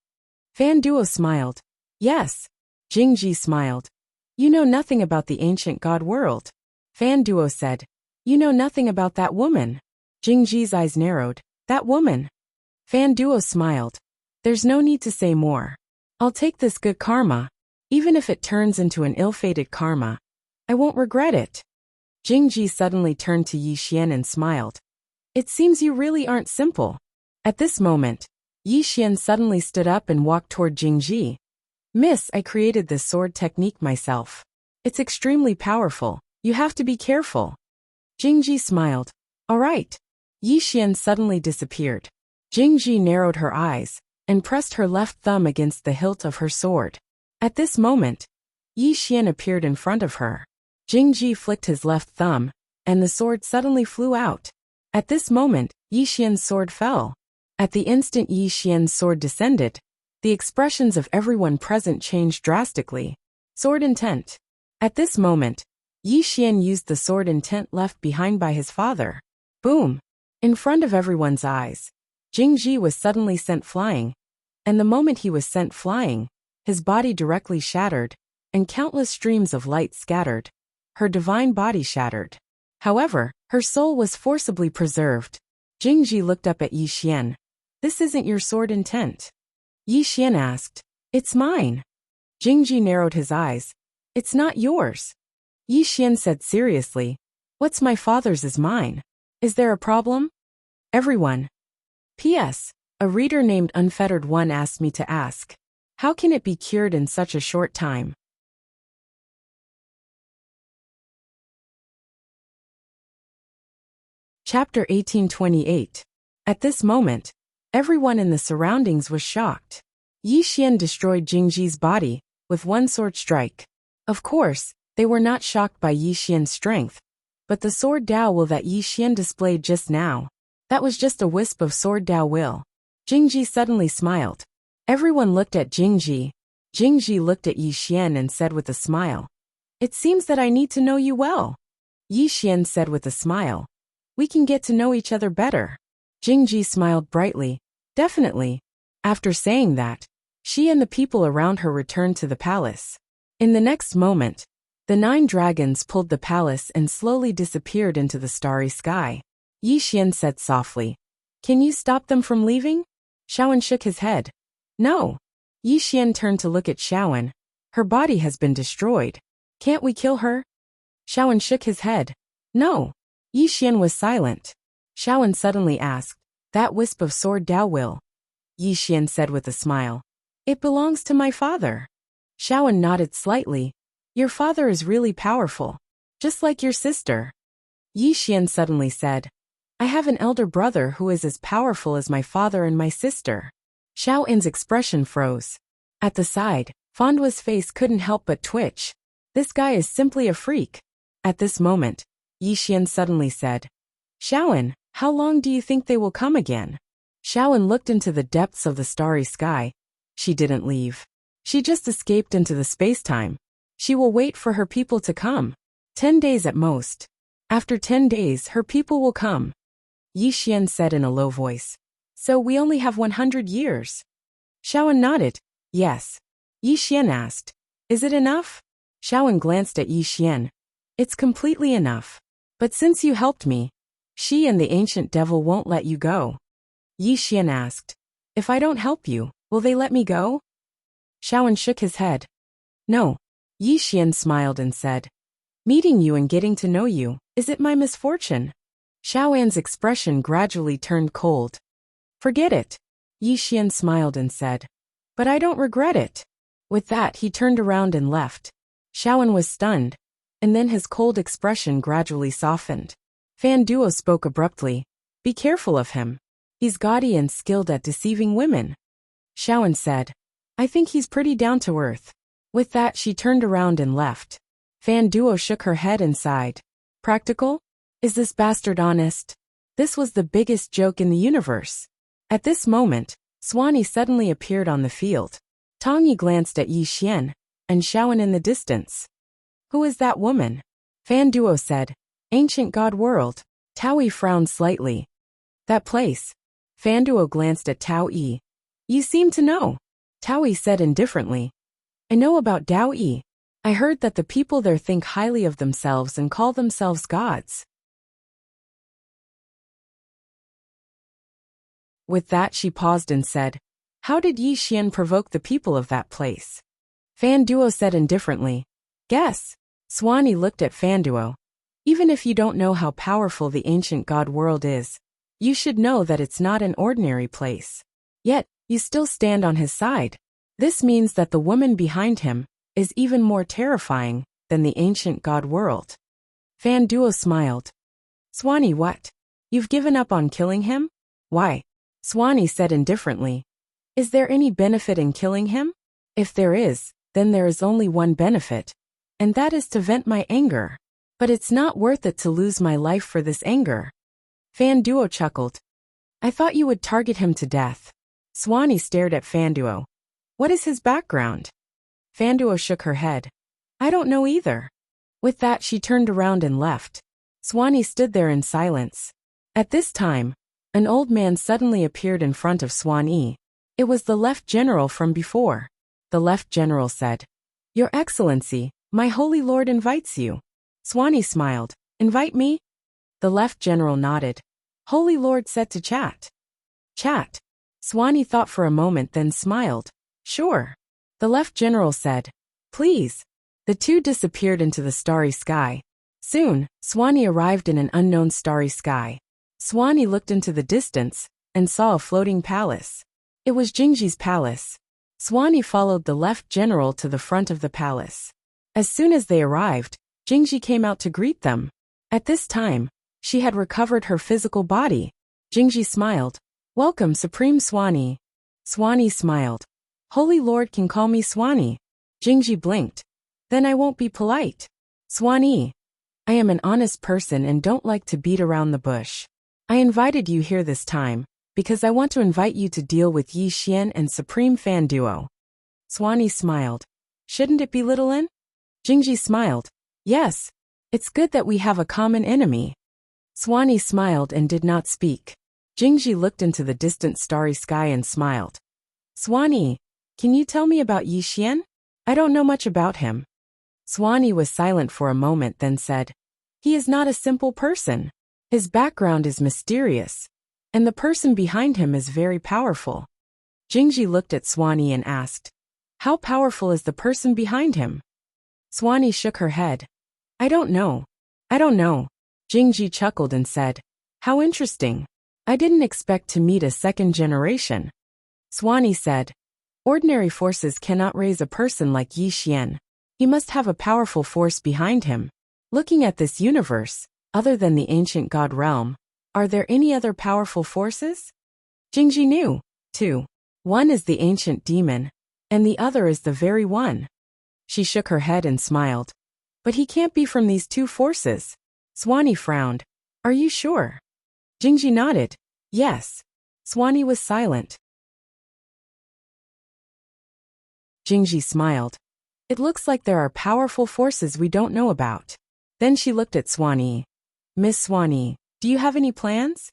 Fanduo smiled. Yes. Jingji smiled. You know nothing about the ancient god world. Fanduo said. You know nothing about that woman. Jingji's eyes narrowed. That woman. Fanduo smiled. There's no need to say more. I'll take this good karma. Even if it turns into an ill-fated karma, I won't regret it. Jingji suddenly turned to Yi Xian and smiled. It seems you really aren't simple. At this moment, Yi Xian suddenly stood up and walked toward Jingji. Miss, I created this sword technique myself. It's extremely powerful. You have to be careful. Jingji smiled. All right. Yi Xian suddenly disappeared. Jingji narrowed her eyes and pressed her left thumb against the hilt of her sword. At this moment, Yi Xian appeared in front of her. Jingji flicked his left thumb, and the sword suddenly flew out. At this moment, Yi Xian's sword fell. At the instant Yi Xian's sword descended, the expressions of everyone present changed drastically. Sword intent. At this moment, Yi Xian used the sword intent left behind by his father. Boom! In front of everyone's eyes, Jingji was suddenly sent flying, and the moment he was sent flying, his body directly shattered, and countless streams of light scattered. Her divine body shattered. However, her soul was forcibly preserved. Jingji looked up at Yi Xian. "This isn't your sword intent?" Yi Xian asked. "It's mine." Jingji narrowed his eyes. "It's not yours." Yi Xian said seriously. "What's my father's is mine. Is there a problem?" Everyone. P.S. A reader named Unfettered One asked me to ask, how can it be cured in such a short time? Chapter 1828. At this moment, everyone in the surroundings was shocked. Yi Xian destroyed Jingji's body with one sword strike. Of course, they were not shocked by Yi Xian's strength, but the sword Dao will that Yi Xian displayed just now. That was just a wisp of sword Dao will. Jingji suddenly smiled. Everyone looked at Jingji. Jingji looked at Yi Xian and said with a smile, "It seems that I need to know you well." Yi Xian said with a smile, "We can get to know each other better." Jingji smiled brightly. "Definitely." After saying that, she and the people around her returned to the palace. In the next moment, the 9 dragons pulled the palace and slowly disappeared into the starry sky. Yi Xian said softly, "Can you stop them from leaving?" Xiaowen shook his head. "No." Yi Xian turned to look at Xiaowen. "Her body has been destroyed. Can't we kill her?" Xiaowen shook his head. "No." Yi Xian was silent. Xiaowen suddenly asked, "That wisp of sword Dao will?" Yi Xian said with a smile, "It belongs to my father." Xiaowen nodded slightly. "Your father is really powerful. Just like your sister." Yi Xian suddenly said, "I have an elder brother who is as powerful as my father and my sister." Xiaowen's expression froze. At the side, Fanduo's face couldn't help but twitch. This guy is simply a freak. At this moment, Yi Xian suddenly said, "Xiaowen, how long do you think they will come again?" Xiaowen looked into the depths of the starry sky. She didn't leave. She just escaped into the space-time. She will wait for her people to come. 10 days at most. After 10 days, her people will come. Yi Xian said in a low voice. "So we only have 100 years. Xiaowen nodded. "Yes." Yi Xian asked, "Is it enough?" Xiaowen glanced at Yi Xian. "It's completely enough. But since you helped me, she and the ancient devil won't let you go." Yi Xian asked, "If I don't help you, will they let me go?" Xiaowen shook his head. "No." Yi Xian smiled and said, "Meeting you and getting to know you, is it my misfortune?" Xiaowen's expression gradually turned cold. "Forget it." Yi Xian smiled and said, "But I don't regret it." With that he turned around and left. Xiaowen was stunned, and then his cold expression gradually softened. Fan Duo spoke abruptly, "Be careful of him. He's gaudy and skilled at deceiving women." Xiaowen said, "I think he's pretty down to earth." With that she turned around and left. Fan Duo shook her head and sighed. "Practical? Is this bastard honest?" This was the biggest joke in the universe. At this moment, Swanee suddenly appeared on the field. Tongyi glanced at Yi Xian, and Xiaowen in the distance. "Who is that woman?" Fan Duo said, "Ancient God World." Taoyi frowned slightly. "That place." Fan Duo glanced at Tao Yi. "You seem to know." Taoyi said indifferently, "I know about Dao Yi. I heard that the people there think highly of themselves and call themselves gods." With that she paused and said, "How did Yi Xian provoke the people of that place?" Fan Duo said indifferently, "Guess." Swanee looked at Fan Duo. "Even if you don't know how powerful the ancient god world is, you should know that it's not an ordinary place. Yet, you still stand on his side. This means that the woman behind him is even more terrifying than the ancient god world." Fan Duo smiled. "Swanee, what? You've given up on killing him?" "Why?" Swanee said indifferently. "Is there any benefit in killing him? If there is, then there is only one benefit, and that is to vent my anger. But it's not worth it to lose my life for this anger." Fan Duo chuckled. "I thought you would target him to death." Swanee stared at Fan Duo. "What is his background?" Fan Duo shook her head. "I don't know either." With that she turned around and left. Swanee stood there in silence. At this time, an old man suddenly appeared in front of Swanee. It was the Left General from before. The Left General said, Your Excellency, my holy lord invites you. Swanee smiled. Invite me? The left general nodded. Holy lord said to chat. Chat. Swanee thought for a moment then smiled. Sure. The left general said. Please. The two disappeared into the starry sky. Soon, Swanee arrived in an unknown starry sky. Swanee looked into the distance and saw a floating palace. It was Jingji's palace. Swanee followed the left general to the front of the palace. As soon as they arrived, Jingji came out to greet them. At this time, she had recovered her physical body. Jingji smiled. Welcome, Supreme Swanee. Swanee smiled. Holy Lord can call me Swanee. Jingji blinked. Then I won't be polite. Swanee. I am an honest person and don't like to beat around the bush. I invited you here this time because I want to invite you to deal with Yi Xian and Supreme Fan Duo. Swanee smiled. Shouldn't it be Little In? Jingji smiled. Yes. It's good that we have a common enemy. Swanee smiled and did not speak. Jingji looked into the distant starry sky and smiled. Swanee, can you tell me about Yi Xian? I don't know much about him. Swanee was silent for a moment then said, He is not a simple person. His background is mysterious, and the person behind him is very powerful. Jingji looked at Swanee and asked, How powerful is the person behind him? Swanee shook her head. I don't know. I don't know. Jingji chuckled and said, How interesting. I didn't expect to meet a second generation. Swanee said, Ordinary forces cannot raise a person like Yi Xian. He must have a powerful force behind him. Looking at this universe, other than the ancient god realm, are there any other powerful forces? Jingji knew, too. One is the ancient demon, and the other is the very one. She shook her head and smiled. But he can't be from these two forces. Swanee frowned. Are you sure? Jingji nodded. Yes. Swanee was silent. Jingji smiled. It looks like there are powerful forces we don't know about. Then she looked at Swanee. Miss Swanee, do you have any plans?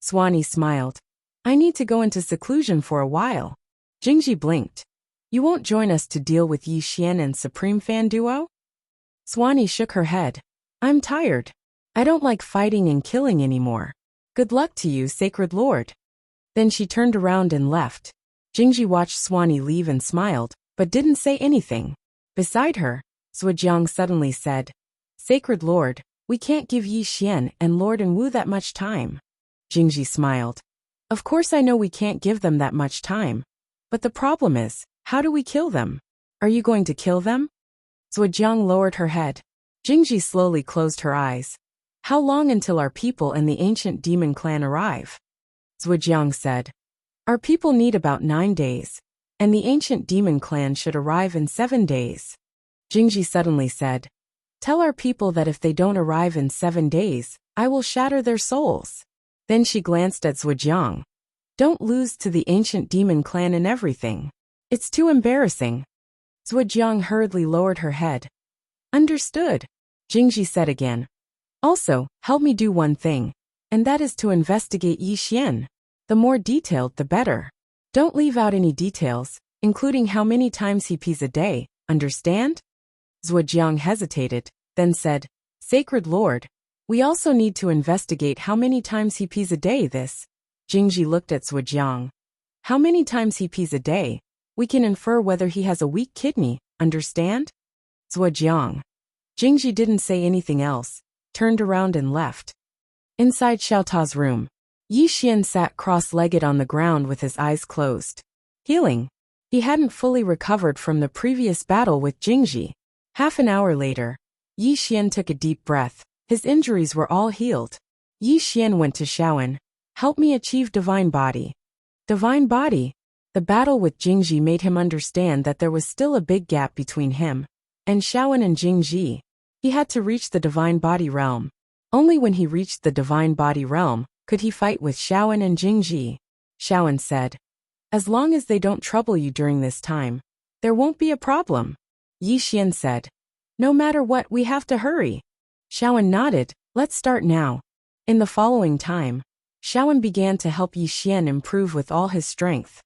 Swanee smiled. I need to go into seclusion for a while. Jingji blinked. You won't join us to deal with Yi Xian and Supreme Fan Duo? Swanee shook her head. I'm tired. I don't like fighting and killing anymore. Good luck to you, Sacred Lord. Then she turned around and left. Jingji watched Swanee leave and smiled, but didn't say anything. Beside her, Zhujiang suddenly said, Sacred Lord, we can't give Yi Xian and Lord and Wu that much time. Jingji smiled. Of course I know we can't give them that much time. But the problem is, how do we kill them? Are you going to kill them? Zhujiang lowered her head. Jingji slowly closed her eyes. How long until our people and the ancient demon clan arrive? Zhujiang said. Our people need about 9 days, and the ancient demon clan should arrive in 7 days. Jingji suddenly said, Tell our people that if they don't arrive in 7 days, I will shatter their souls. Then she glanced at Zhujiang. Don't lose to the ancient demon clan and everything. It's too embarrassing. Zhujiang hurriedly lowered her head. Understood, Jingji said again. Also, help me do one thing, and that is to investigate Yi Xian. The more detailed, the better. Don't leave out any details, including how many times he pees a day, understand? Zhujiang hesitated, then said, Sacred Lord, we also need to investigate how many times he pees a day. Jingji looked at Zhujiang. How many times he pees a day? We can infer whether he has a weak kidney, understand? Zhujiang. Jingji didn't say anything else, turned around and left. Inside Xiaota's room, Yi Xian sat cross-legged on the ground with his eyes closed. Healing. He hadn't fully recovered from the previous battle with Jingji. Half an hour later, Yi Xian took a deep breath. His injuries were all healed. Yi Xian went to Shaoan. Help me achieve divine body. Divine body? The battle with Jingji made him understand that there was still a big gap between him and Shaoan and Jingji. He had to reach the divine body realm. Only when he reached the divine body realm could he fight with Shaoan and Jingji. Shaoan said, As long as they don't trouble you during this time, there won't be a problem. Yi Xian said, No matter what, we have to hurry. Shaoan nodded, Let's start now. In the following time, Shaoan began to help Yi Xian improve with all his strength.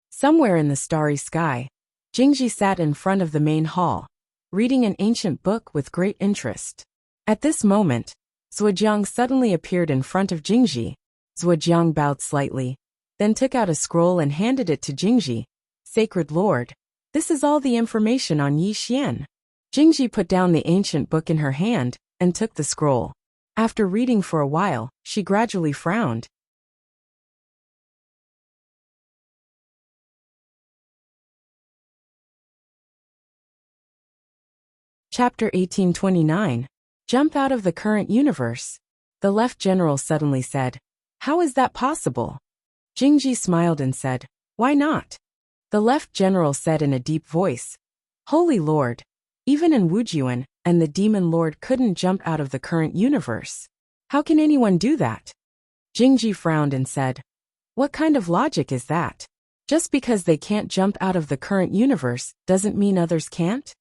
Somewhere in the starry sky, Jingji sat in front of the main hall, reading an ancient book with great interest. At this moment, Zhuojiang suddenly appeared in front of Jingji. Zhuojiang bowed slightly, then took out a scroll and handed it to Jingji. Sacred Lord, this is all the information on Yi Xian. Jingji put down the ancient book in her hand and took the scroll. After reading for a while, she gradually frowned. Chapter 1829. Jump out of the current universe. The left general suddenly said, "How is that possible?" Jingji smiled and said, "Why not?" The left general said in a deep voice, "Holy Lord, even in Wujuan and the demon lord couldn't jump out of the current universe. How can anyone do that?" Jingji frowned and said, "What kind of logic is that? Just because they can't jump out of the current universe doesn't mean others can't?"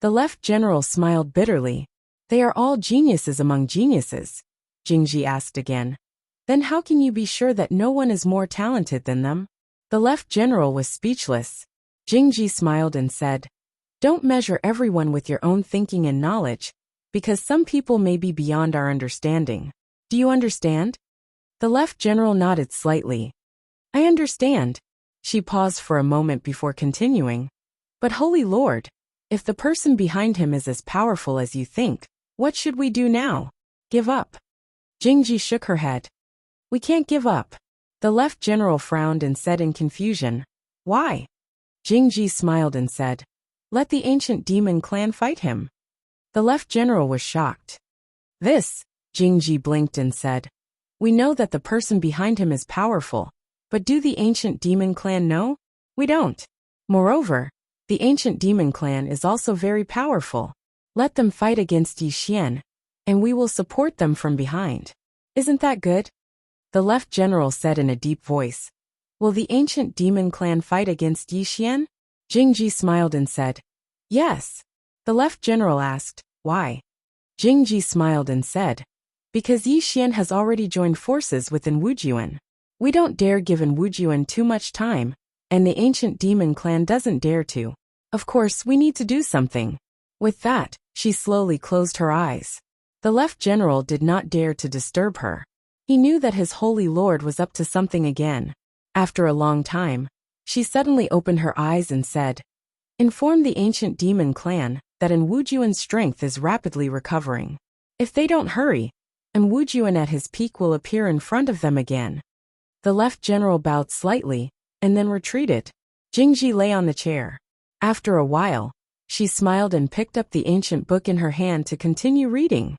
The left general smiled bitterly. "They are all geniuses among geniuses." Jingji asked again, "Then how can you be sure that no one is more talented than them?" The left general was speechless. Jingji smiled and said, "Don't measure everyone with your own thinking and knowledge, because some people may be beyond our understanding. Do you understand?" The left general nodded slightly. "I understand." She paused for a moment before continuing. "But Holy Lord, if the person behind him is as powerful as you think, what should we do now? Give up?" Jingji shook her head. "We can't give up." The left general frowned and said in confusion, "Why?" Jingji smiled and said, "Let the ancient demon clan fight him." The left general was shocked. "This," Jingji blinked and said, "we know that the person behind him is powerful, but do the ancient demon clan know? We don't. Moreover, the ancient demon clan is also very powerful. Let them fight against Yi Xian, and we will support them from behind. Isn't that good?" The left general said in a deep voice, "Will the ancient demon clan fight against Yi Xian?" Jingji smiled and said, "Yes." The left general asked, "Why?" Jingji smiled and said, "Because Yi Xian has already joined forces within Wujuan. We don't dare give in Wujuan too much time, and the ancient demon clan doesn't dare to. Of course, we need to do something." With that, she slowly closed her eyes. The left general did not dare to disturb her. He knew that his holy lord was up to something again. After a long time, she suddenly opened her eyes and said, "Inform the ancient demon clan that in Wujuan's strength is rapidly recovering. If they don't hurry, and Wujuan at his peak will appear in front of them again." The left general bowed slightly, and then retreated. Jingji lay on the chair. After a while, she smiled and picked up the ancient book in her hand to continue reading.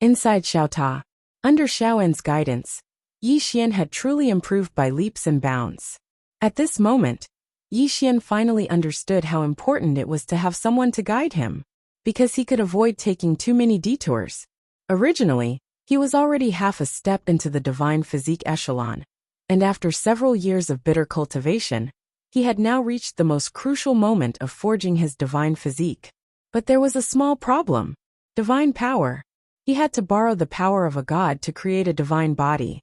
Inside Xiaota, under Xiaoen's guidance, Yi Xian had truly improved by leaps and bounds. At this moment, Yi Xian finally understood how important it was to have someone to guide him, because he could avoid taking too many detours. Originally, he was already half a step into the divine physique echelon, and after several years of bitter cultivation, he had now reached the most crucial moment of forging his divine physique. But there was a small problem: divine power. He had to borrow the power of a god to create a divine body.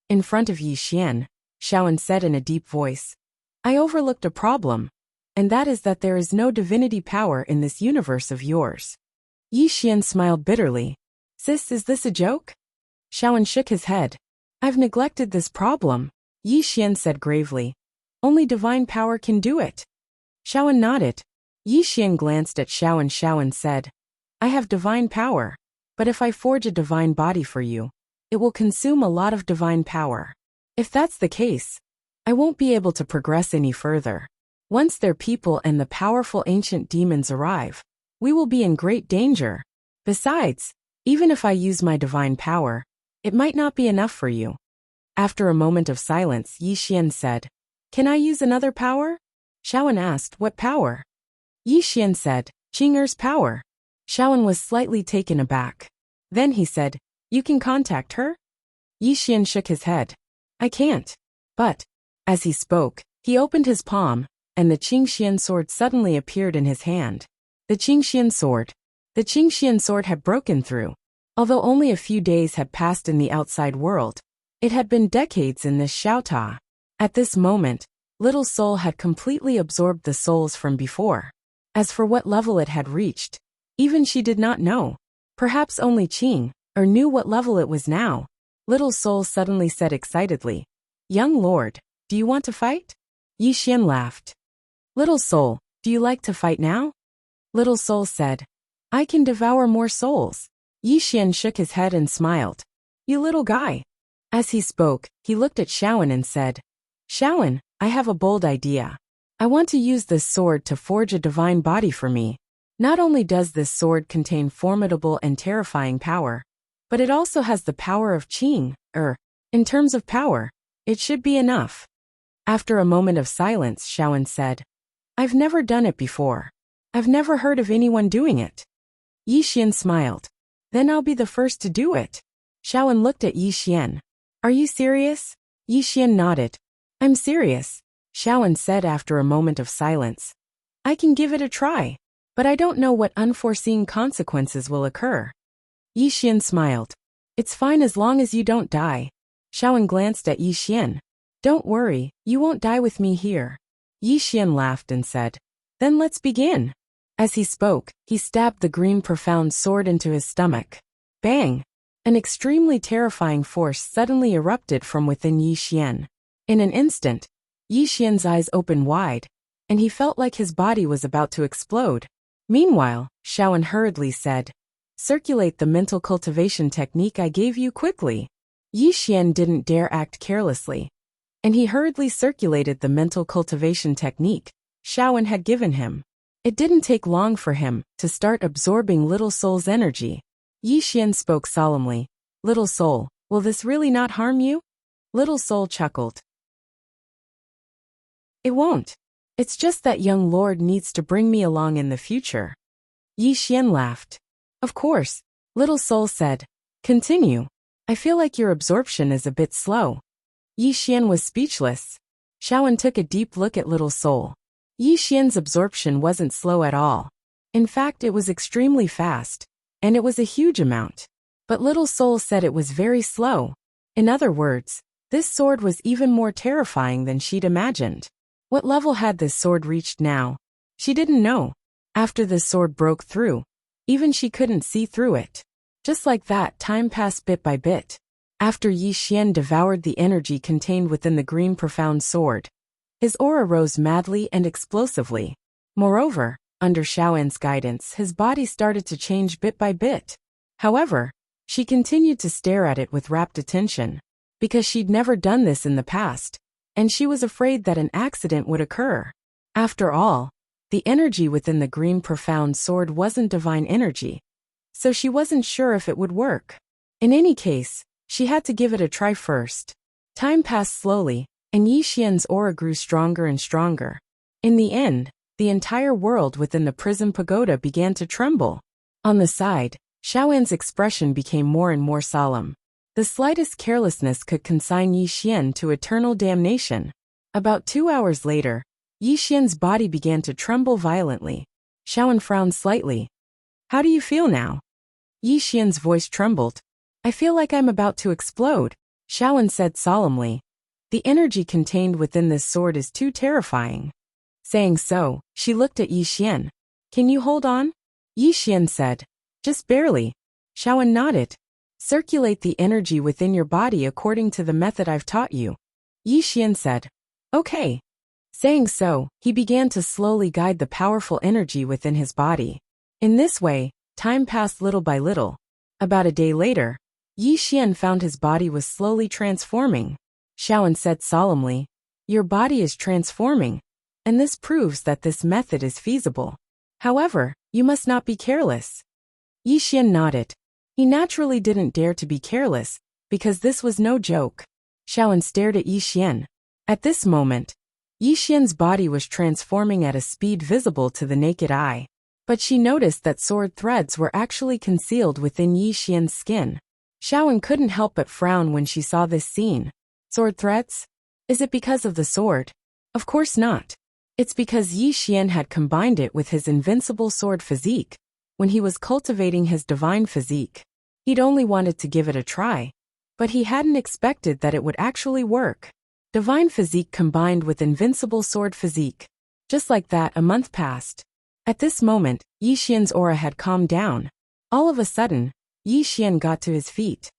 In front of Yi Xian, Xiaoen said in a deep voice, "I overlooked a problem, and that is that there is no divinity power in this universe of yours." Yi Xian smiled bitterly. "Sis, is this a joke?" Xiaoen shook his head. "I've neglected this problem," Yi Xian said gravely. "Only divine power can do it." Xiaoen nodded. Yi Xian glanced at Xiaoen. Xiaoen said, "I have divine power, but if I forge a divine body for you, it will consume a lot of divine power. If that's the case, I won't be able to progress any further. Once their people and the powerful ancient demons arrive, we will be in great danger. Besides, even if I use my divine power, it might not be enough for you." After a moment of silence, Yi Xian said, "Can I use another power?" Xiaoen asked, "What power?" Yi Xian said, "Qing'er's power." Xiaoen was slightly taken aback. Then he said, "You can contact her?" Yi Xian shook his head. "I can't." But, as he spoke, he opened his palm, and the Qingxian sword suddenly appeared in his hand. The Qingxian sword. The Qingxian sword had broken through. Although only a few days had passed in the outside world, it had been decades in this Xiaota. At this moment, Little Soul had completely absorbed the souls from before. As for what level it had reached, even she did not know. Perhaps only Qing, or knew what level it was now. Little Soul suddenly said excitedly, "Young lord, do you want to fight?" Yi Xian laughed. "Little Soul, do you like to fight now?" Little Soul said, "I can devour more souls." Yi Xian shook his head and smiled. "You little guy." As he spoke, he looked at Shaoan and said, "Shaoan, I have a bold idea. I want to use this sword to forge a divine body for me. Not only does this sword contain formidable and terrifying power, but it also has the power of Qing, in terms of power, it should be enough." After a moment of silence, Shaoan said, "I've never done it before. I've never heard of anyone doing it." Yi Xian smiled. "Then I'll be the first to do it." Shaoan looked at Yi Xian. "Are you serious?" Yi Xian nodded. "I'm serious," Shaoan said after a moment of silence. "I can give it a try, but I don't know what unforeseen consequences will occur." Yi Xian smiled. "It's fine as long as you don't die." Shaoan glanced at Yi Xian. "Don't worry, you won't die with me here." Yi Xian laughed and said, "Then let's begin." As he spoke, he stabbed the green profound sword into his stomach. Bang! An extremely terrifying force suddenly erupted from within Yi Xian. In an instant, Yi Xian's eyes opened wide, and he felt like his body was about to explode. Meanwhile, Shaoan hurriedly said, "Circulate the mental cultivation technique I gave you quickly." Yi Xian didn't dare act carelessly, and he hurriedly circulated the mental cultivation technique Shaoan had given him. It didn't take long for him to start absorbing Little Soul's energy. Yi Xian spoke solemnly, "Little Soul, will this really not harm you?" Little Soul chuckled. "It won't. It's just that young lord needs to bring me along in the future." Yi Xian laughed. "Of course," Little Soul said. "Continue. I feel like your absorption is a bit slow." Yi Xian was speechless. Shaoan took a deep look at Little Soul. Yi Xian's absorption wasn't slow at all. In fact, it was extremely fast, and it was a huge amount. But Little Soul said it was very slow. In other words, this sword was even more terrifying than she'd imagined. What level had this sword reached now? She didn't know. After this sword broke through, even she couldn't see through it. Just like that, time passed bit by bit. After Yi Xian devoured the energy contained within the green profound sword, his aura rose madly and explosively. Moreover, under Shaoan's guidance, his body started to change bit by bit. However, she continued to stare at it with rapt attention, because she'd never done this in the past, and she was afraid that an accident would occur. After all, the energy within the green profound sword wasn't divine energy, so she wasn't sure if it would work. In any case, she had to give it a try first. Time passed slowly, and Yi Xian's aura grew stronger and stronger. In the end, the entire world within the prison pagoda began to tremble. On the side, Shaoan's expression became more and more solemn. The slightest carelessness could consign Yi Xian to eternal damnation. About 2 hours later, Yi Xian's body began to tremble violently. Shaoan frowned slightly. "How do you feel now?" Yi Xian's voice trembled. "I feel like I'm about to explode," Shaoan said solemnly. "The energy contained within this sword is too terrifying." Saying so, she looked at Yi Xian. "Can you hold on?" Yi Xian said. "Just barely." Shaoan nodded. "Circulate the energy within your body according to the method I've taught you." Yi Xian said. "Okay." Saying so, he began to slowly guide the powerful energy within his body. In this way, time passed little by little. About a day later, Yi Xian found his body was slowly transforming. Shaoan said solemnly, "Your body is transforming, and this proves that this method is feasible. However, you must not be careless." Yi Xian nodded. He naturally didn't dare to be careless, because this was no joke. Shaoan stared at Yi Xian. At this moment, Yi Xian's body was transforming at a speed visible to the naked eye. But she noticed that sword threads were actually concealed within Yi Xian's skin. Shaoan couldn't help but frown when she saw this scene. Sword threads? Is it because of the sword? Of course not. It's because Yi Xian had combined it with his invincible sword physique. When he was cultivating his divine physique, he'd only wanted to give it a try, but he hadn't expected that it would actually work. Divine physique combined with invincible sword physique. Just like that, a month passed. At this moment, Yi Xian's aura had calmed down. All of a sudden, Yi Xian got to his feet.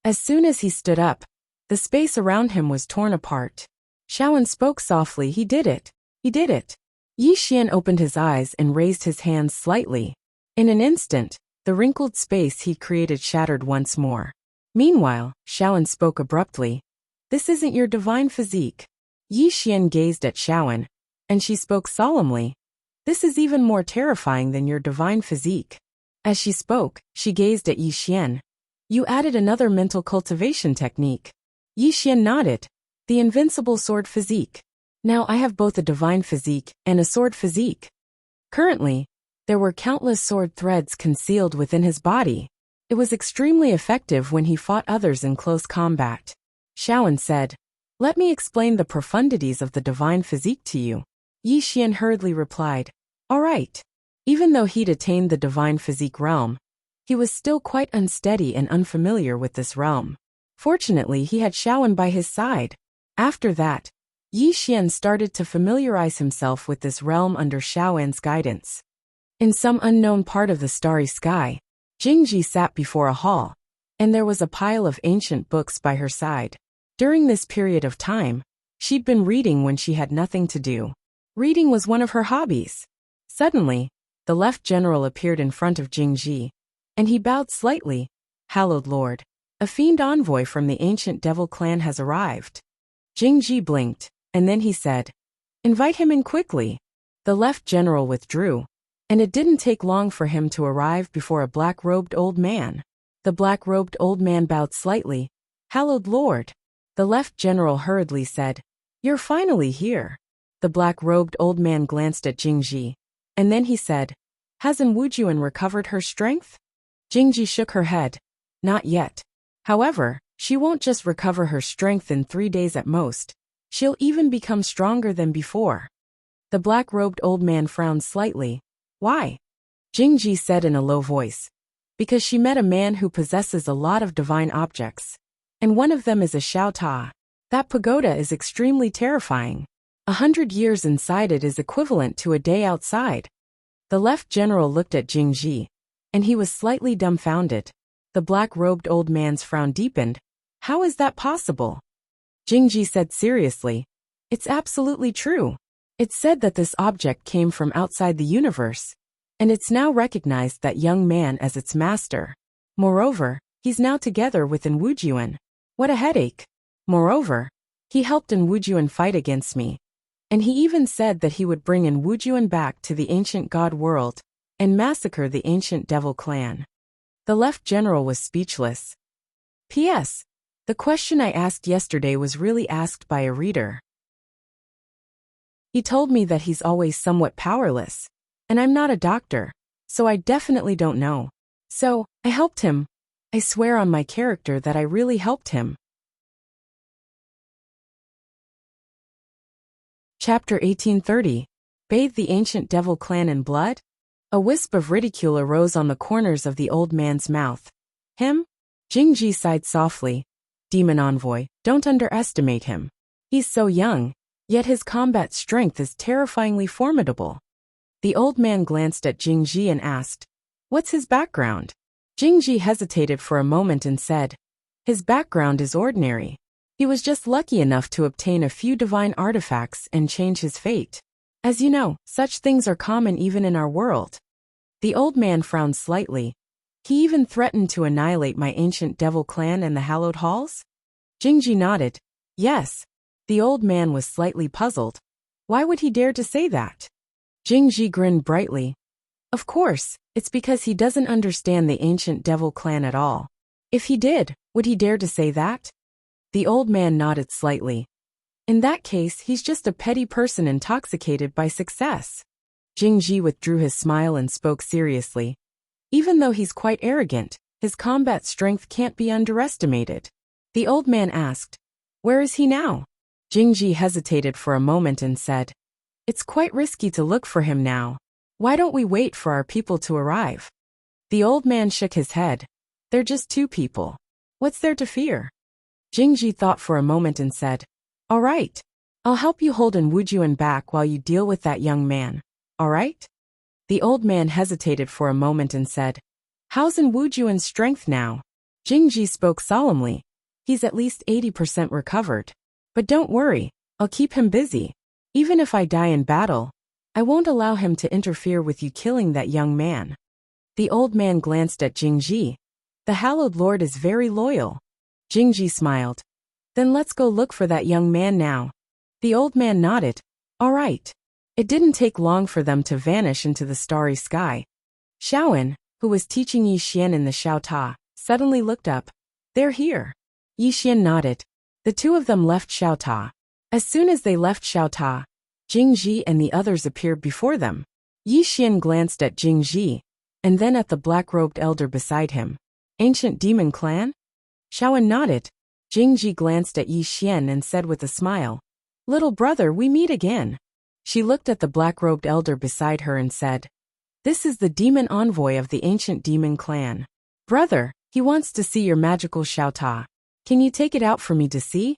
As soon as he stood up, the space around him was torn apart. Shaoan spoke softly, "He did it. He did it." Yi Xian opened his eyes and raised his hands slightly. In an instant, the wrinkled space he created shattered once more. Meanwhile, Shaoan spoke abruptly. "This isn't your divine physique." Yi Xian gazed at Shaoan, and she spoke solemnly. "This is even more terrifying than your divine physique." As she spoke, she gazed at Yi Xian. "You added another mental cultivation technique." Yi Xian nodded. "The invincible sword physique. Now I have both a divine physique and a sword physique." Currently, there were countless sword threads concealed within his body. It was extremely effective when he fought others in close combat. Shaoan said, "Let me explain the profundities of the divine physique to you." Yi Xian hurriedly replied, "All right." Even though he'd attained the divine physique realm, he was still quite unsteady and unfamiliar with this realm. Fortunately, he had Shaoan by his side. After that, Yi Xian started to familiarize himself with this realm under Shaoan's guidance. In some unknown part of the starry sky, Jingji sat before a hall, and there was a pile of ancient books by her side. During this period of time, she'd been reading when she had nothing to do. Reading was one of her hobbies. Suddenly, the left general appeared in front of Jingji, and he bowed slightly. "Hallowed Lord, a fiend envoy from the ancient devil clan has arrived." Jingji blinked, and then he said, "Invite him in quickly." The left general withdrew, and it didn't take long for him to arrive before a black-robed old man. The black-robed old man bowed slightly. "Hallowed Lord." The left general hurriedly said, "You're finally here." The black-robed old man glanced at Jingji, and then he said, "Hasn't Wujuan recovered her strength?" Jingji shook her head. "Not yet. However, she won't just recover her strength in 3 days at most. She'll even become stronger than before." The black-robed old man frowned slightly. "Why?" Jingji said in a low voice. "Because she met a man who possesses a lot of divine objects. And one of them is a Xiaota. That pagoda is extremely terrifying. 100 years inside it is equivalent to a day outside." The left general looked at Jingji, and he was slightly dumbfounded. The black-robed old man's frown deepened. "How is that possible?" Jingji said seriously, "It's absolutely true. It's said that this object came from outside the universe, and it's now recognized that young man as its master. Moreover, he's now together with Wu Wujuan. What a headache. Moreover, he helped Wu Wujuan fight against me. And he even said that he would bring Wu Wujuan back to the ancient god world and massacre the ancient devil clan." The left general was speechless. P.S. The question I asked yesterday was really asked by a reader. He told me that he's always somewhat powerless, and I'm not a doctor, so I definitely don't know. So, I helped him. I swear on my character that I really helped him. Chapter 1830. Bathe the ancient devil clan in blood? A wisp of ridicule arose on the corners of the old man's mouth. "Him?" Jingji sighed softly. "Demon envoy, don't underestimate him. He's so young, yet his combat strength is terrifyingly formidable." The old man glanced at Jingji and asked, "What's his background?" Jingji hesitated for a moment and said, "His background is ordinary. He was just lucky enough to obtain a few divine artifacts and change his fate. As you know, such things are common even in our world." The old man frowned slightly. "He even threatened to annihilate my ancient devil clan and the hallowed halls?" Jingji nodded. "Yes." The old man was slightly puzzled. Why would he dare to say that? Jingji grinned brightly. "Of course, it's because he doesn't understand the ancient devil clan at all. If he did, would he dare to say that?" The old man nodded slightly. "In that case, he's just a petty person intoxicated by success." Jingji withdrew his smile and spoke seriously. "Even though he's quite arrogant, his combat strength can't be underestimated." The old man asked, "Where is he now?" Jingji hesitated for a moment and said, "It's quite risky to look for him now. Why don't we wait for our people to arrive?" The old man shook his head. "They're just 2 people. What's there to fear?" Jingji thought for a moment and said, "All right. I'll help you hold Wu Juan back while you deal with that young man. All right?" The old man hesitated for a moment and said, "How's Wu Juan's strength now?" Jingji spoke solemnly. "He's at least 80% recovered. But don't worry, I'll keep him busy. Even if I die in battle, I won't allow him to interfere with you killing that young man." The old man glanced at Jingji. "The hallowed lord is very loyal." Jingji smiled. "Then let's go look for that young man now." The old man nodded. "All right." It didn't take long for them to vanish into the starry sky. Xiaoan, who was teaching Yi Xian in the Xiaota, suddenly looked up. "They're here." Yi Xian nodded. The two of them left Xiaota. As soon as they left Xiaota, Jingji and the others appeared before them. Yi Xian glanced at Jingji, and then at the black-robed elder beside him. "Ancient demon clan?" Xiaoan nodded. Jingji glanced at Yi Xian and said with a smile, "Little brother, we meet again." She looked at the black-robed elder beside her and said, "This is the demon envoy of the ancient demon clan. Brother, he wants to see your magical Xiaota. Can you take it out for me to see?"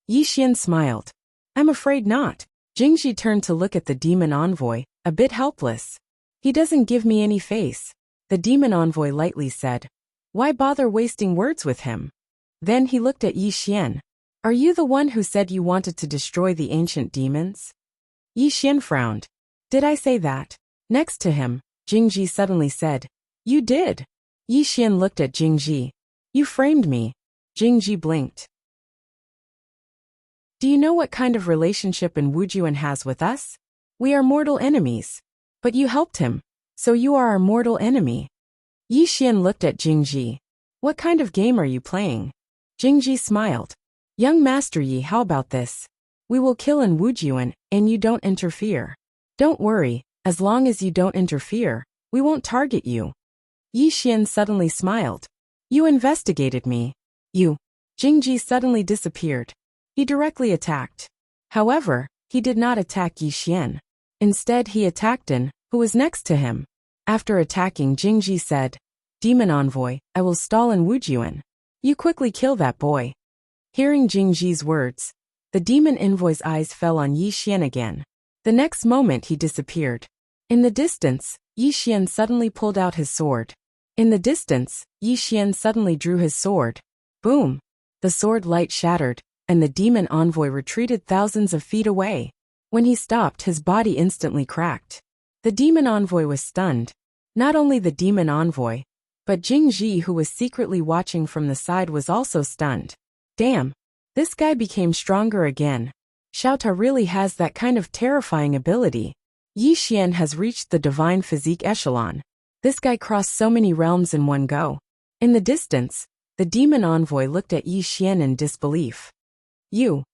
Yi Xian smiled. "I'm afraid not." Jingji turned to look at the demon envoy, a bit helpless. "He doesn't give me any face." The demon envoy lightly said, "Why bother wasting words with him?" Then he looked at Yi Xian. "Are you the one who said you wanted to destroy the ancient demons?" Yi Xian frowned. "Did I say that?" Next to him, Jingji suddenly said, "You did." Yi Xian looked at Jingji. "You framed me." Jingji blinked. "Do you know what kind of relationship Wu Juan has with us? We are mortal enemies. But you helped him, so you are our mortal enemy." Yi Xian looked at Jingji. "What kind of game are you playing?" Jingji smiled. "Young Master Yi, how about this? We will kill Wu Juan, and you don't interfere. Don't worry, as long as you don't interfere, we won't target you." Yi Xian suddenly smiled. "You investigated me. You." Jingji suddenly disappeared. He directly attacked. However, he did not attack Yi Xian. Instead, he attacked An, who was next to him. After attacking, Jingji said, "Demon envoy, I will stall Wu Juan. You quickly kill that boy." Hearing Jingji's words, the demon envoy's eyes fell on Yi Xian again. The next moment he disappeared. In the distance, Yi Xian suddenly pulled out his sword. In the distance, Yi Xian suddenly drew his sword. Boom! The sword light shattered, and the demon envoy retreated thousands of feet away. When he stopped, his body instantly cracked. The demon envoy was stunned. Not only the demon envoy, but Jingji, who was secretly watching from the side, was also stunned. Damn! This guy became stronger again. Xiaota really has that kind of terrifying ability. Yi Xian has reached the divine physique echelon. This guy crossed so many realms in one go. In the distance, the demon envoy looked at Yi Xian in disbelief. Yi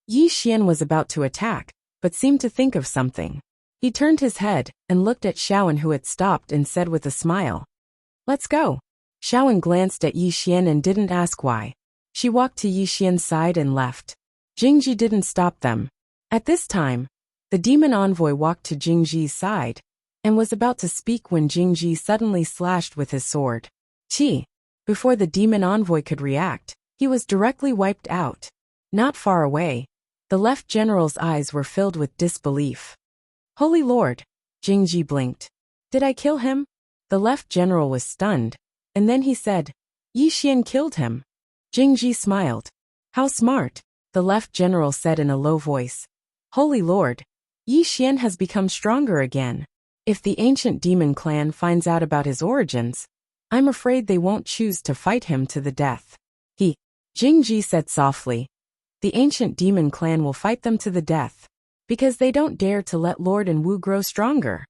Xian was about to attack, but seemed to think of something. He turned his head and looked at Xiaoan, who had stopped, and said with a smile, "Let's go." Xiaoan glanced at Yi Xian and didn't ask why. She walked to Yi Xian's side and left. Jingji didn't stop them. At this time, the demon envoy walked to Jingji's side and was about to speak when Jingji suddenly slashed with his sword. Chi! Before the demon envoy could react, he was directly wiped out. Not far away, the left general's eyes were filled with disbelief. "Holy Lord!" Jingji blinked. "Did I kill him?" The left general was stunned, and then he said, "Yi Xian killed him." Jingji smiled. "How smart," the left general said in a low voice. "Holy Lord! Yi Xian has become stronger again. If the ancient demon clan finds out about his origins, I'm afraid they won't choose to fight him to the death." Jingji said softly, "The ancient demon clan will fight them to the death, because they don't dare to let Lord Wu grow stronger."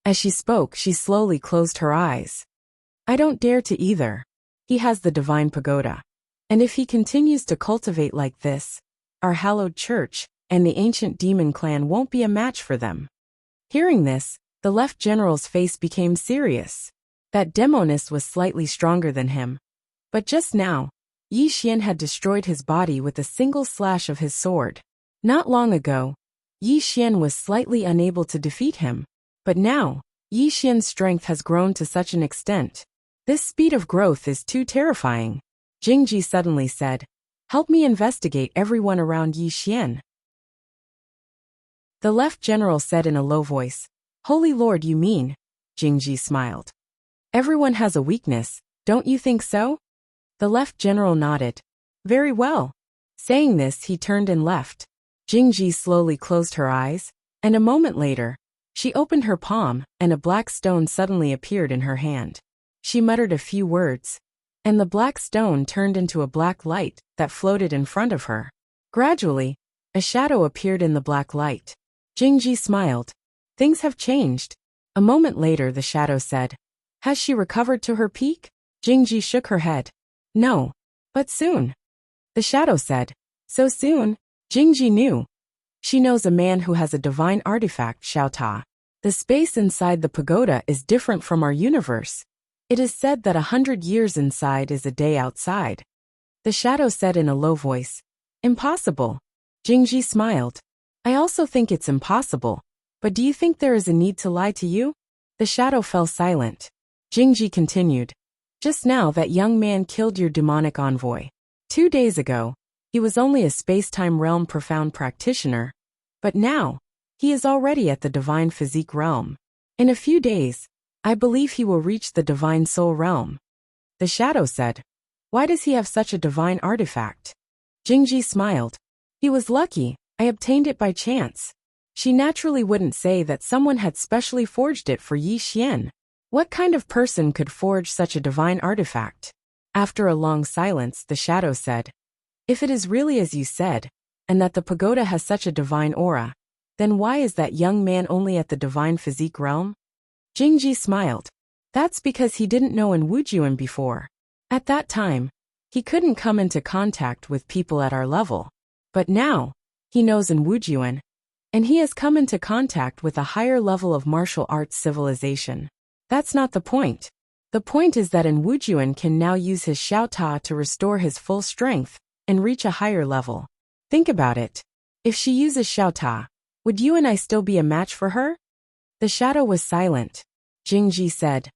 As she spoke, she slowly closed her eyes. "I don't dare to either. He has the divine pagoda. And if he continues to cultivate like this, our hallowed church and the ancient demon clan won't be a match for them." Hearing this, the left general's face became serious. That demonist was slightly stronger than him. But just now, Yi Xian had destroyed his body with a single slash of his sword. Not long ago, Yi Xian was slightly unable to defeat him. But now, Yi Xian's strength has grown to such an extent. This speed of growth is too terrifying. Jingji suddenly said, Help me investigate everyone around Yi Xian. The left general said in a low voice. Holy Lord, you mean? Jingji smiled. Everyone has a weakness, don't you think so? The left general nodded. Very well. Saying this, he turned and left. Jingji slowly closed her eyes, and a moment later, she opened her palm, and a black stone suddenly appeared in her hand. She muttered a few words, and the black stone turned into a black light that floated in front of her. Gradually, a shadow appeared in the black light. Jingji smiled. Things have changed. A moment later, the shadow said, Has she recovered to her peak? Jingji shook her head. No. But soon. The shadow said. So soon? Jingji knew. She knows a man who has a divine artifact, Xiaota. The space inside the pagoda is different from our universe. It is said that 100 years inside is a day outside. The shadow said in a low voice. Impossible. Jingji smiled. I also think it's impossible. But do you think there is a need to lie to you? The shadow fell silent. Jingji continued. Just now that young man killed your demonic envoy. 2 days ago, he was only a space-time realm profound practitioner. But now, he is already at the divine physique realm. In a few days, I believe he will reach the divine soul realm. The shadow said. Why does he have such a divine artifact? Jingji smiled. He was lucky, I obtained it by chance. She naturally wouldn't say that someone had specially forged it for Yi Xian. What kind of person could forge such a divine artifact? After a long silence, the shadow said. If it is really as you said, and that the pagoda has such a divine aura, then why is that young man only at the divine physique realm? Jingji smiled. That's because he didn't know in Wujuan before. At that time, he couldn't come into contact with people at our level. But now, he knows in Wujuan, and he has come into contact with a higher level of martial arts civilization. That's not the point. The point is that in Wujuan can now use his Xiaota to restore his full strength and reach a higher level. Think about it. If she uses Xiaota, would you and I still be a match for her? The shadow was silent. Jingji said.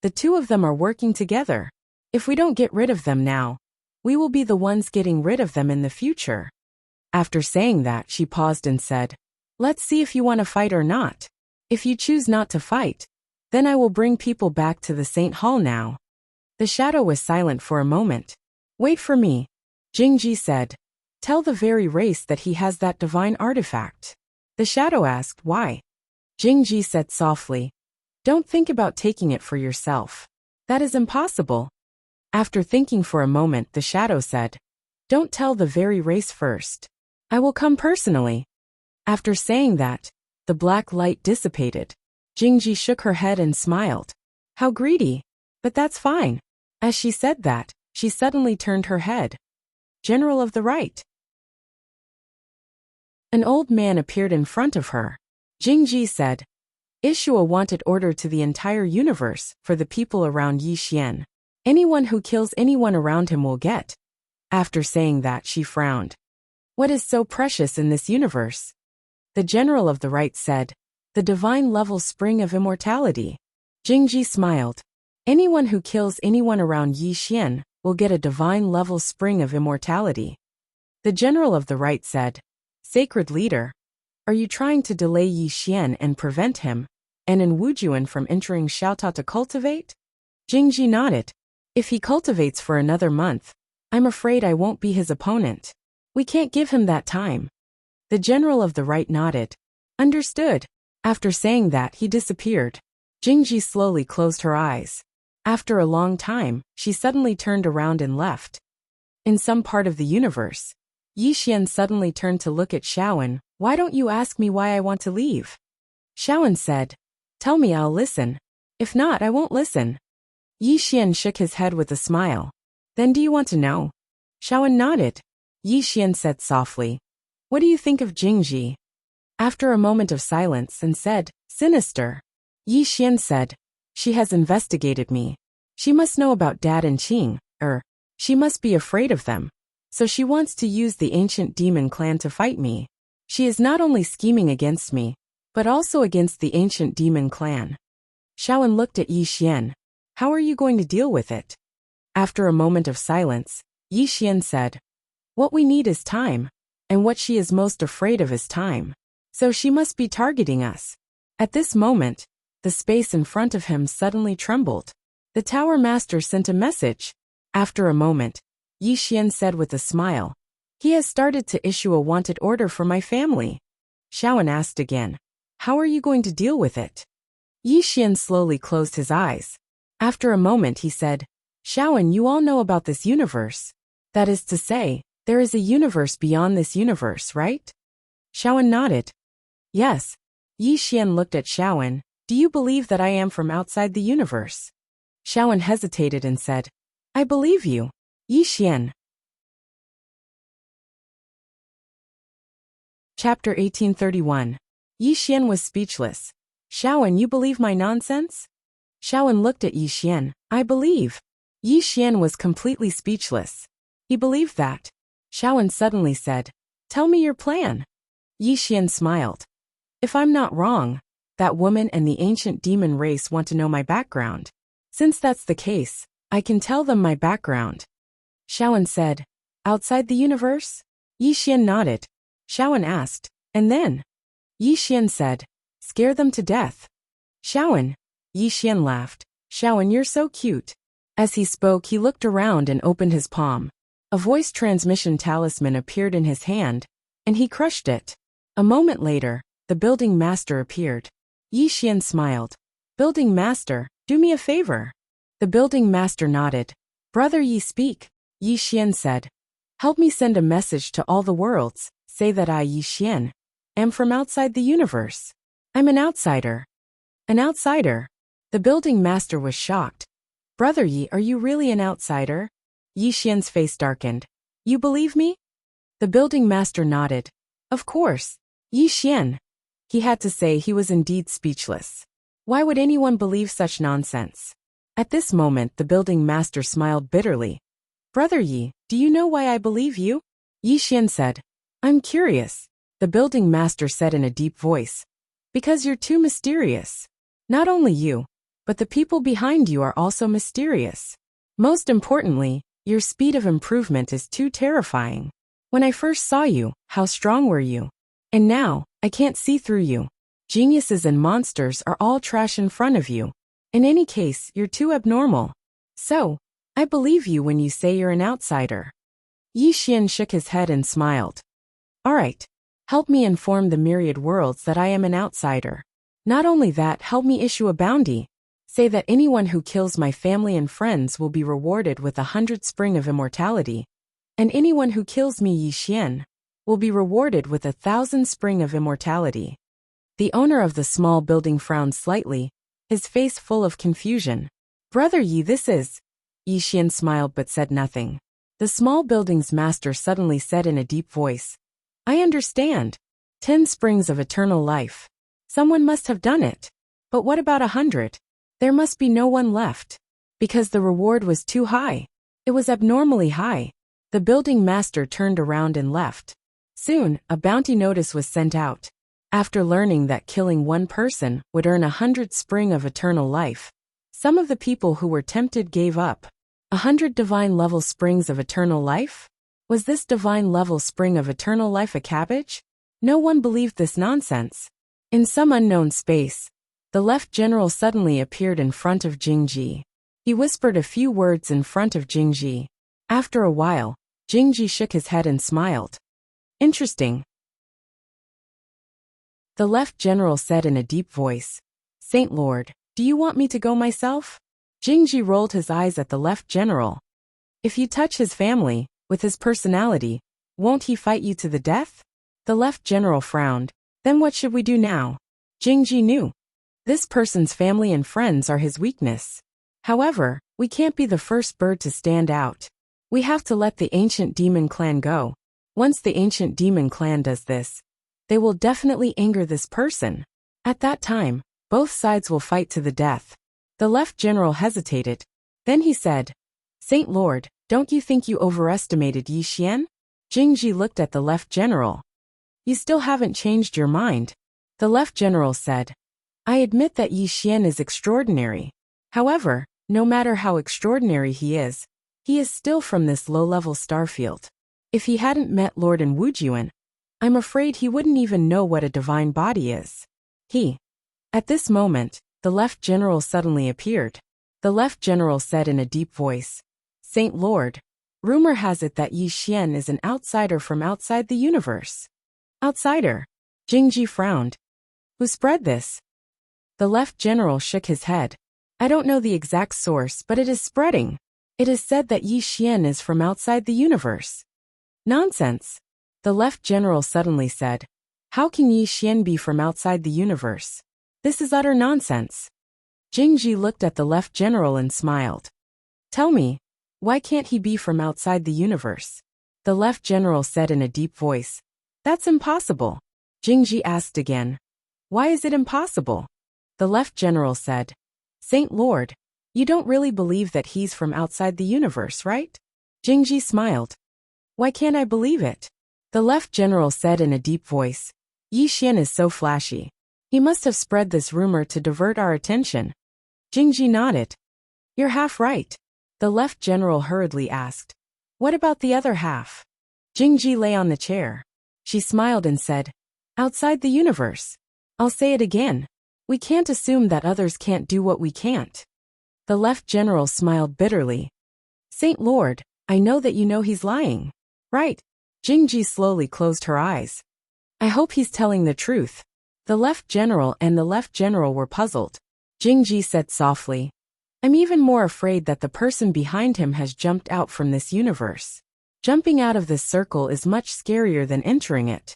The two of them are working together. If we don't get rid of them now, we will be the ones getting rid of them in the future. After saying that, she paused and said, Let's see if you want to fight or not. If you choose not to fight, then I will bring people back to the Saint Hall now. The shadow was silent for a moment. Wait for me. Jingji said. Tell the very race that he has that divine artifact. The shadow asked why. Jingji said softly. Don't think about taking it for yourself. That is impossible. After thinking for a moment, the shadow said. Don't tell the very race first. I will come personally. After saying that, the black light dissipated. Jingji shook her head and smiled. How greedy. But that's fine. As she said that, she suddenly turned her head. General of the right. An old man appeared in front of her. Jingji said. Issue a wanted order to the entire universe for the people around Yi Xian. Anyone who kills anyone around him will get. After saying that, she frowned. What is so precious in this universe? The general of the right said. The divine level spring of immortality. Jingji smiled. Anyone who kills anyone around Yi Xian will get a divine level spring of immortality. The general of the right said. Sacred leader. Are you trying to delay Yi Xian and prevent him, and in Wujuan from entering Xiaota to cultivate? Jingji nodded. If he cultivates for another month, I'm afraid I won't be his opponent. We can't give him that time. The general of the right nodded. Understood. After saying that, he disappeared. Jingji slowly closed her eyes. After a long time, she suddenly turned around and left. In some part of the universe, Yi Xian suddenly turned to look at Shaoan. Why don't you ask me why I want to leave? Shaoan said. Tell me, I'll listen. If not, I won't listen. Yi Xian shook his head with a smile. Then do you want to know? Shaoan nodded. Yi Xian said softly. What do you think of Jingji? After a moment of silence and said, Sinister. Yi Xian said. She has investigated me. She must know about Dad and Qing, she must be afraid of them. So she wants to use the ancient demon clan to fight me. She is not only scheming against me, but also against the ancient demon clan. Shaoan looked at Yi Xian. How are you going to deal with it? After a moment of silence, Yi Xian said. What we need is time. And what she is most afraid of is time. So she must be targeting us. At this moment, the space in front of him suddenly trembled. The Tower Master sent a message. After a moment, Yi Xian said with a smile, "He has started to issue a wanted order for my family." Shaoan asked again, "How are you going to deal with it?" Yi Xian slowly closed his eyes. After a moment he said, "Shaoan, you all know about this universe. That is to say, there is a universe beyond this universe, right?" Shaoan nodded. "Yes." Yi Xian looked at Shaoan. "Do you believe that I am from outside the universe?" Shaoan hesitated and said, "I believe you, Yi Xian." Chapter 1831. Yi Xian was speechless. "Shaoan, you believe my nonsense?" Shaoan looked at Yi Xian. "I believe." Yi Xian was completely speechless. He believed that. Shaoan suddenly said, "Tell me your plan." Yi Xian smiled. "If I'm not wrong, that woman and the ancient demon race want to know my background. Since that's the case, I can tell them my background." Shaoan said, "Outside the universe?" Yi Xian nodded. Shaoan asked, "And then?" Yi Xian said, "Scare them to death." "Shaoan." Yi Xian laughed. "Shaoan, you're so cute." As he spoke, he looked around and opened his palm. A voice transmission talisman appeared in his hand, and he crushed it. A moment later, the building master appeared. Yi Xian smiled. "Building master, do me a favor." The building master nodded. "Brother Yi, speak." Yi Xian said, "Help me send a message to all the worlds. Say that I, Yi Xian, am from outside the universe. I'm an outsider." "An outsider?" The building master was shocked. "Brother Yi, are you really an outsider?" Yi Xian's face darkened. "You believe me?" The building master nodded. "Of course, Yi Xian." He had to say he was indeed speechless. Why would anyone believe such nonsense? At this moment the building master smiled bitterly. "Brother Yi, do you know why I believe you?" Yi Xian said. "I'm curious." The building master said in a deep voice. "Because you're too mysterious. Not only you, but the people behind you are also mysterious. Most importantly, your speed of improvement is too terrifying. When I first saw you, how strong were you? And now, I can't see through you. Geniuses and monsters are all trash in front of you. In any case, you're too abnormal. So, I believe you when you say you're an outsider." Yi Xian shook his head and smiled. "All right. Help me inform the myriad worlds that I am an outsider. Not only that, help me issue a bounty. Say that anyone who kills my family and friends will be rewarded with 100 spring of immortality. And anyone who kills me, Yi Xian, will be rewarded with 1,000 spring of immortality." The owner of the small building frowned slightly, his face full of confusion. "Brother Yi, this is..." Yi Xian smiled but said nothing. The small building's master suddenly said in a deep voice, "I understand. 10 springs of eternal life. Someone must have done it. But what about 100? There must be no one left. Because the reward was too high. It was abnormally high." The building master turned around and left. Soon, a bounty notice was sent out. After learning that killing one person would earn 100 spring of eternal life, some of the people who were tempted gave up. 100 divine level springs of eternal life? Was this divine level spring of eternal life a cabbage? No one believed this nonsense. In some unknown space, the left general suddenly appeared in front of Jingji. He whispered a few words in front of Jingji. After a while, Jingji shook his head and smiled. "Interesting." The left general said in a deep voice, "Saint Lord, do you want me to go myself?" Jingji rolled his eyes at the left general. "If you touch his family, with his personality, won't he fight you to the death?" The left general frowned. "Then what should we do now?" Jingji knew. This person's family and friends are his weakness. However, we can't be the first bird to stand out. We have to let the ancient demon clan go. Once the ancient demon clan does this, they will definitely anger this person. At that time, both sides will fight to the death. The left general hesitated. Then he said, "Saint Lord, don't you think you overestimated Yi Xian?" Jingji looked at the left general. "You still haven't changed your mind." The left general said, "I admit that Yi Xian is extraordinary. However, no matter how extraordinary he is still from this low-level starfield. If he hadn't met Lord Wujuan, I'm afraid he wouldn't even know what a divine body is. At this moment, the left general suddenly appeared. The left general said in a deep voice, Saint Lord, rumor has it that Yi Xian is an outsider from outside the universe. Outsider? Jingji frowned. Who spread this? The left general shook his head. I don't know the exact source, but it is spreading. It is said that Yi Xian is from outside the universe. Nonsense. The left general suddenly said. How can Yi Xian be from outside the universe? This is utter nonsense. Jingji looked at the left general and smiled. Tell me, why can't he be from outside the universe? The left general said in a deep voice. That's impossible. Jingji asked again. Why is it impossible? The left general said. Saint Lord, you don't really believe that he's from outside the universe, right? Jingji smiled. Why can't I believe it? The left general said in a deep voice. Yi Xian is so flashy. He must have spread this rumor to divert our attention. Jingji nodded. You're half right. The left general hurriedly asked. What about the other half? Jingji lay on the chair. She smiled and said, outside the universe. I'll say it again. We can't assume that others can't do what we can't. The left general smiled bitterly. Saint Lord, I know that you know he's lying. Right. Jingji slowly closed her eyes. I hope he's telling the truth. The left general were puzzled. Jingji said softly. I'm even more afraid that the person behind him has jumped out from this universe. Jumping out of this circle is much scarier than entering it.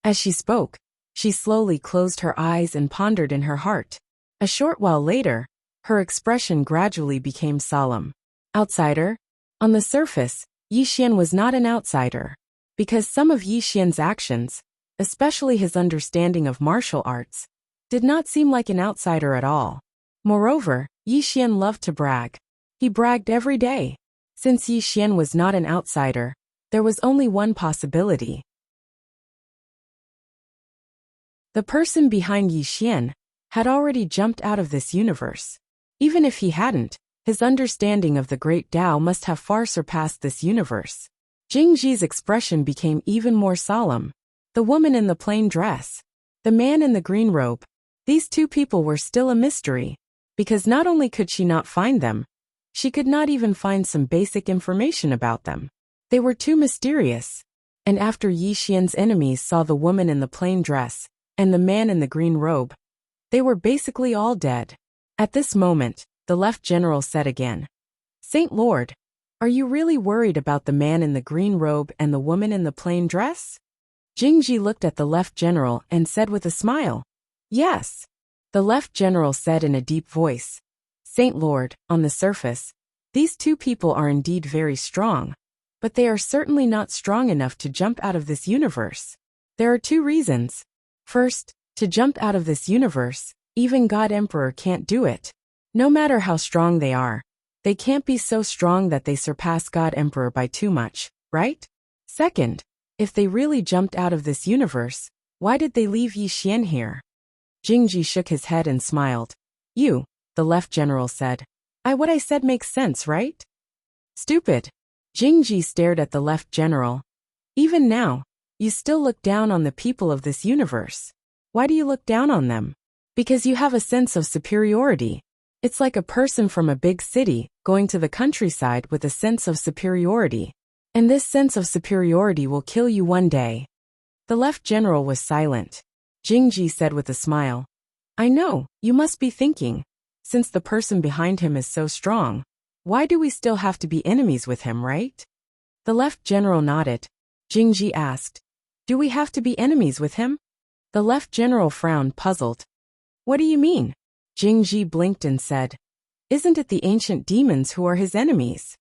As she spoke, she slowly closed her eyes and pondered in her heart. A short while later, her expression gradually became solemn. Outsider? On the surface, Yi Xian was not an outsider. Because some of Yi Xian's actions, especially his understanding of martial arts, did not seem like an outsider at all. Moreover, Yi Xian loved to brag. He bragged every day. Since Yi Xian was not an outsider, there was only one possibility. The person behind Yi Xian had already jumped out of this universe. Even if he hadn't, his understanding of the great Tao must have far surpassed this universe. Jingji's expression became even more solemn. The woman in the plain dress, the man in the green robe, these two people were still a mystery, because not only could she not find them, she could not even find some basic information about them. They were too mysterious. And after Yi Xian's enemies saw the woman in the plain dress and the man in the green robe, they were basically all dead. At this moment, the left general said again, Saint Lord, are you really worried about the man in the green robe and the woman in the plain dress? Jingji looked at the left general and said with a smile, Yes. The left general said in a deep voice, Saint Lord, on the surface, these two people are indeed very strong, but they are certainly not strong enough to jump out of this universe. There are two reasons. First, to jump out of this universe, even God Emperor can't do it. No matter how strong they can't be so strong that they surpass God Emperor by too much, right? Second, if they really jumped out of this universe, why did they leave Yi Xian here? Jingji shook his head and smiled. You, the left general said. What I said makes sense, right? Stupid. Jingji stared at the left general. Even now, you still look down on the people of this universe. Why do you look down on them? Because you have a sense of superiority. It's like a person from a big city going to the countryside with a sense of superiority. And this sense of superiority will kill you one day. The left general was silent. Jingji said with a smile, I know, you must be thinking, since the person behind him is so strong, why do we still have to be enemies with him, right? The left general nodded. Jingji asked, Do we have to be enemies with him? The left general frowned, puzzled. What do you mean? Jingji blinked and said, Isn't it the ancient demons who are his enemies?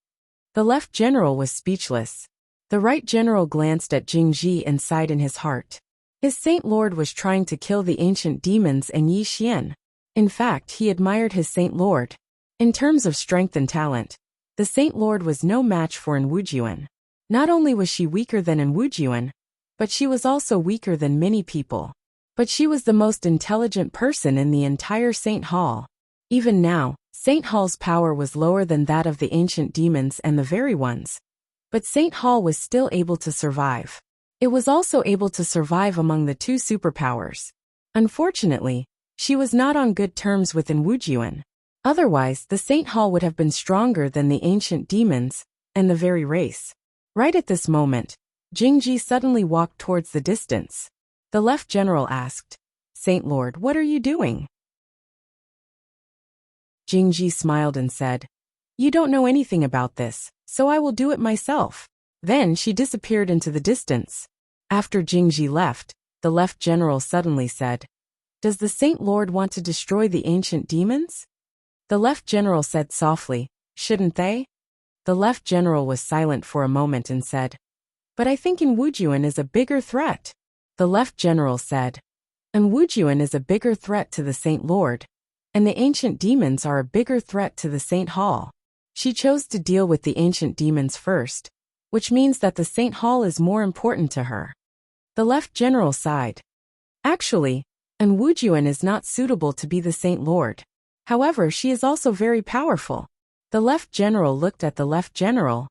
The left general was speechless. The right general glanced at Jingji and sighed in his heart. His Saint Lord was trying to kill the ancient demons and Yi Xian. In fact, he admired his Saint Lord. In terms of strength and talent, the Saint Lord was no match for Wujuan. Not only was she weaker than Wujuan, but she was also weaker than many people. But she was the most intelligent person in the entire Saint Hall. Even now, Saint Hall's power was lower than that of the ancient demons and the very ones. But Saint Hall was still able to survive. It was also able to survive among the two superpowers. Unfortunately, she was not on good terms with Wujuan. Otherwise, the Saint Hall would have been stronger than the ancient demons and the very race. Right at this moment, Jingji suddenly walked towards the distance. The left general asked, "Saint Lord, what are you doing?" Jingji smiled and said, "You don't know anything about this, so I will do it myself." Then she disappeared into the distance. After Jingji left, the left general suddenly said, "Does the Saint Lord want to destroy the ancient demons?" The left general said softly, "Shouldn't they?" The left general was silent for a moment and said, "But I think Wujuan is a bigger threat." The left general said, "Wujuan is a bigger threat to the Saint Lord, and the ancient demons are a bigger threat to the Saint Hall." She chose to deal with the ancient demons first, which means that the Saint Hall is more important to her. The left general sighed. Actually, Wujuan is not suitable to be the Saint Lord. However, she is also very powerful. The left general looked at the left general.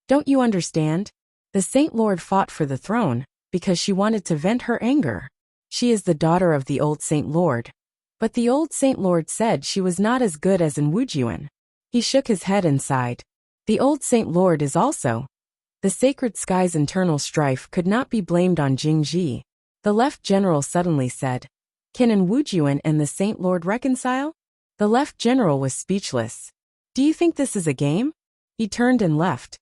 "Don't you understand? The Saint Lord fought for the throne because she wanted to vent her anger. She is the daughter of the old Saint Lord. But the old Saint Lord said she was not as good as Wujuan." He shook his head and sighed. "The old Saint Lord is also." The sacred sky's internal strife could not be blamed on Jingji. The left general suddenly said, "Can Wujuan and the Saint Lord reconcile?" The left general was speechless. "Do you think this is a game?" He turned and left.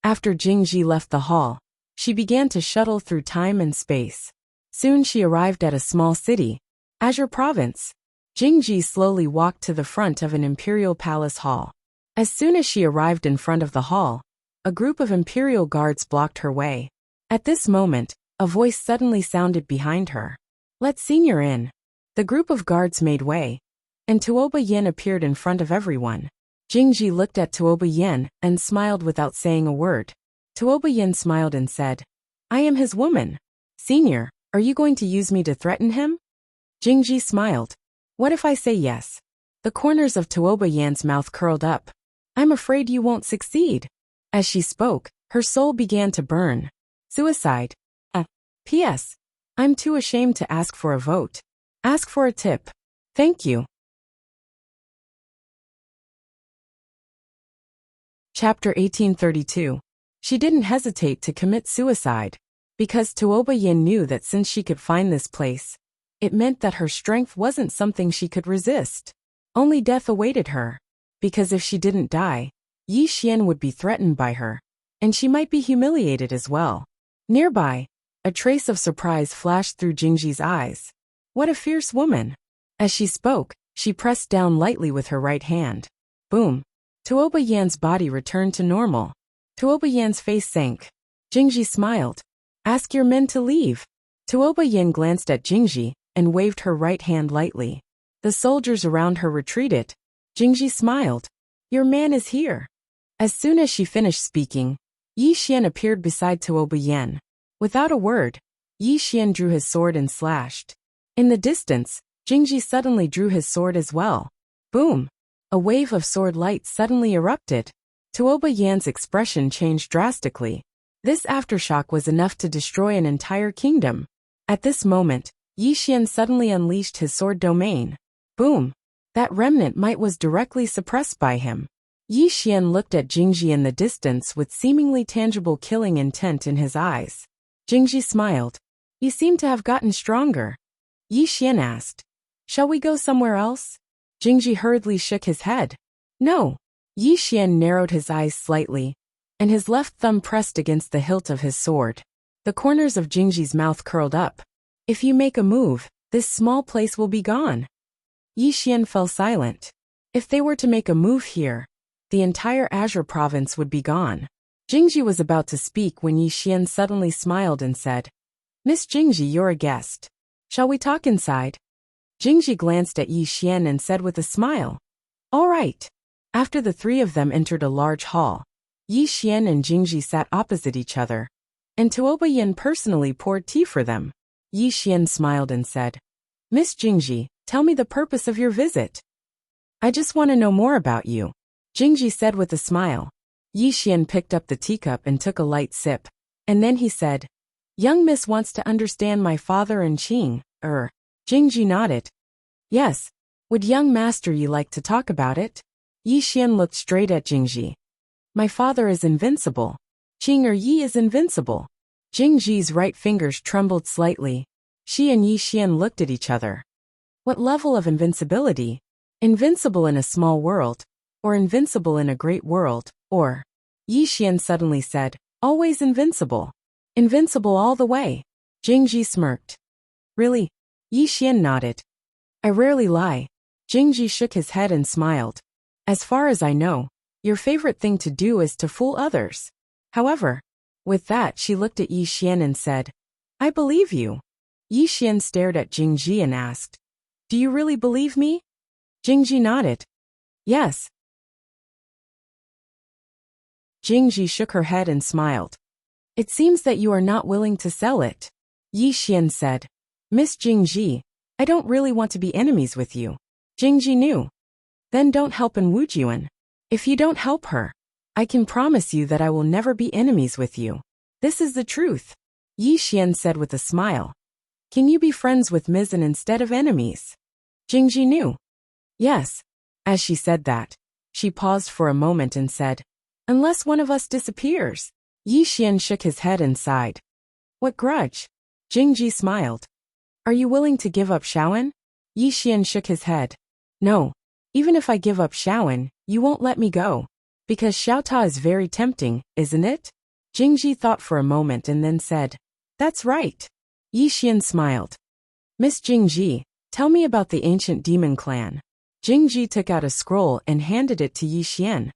After Jingji left the hall, she began to shuttle through time and space. Soon she arrived at a small city, Azure Province. Jingji slowly walked to the front of an imperial palace hall. As soon as she arrived in front of the hall, a group of imperial guards blocked her way. At this moment, a voice suddenly sounded behind her. "Let Senior in." The group of guards made way, and Tuoba Yin appeared in front of everyone. Jingji looked at Tuoba Yin and smiled without saying a word. Tuoba Yin smiled and said, "I am his woman. Senior, are you going to use me to threaten him?" Jingji smiled. "What if I say yes?" The corners of Tuoba Yin's mouth curled up. "I'm afraid you won't succeed." As she spoke, her soul began to burn. Suicide. P.S. I'm too ashamed to ask for a vote. Ask for a tip. Thank you. Chapter 1832. She didn't hesitate to commit suicide. Because Tuoba Yin knew that since she could find this place, it meant that her strength wasn't something she could resist. Only death awaited her. Because if she didn't die, Yi Xian would be threatened by her, and she might be humiliated as well. Nearby, a trace of surprise flashed through Jingji's eyes. What a fierce woman! As she spoke, she pressed down lightly with her right hand. Boom! Tuoba Yan's body returned to normal. Tuoba Yan's face sank. Jingji smiled. "Ask your men to leave." Tuoba Yin glanced at Jingji and waved her right hand lightly. The soldiers around her retreated. Jingji smiled. "Your man is here." As soon as she finished speaking, Yi Xian appeared beside Tuoba Yin. Without a word, Yi Xian drew his sword and slashed. In the distance, Jingji suddenly drew his sword as well. Boom! A wave of sword light suddenly erupted. Tuoba Yan's expression changed drastically. This aftershock was enough to destroy an entire kingdom. At this moment, Yi Xian suddenly unleashed his sword domain. Boom! That remnant might was directly suppressed by him. Yi Xian looked at Jingji in the distance with seemingly tangible killing intent in his eyes. Jingji smiled. "You seem to have gotten stronger." Yi Xian asked, "Shall we go somewhere else?" Jingji hurriedly shook his head. "No." Yi Xian narrowed his eyes slightly, and his left thumb pressed against the hilt of his sword. The corners of Jingji's mouth curled up. "If you make a move, this small place will be gone." Yi Xian fell silent. If they were to make a move here, the entire Azure province would be gone. Jingji was about to speak when Yi Xian suddenly smiled and said, "Miss Jingji, you're a guest. Shall we talk inside?" Jingji glanced at Yi Xian and said with a smile, "All right." After the three of them entered a large hall, Yi Xian and Jingji sat opposite each other, and Tuoba Yin personally poured tea for them. Yi Xian smiled and said, "Miss Jingji, tell me the purpose of your visit." "I just want to know more about you," Jingji said with a smile. Yi Xian picked up the teacup and took a light sip. And then he said, "Young miss wants to understand my father and Jingji nodded. Yes. Would young master you like to talk about it? Yi Xian looked straight at Jingji. My father is invincible. Yi is invincible. Jingji's right fingers trembled slightly. She and Yi Xian looked at each other. What level of invincibility? Invincible in a small world, or invincible in a great world, or? Yi Xian suddenly said, always invincible. Invincible all the way. Jingji smirked. Really? Yi Xian nodded. I rarely lie. Jingji shook his head and smiled. As far as I know, your favorite thing to do is to fool others. However, with that she looked at Yi Xian and said, I believe you. Yi Xian stared at Jingji and asked, Do you really believe me? Jingji nodded. Yes. Jingji shook her head and smiled. It seems that you are not willing to sell it. Yi Xian said, Miss Jingji, I don't really want to be enemies with you. Jingji knew. Then don't help in Wujuan. If you don't help her, I can promise you that I will never be enemies with you. This is the truth. Yi Xian said with a smile. Can you be friends with Mizan instead of enemies? Jingji knew. Yes. As she said that, she paused for a moment and said, Unless one of us disappears. Yi Xian shook his head and sighed. What grudge? Jingji smiled. Are you willing to give up Shaoan? Yi Xian shook his head. No. Even if I give up Shaoan, you won't let me go. Because Xiaota is very tempting, isn't it? Jingji thought for a moment and then said, That's right. Yi Xian smiled. Miss Jingji, tell me about the ancient demon clan. Jingji took out a scroll and handed it to Yi Xian.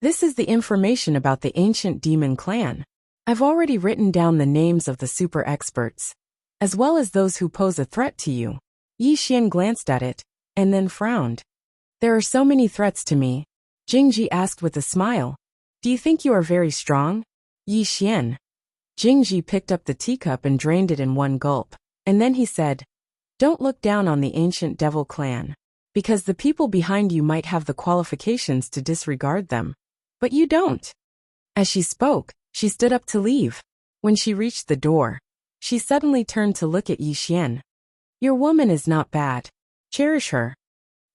This is the information about the ancient demon clan. I've already written down the names of the super experts, as well as those who pose a threat to you. Yi Xian glanced at it, and then frowned. There are so many threats to me. Jingji asked with a smile. Do you think you are very strong? Yi Xian. Jingji picked up the teacup and drained it in one gulp, and then he said, Don't look down on the ancient devil clan, because the people behind you might have the qualifications to disregard them. But you don't. As she spoke, she stood up to leave. When she reached the door, she suddenly turned to look at Yi Xian. Your woman is not bad. Cherish her.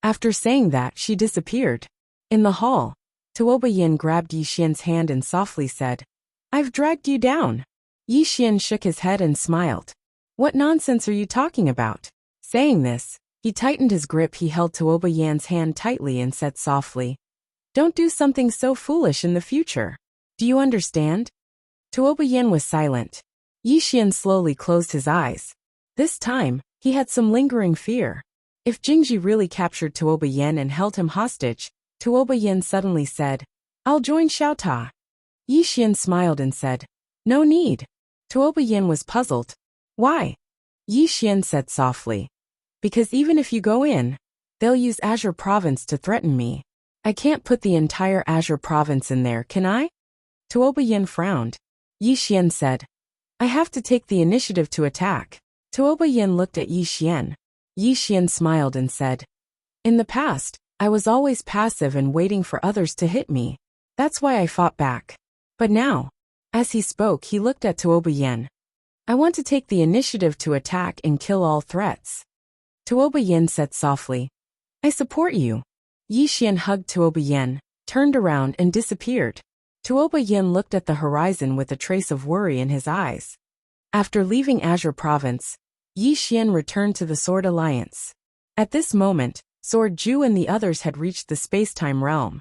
After saying that, she disappeared. In the hall, Tuoba Yin grabbed Yi Xian's hand and softly said, I've dragged you down. Yi Xian shook his head and smiled. What nonsense are you talking about? Saying this, he tightened his grip. He held Tuoba Yan's hand tightly and said softly, Don't do something so foolish in the future. Do you understand? Tuoba Yan was silent. Yi Xian slowly closed his eyes. This time, he had some lingering fear. If Jingji really captured Tuoba Yan and held him hostage, Tuoba Yan suddenly said, I'll join Xiaota. Yi Xian smiled and said, No need. Tuoba Yan was puzzled. Why? Yi Xian said softly. Because even if you go in, they'll use Azure Province to threaten me. I can't put the entire Azure Province in there, can I? Tuoba Yan frowned. Yi Xian said, I have to take the initiative to attack. Tuoba Yan looked at Yi Xian. Yi Xian smiled and said, In the past, I was always passive and waiting for others to hit me. That's why I fought back. But now, as he spoke, he looked at Tuoba Yan. I want to take the initiative to attack and kill all threats. Tuoba Yan said softly, I support you. Yi Xian hugged Tuoba Yan, turned around and disappeared. Tuoba Yan looked at the horizon with a trace of worry in his eyes. After leaving Azure Province, Yi Xian returned to the Sword Alliance. At this moment, Sword Ju and the others had reached the space-time realm.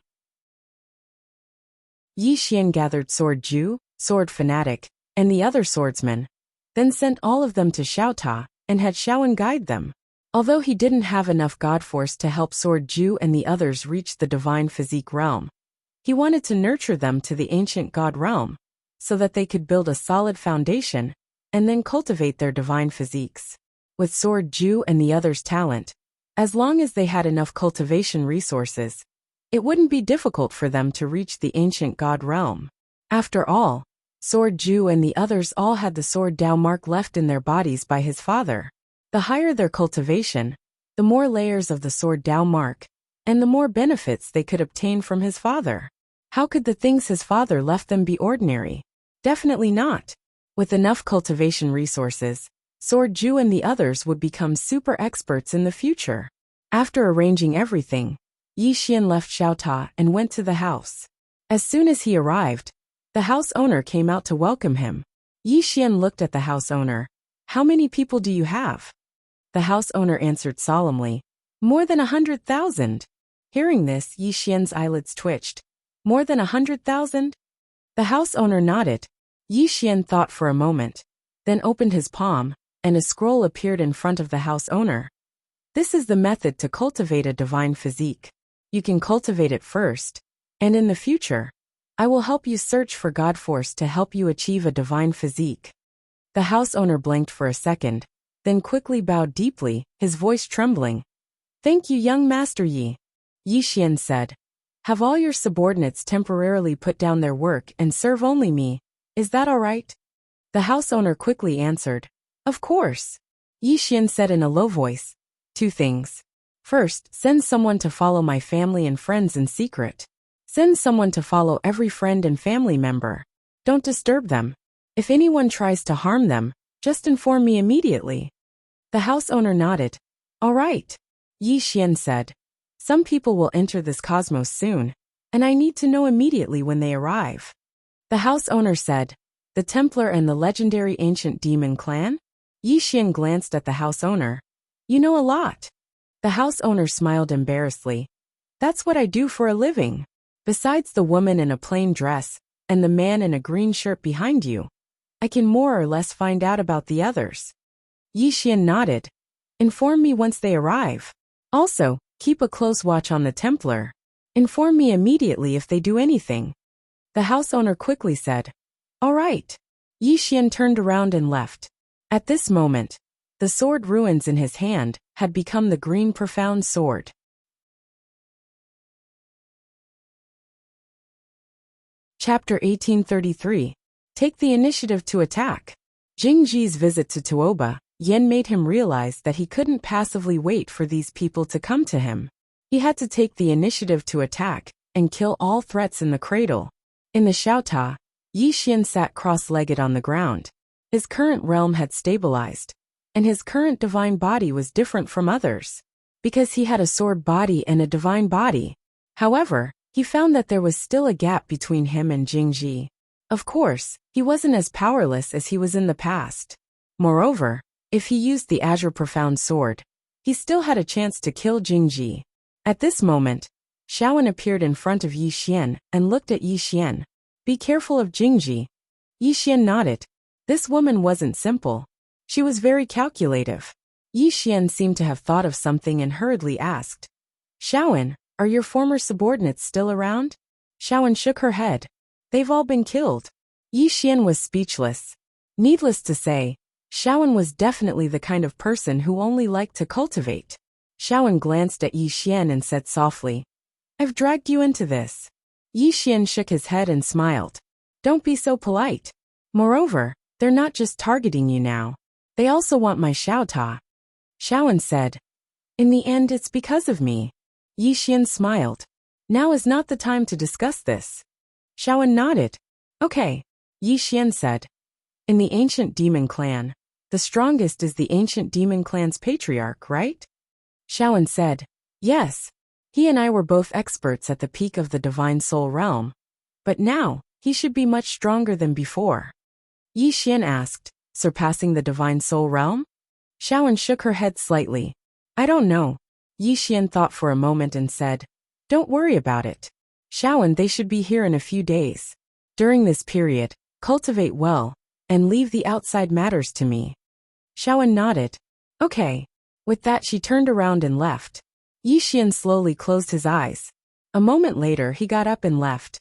Yi Xian gathered Sword Ju, Sword Fanatic, and the other swordsmen, then sent all of them to Xiaota, and had Shaoan guide them. Although he didn't have enough god force to help Sword Ju and the others reach the divine physique realm, he wanted to nurture them to the ancient god realm, so that they could build a solid foundation, and then cultivate their divine physiques. With Sword Ju and the others' talent, as long as they had enough cultivation resources, it wouldn't be difficult for them to reach the ancient god realm. After all, Sword Ju and the others all had the sword Dao mark left in their bodies by his father. The higher their cultivation, the more layers of the sword Dao mark, and the more benefits they could obtain from his father. How could the things his father left them be ordinary? Definitely not. With enough cultivation resources, Sword Ju and the others would become super experts in the future. After arranging everything, Yi Xian left Xiaota and went to the house. As soon as he arrived, the house owner came out to welcome him. Yi Xian looked at the house owner. How many people do you have? The house owner answered solemnly. More than 100,000. Hearing this, Yi Xian's eyelids twitched. More than 100,000? The house owner nodded. Yi Xian thought for a moment, then opened his palm, and a scroll appeared in front of the house owner. This is the method to cultivate a divine physique. You can cultivate it first, and in the future, I will help you search for God Force to help you achieve a divine physique. The house owner blinked for a second, then quickly bowed deeply, his voice trembling. Thank you, young Master Yi. Yi Xian said. Have all your subordinates temporarily put down their work and serve only me. Is that all right? The house owner quickly answered. Of course. Yi Xian said in a low voice. 2 things. First, send someone to follow my family and friends in secret. Send someone to follow every friend and family member. Don't disturb them. If anyone tries to harm them, just inform me immediately. The house owner nodded. All right. Yi Xian said. Some people will enter this cosmos soon, and I need to know immediately when they arrive. The house owner said. The Templar and the legendary ancient demon clan? Yi Xian glanced at the house owner. You know a lot. The house owner smiled embarrassedly. That's what I do for a living. Besides the woman in a plain dress, and the man in a green shirt behind you, I can more or less find out about the others. Yi Xian nodded. Inform me once they arrive. Also, keep a close watch on the Templar. Inform me immediately if they do anything. The house owner quickly said. All right. Yi Xian turned around and left. At this moment, the sword ruins in his hand had become the green profound sword. Chapter 1833. Take the initiative to attack. Jingji's visit to Tuoba, Yen made him realize that he couldn't passively wait for these people to come to him. He had to take the initiative to attack and kill all threats in the cradle. In the Xiaota, Yi Xian sat cross-legged on the ground. His current realm had stabilized, and his current divine body was different from others, because he had a sword body and a divine body. However, he found that there was still a gap between him and Jingji. Of course, he wasn't as powerless as he was in the past. Moreover, if he used the Azure Profound Sword, he still had a chance to kill Jingji. At this moment, Shaoan appeared in front of Yi Xian and looked at Yi Xian. Be careful of Jingji. Yi Xian nodded. This woman wasn't simple. She was very calculative. Yi Xian seemed to have thought of something and hurriedly asked. Shaoan, are your former subordinates still around? Shaoan shook her head. They've all been killed. Yi Xian was speechless. Needless to say, Shaoan was definitely the kind of person who only liked to cultivate. Shaoan glanced at Yi Xian and said softly, I've dragged you into this. Yi Xian shook his head and smiled. Don't be so polite. Moreover, they're not just targeting you now. They also want my Xiaota. Shaoan said. In the end, it's because of me. Yi Xian smiled. Now is not the time to discuss this. Shaoan nodded. Okay. Yi Xian said. In the ancient demon clan, the strongest is the ancient demon clan's patriarch, right? Shaoan said. Yes. He and I were both experts at the peak of the divine soul realm. But now, he should be much stronger than before. Yi Xian asked, surpassing the divine soul realm? Shaoan shook her head slightly. I don't know. Yi Xian thought for a moment and said, Don't worry about it. Shaoan, they should be here in a few days. During this period, cultivate well, and leave the outside matters to me. Shaoan nodded. Okay. With that she turned around and left. Yi Xian slowly closed his eyes. A moment later he got up and left.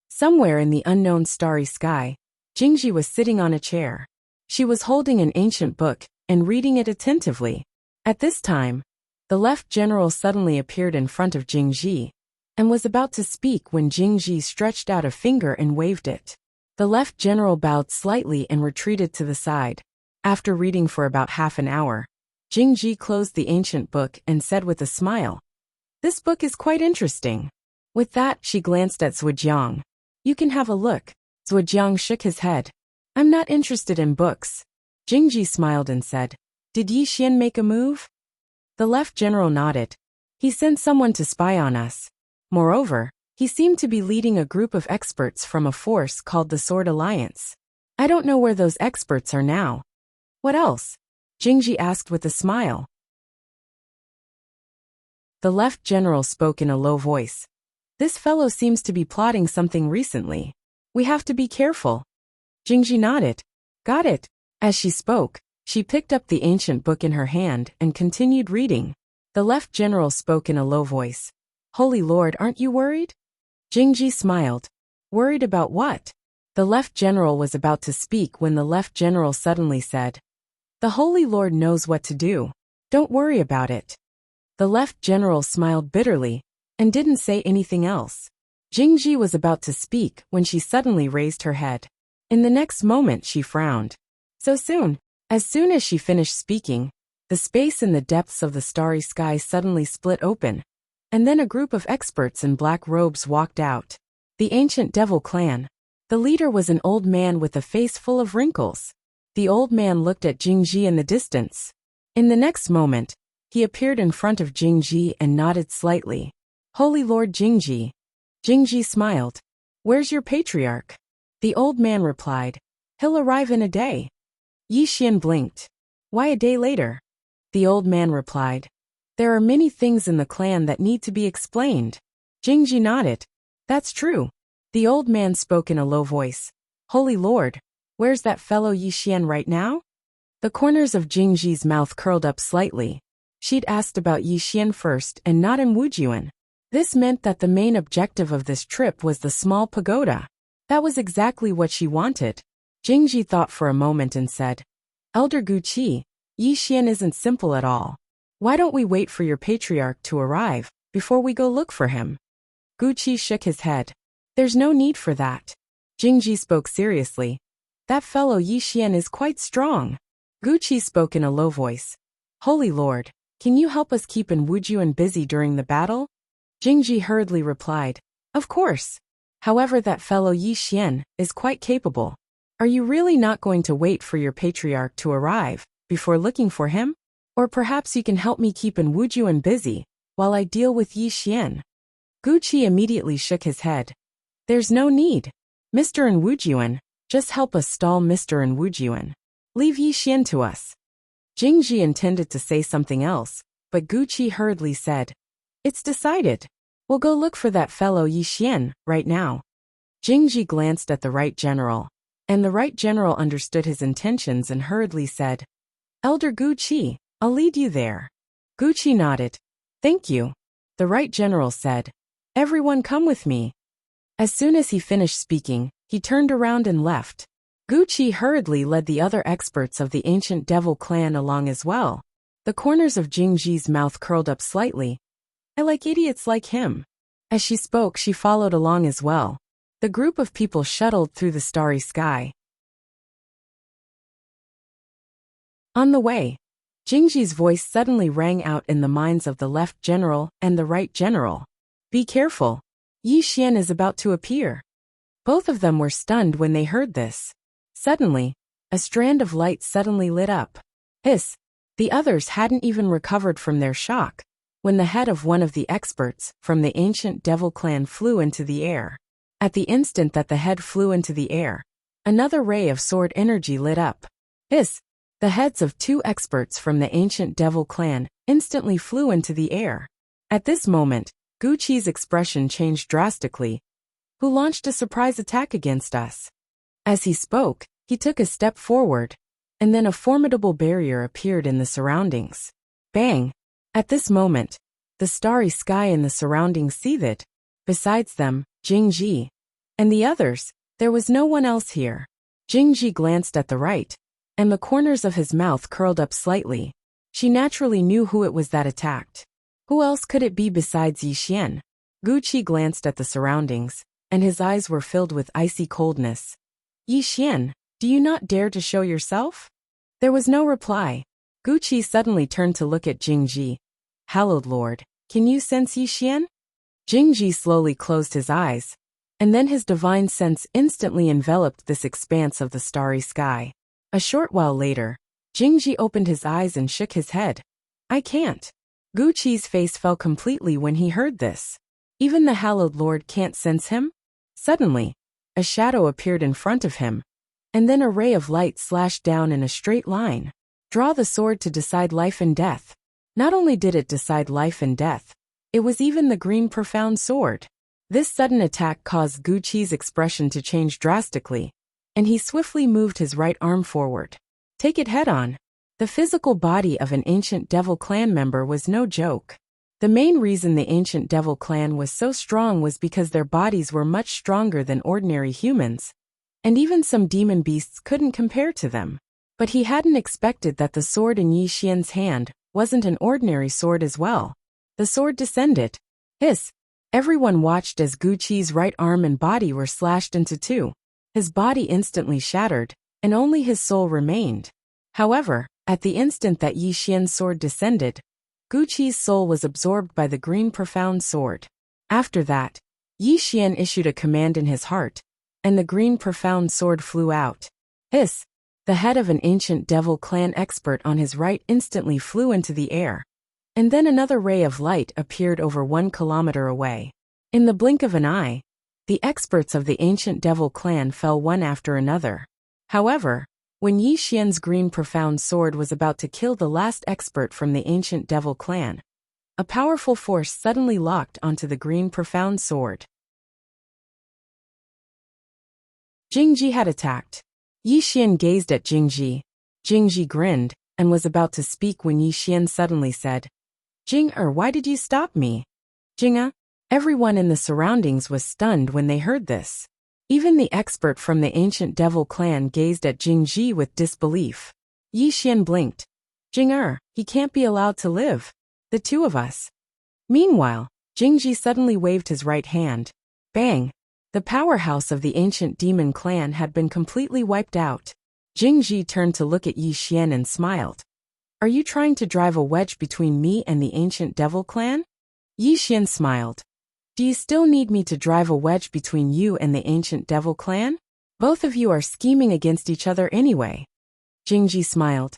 Somewhere in the unknown starry sky, Jingji was sitting on a chair. She was holding an ancient book and reading it attentively. At this time, the left general suddenly appeared in front of Jingji, and was about to speak when Jingji stretched out a finger and waved it. The left general bowed slightly and retreated to the side. After reading for about half an hour, Jingji closed the ancient book and said with a smile, This book is quite interesting. With that, she glanced at Zhujiang. You can have a look. Zhujiang shook his head. I'm not interested in books. Jingji smiled and said, Did Yi Xian make a move? The left general nodded. He sent someone to spy on us. Moreover, he seemed to be leading a group of experts from a force called the Sword Alliance. I don't know where those experts are now. What else? Jingji asked with a smile. The left general spoke in a low voice. This fellow seems to be plotting something recently. We have to be careful. Jingji nodded. Got it. As she spoke, she picked up the ancient book in her hand and continued reading. The left general spoke in a low voice. Holy Lord, aren't you worried? Jingji smiled. Worried about what? The left general was about to speak when the left general suddenly said, The Holy Lord knows what to do. Don't worry about it. The left general smiled bitterly and didn't say anything else. Jingji was about to speak when she suddenly raised her head. In the next moment she frowned. So soon? As soon as she finished speaking, the space in the depths of the starry sky suddenly split open, and then a group of experts in black robes walked out. The ancient devil clan. The leader was an old man with a face full of wrinkles. The old man looked at Jingji in the distance. In the next moment, he appeared in front of Jingji and nodded slightly. Holy Lord Jingji. Jingji smiled. Where's your patriarch? The old man replied. He'll arrive in a day. Yi Xian blinked. Why a day later? The old man replied. There are many things in the clan that need to be explained. Jingji nodded. That's true. The old man spoke in a low voice. Holy Lord, where's that fellow Yi Xian right now? The corners of Jingji's mouth curled up slightly. She'd asked about Yi Xian first and not in Wujuan. This meant that the main objective of this trip was the small pagoda. That was exactly what she wanted. Jingji thought for a moment and said, Elder Guqi, Yi Xian isn't simple at all. Why don't we wait for your patriarch to arrive before we go look for him? Guqi shook his head. There's no need for that. Jingji spoke seriously. That fellow Yi Xian is quite strong. Guqi spoke in a low voice. Holy Lord, can you help us keep in Wujuan busy during the battle? Jingji hurriedly replied. Of course. However, that fellow Yi Xian is quite capable. Are you really not going to wait for your patriarch to arrive before looking for him? Or perhaps you can help me keep in Wujuan busy while I deal with Yi Xian. Guqi immediately shook his head. There's no need. Mr. In Wujuan, just help us stall Mr. In Wujuan. Leave Yi Xian to us. Jingji intended to say something else, but Guqi hurriedly said, It's decided. We'll go look for that fellow Yi Xian right now. Jingji glanced at the right general, and the right general understood his intentions and hurriedly said, Elder Guqi, I'll lead you there. Guqi nodded. Thank you. The right general said, Everyone come with me. As soon as he finished speaking, he turned around and left. Guqi hurriedly led the other experts of the ancient devil clan along as well. The corners of Jingji's mouth curled up slightly. I like idiots like him. As she spoke, she followed along as well. The group of people shuttled through the starry sky. On the way, Jingji's voice suddenly rang out in the minds of the left general and the right general. Be careful. Yi Xian is about to appear. Both of them were stunned when they heard this. Suddenly, a strand of light suddenly lit up. Hiss! The others hadn't even recovered from their shock when the head of one of the experts from the ancient devil clan flew into the air. At the instant that the head flew into the air, another ray of sword energy lit up. Hiss! The heads of two experts from the ancient devil clan instantly flew into the air. At this moment, Guqi's expression changed drastically. Who launched a surprise attack against us? As he spoke, he took a step forward, and then a formidable barrier appeared in the surroundings. Bang! At this moment, the starry sky in the surroundings seethed. Besides them, Jingji and the others, there was no one else here. Jingji glanced at the right, and the corners of his mouth curled up slightly. She naturally knew who it was that attacked. Who else could it be besides Yi Xian? Guqi glanced at the surroundings, and his eyes were filled with icy coldness. Yi Xian, do you not dare to show yourself? There was no reply. Guqi suddenly turned to look at Jingji. Hallowed Lord, can you sense Yi Xian? Jingji slowly closed his eyes, and then his divine sense instantly enveloped this expanse of the starry sky. A short while later, Jingji opened his eyes and shook his head. I can't. Guqi's face fell completely when he heard this. Even the hallowed lord can't sense him? Suddenly, a shadow appeared in front of him, and then a ray of light slashed down in a straight line. Draw the sword to decide life and death. Not only did it decide life and death, it was even the green profound sword. This sudden attack caused Guqi's expression to change drastically, and he swiftly moved his right arm forward. Take it head on. The physical body of an ancient devil clan member was no joke. The main reason the ancient devil clan was so strong was because their bodies were much stronger than ordinary humans, and even some demon beasts couldn't compare to them. But he hadn't expected that the sword in Yi Xian's hand wasn't an ordinary sword as well. The sword descended. Hiss! Everyone watched as Guqi's right arm and body were slashed into two. His body instantly shattered, and only his soul remained. However, at the instant that Yi Xian's sword descended, Guqi's soul was absorbed by the green profound sword. After that, Yi Xian issued a command in his heart, and the green profound sword flew out. Hiss! The head of an ancient devil clan expert on his right instantly flew into the air. And then another ray of light appeared over 1 kilometer away. In the blink of an eye, the experts of the ancient devil clan fell one after another. However, when Yi Xian's green profound sword was about to kill the last expert from the ancient devil clan, a powerful force suddenly locked onto the green profound sword. Jingji had attacked. Yi Xian gazed at Jingji. Jingji grinned, and was about to speak when Yi Xian suddenly said, Jing-er, why did you stop me? Jing-a? Everyone in the surroundings was stunned when they heard this. Even the expert from the ancient devil clan gazed at Jingji with disbelief. Yi Xian blinked. Jing-er, he can't be allowed to live. The two of us. Meanwhile, Jingji suddenly waved his right hand. Bang! The powerhouse of the ancient demon clan had been completely wiped out. Jingji turned to look at Yi Xian and smiled. Are you trying to drive a wedge between me and the ancient devil clan? Yi Xian smiled. Do you still need me to drive a wedge between you and the ancient devil clan? Both of you are scheming against each other anyway. Jingji smiled.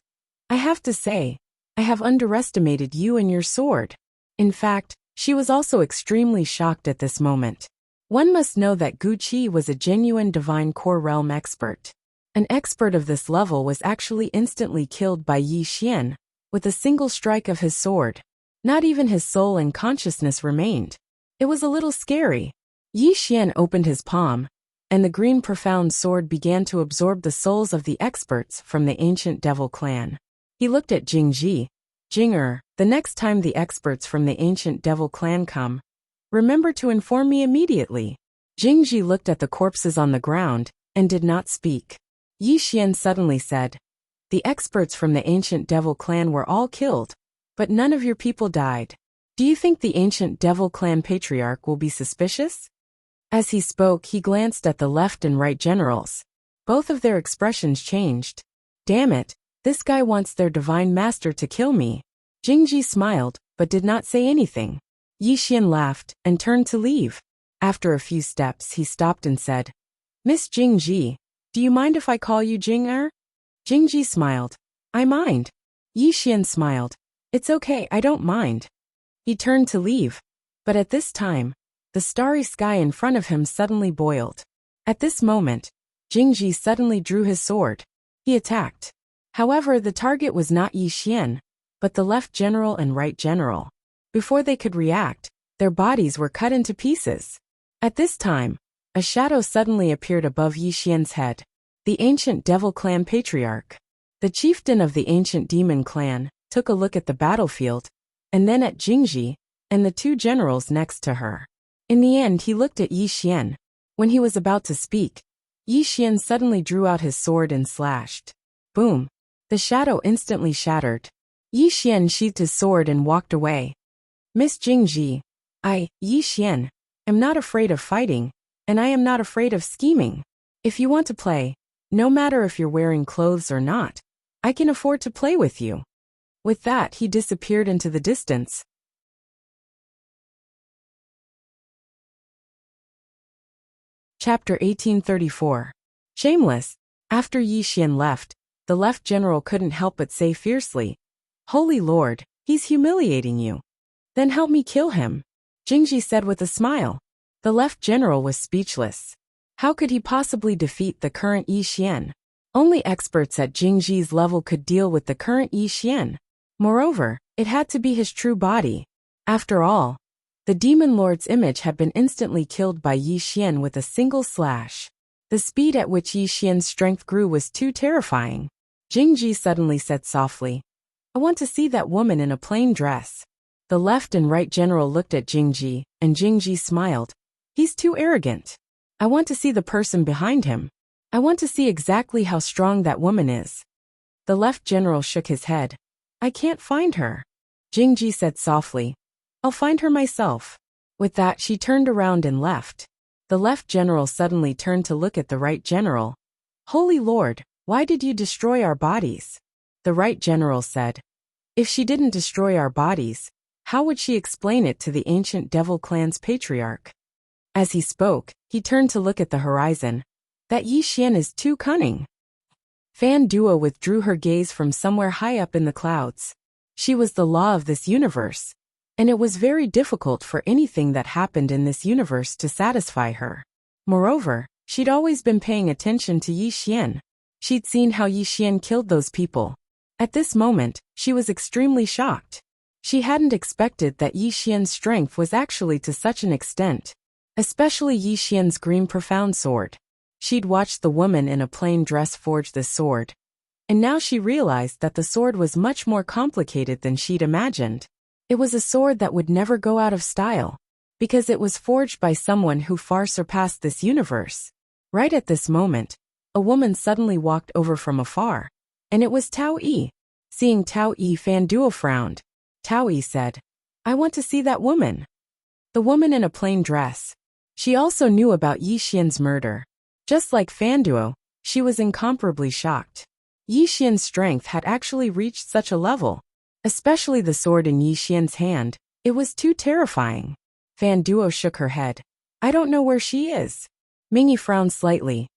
I have to say, I have underestimated you and your sword. In fact, she was also extremely shocked at this moment. One must know that Guqi was a genuine divine core realm expert. An expert of this level was actually instantly killed by Yi Xian, with a single strike of his sword. Not even his soul and consciousness remained. It was a little scary. Yi Xian opened his palm, and the green profound sword began to absorb the souls of the experts from the ancient devil clan. He looked at Jingji. Jing-er, the next time the experts from the ancient devil clan come, remember to inform me immediately. Jingji looked at the corpses on the ground, and did not speak. Yi Xian suddenly said, The experts from the ancient devil clan were all killed, but none of your people died. Do you think the ancient devil clan patriarch will be suspicious? As he spoke, he glanced at the left and right generals. Both of their expressions changed. Damn it, this guy wants their divine master to kill me. Jingji smiled, but did not say anything. Yi Xian laughed, and turned to leave. After a few steps he stopped and said, Miss Jingji, do you mind if I call you Jing-er? Jingji smiled. I mind. Yi Xian smiled. It's okay, I don't mind. He turned to leave. But at this time, the starry sky in front of him suddenly boiled. At this moment, Jingji suddenly drew his sword. He attacked. However, the target was not Yi Xian, but the left general and right general. Before they could react, their bodies were cut into pieces. At this time, a shadow suddenly appeared above Yi Xian's head. The ancient devil clan patriarch. The chieftain of the ancient demon clan took a look at the battlefield, and then at Jingji, and the two generals next to her. In the end, he looked at Yi Xian. When he was about to speak, Yi Xian suddenly drew out his sword and slashed. Boom! The shadow instantly shattered. Yi Xian sheathed his sword and walked away. Miss Jingji, Yi Xian, am not afraid of fighting, and I am not afraid of scheming. If you want to play, no matter if you're wearing clothes or not, I can afford to play with you. With that, he disappeared into the distance. Chapter 1834. Shameless. After Yi Xian left, the left general couldn't help but say fiercely, "Holy Lord, he's humiliating you." "Then help me kill him," Jingji said with a smile. The left general was speechless. How could he possibly defeat the current Yi Xian? Only experts at Jingji's level could deal with the current Yi Xian. Moreover, it had to be his true body. After all, the demon lord's image had been instantly killed by Yi Xian with a single slash. The speed at which Yi Xian's strength grew was too terrifying. Jingji suddenly said softly, "I want to see that woman in a plain dress." The left and right general looked at Jingji, and Jingji smiled. "He's too arrogant. I want to see the person behind him. I want to see exactly how strong that woman is." The left general shook his head. "I can't find her." Jingji said softly, "I'll find her myself." With that, she turned around and left. The left general suddenly turned to look at the right general. "Holy Lord, why did you destroy our bodies?" The right general said, "If she didn't destroy our bodies, how would she explain it to the ancient devil clan's patriarch?" As he spoke, he turned to look at the horizon. "That Yi Xian is too cunning." Fan Duo withdrew her gaze from somewhere high up in the clouds. She was the law of this universe, and it was very difficult for anything that happened in this universe to satisfy her. Moreover, she'd always been paying attention to Yi Xian. She'd seen how Yi Xian killed those people. At this moment, she was extremely shocked. She hadn't expected that Yi Xian's strength was actually to such an extent, especially Yi Xian's green profound sword. She'd watched the woman in a plain dress forge this sword, and now she realized that the sword was much more complicated than she'd imagined. It was a sword that would never go out of style, because it was forged by someone who far surpassed this universe. Right at this moment, a woman suddenly walked over from afar, and it was Tao Yi. Seeing Tao Yi, Fan Duo frowned. Tao Yi said, "I want to see that woman." The woman in a plain dress. She also knew about Yi Xian's murder. Just like Fan Duo, she was incomparably shocked. Yi Xian's strength had actually reached such a level. Especially the sword in Yi Xian's hand, it was too terrifying. Fan Duo shook her head. "I don't know where she is." Mingy frowned slightly.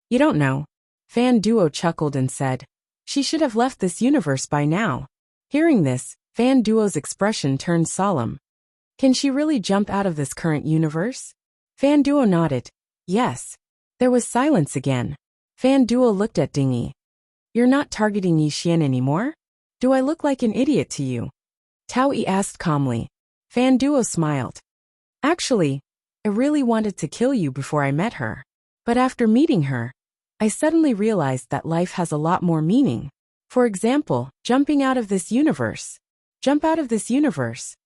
"You don't know?" Fan Duo chuckled and said, "She should have left this universe by now." Hearing this, Fan Duo's expression turned solemn. "Can she really jump out of this current universe?" Fan Duo nodded. "Yes." There was silence again. Fan Duo looked at Dingy. "You're not targeting Yi Xian anymore? Do I look like an idiot to you?" Tao Yi asked calmly. Fan Duo smiled. "Actually, I really wanted to kill you before I met her. But after meeting her, I suddenly realized that life has a lot more meaning. For example, jumping out of this universe. Jump out of this universe."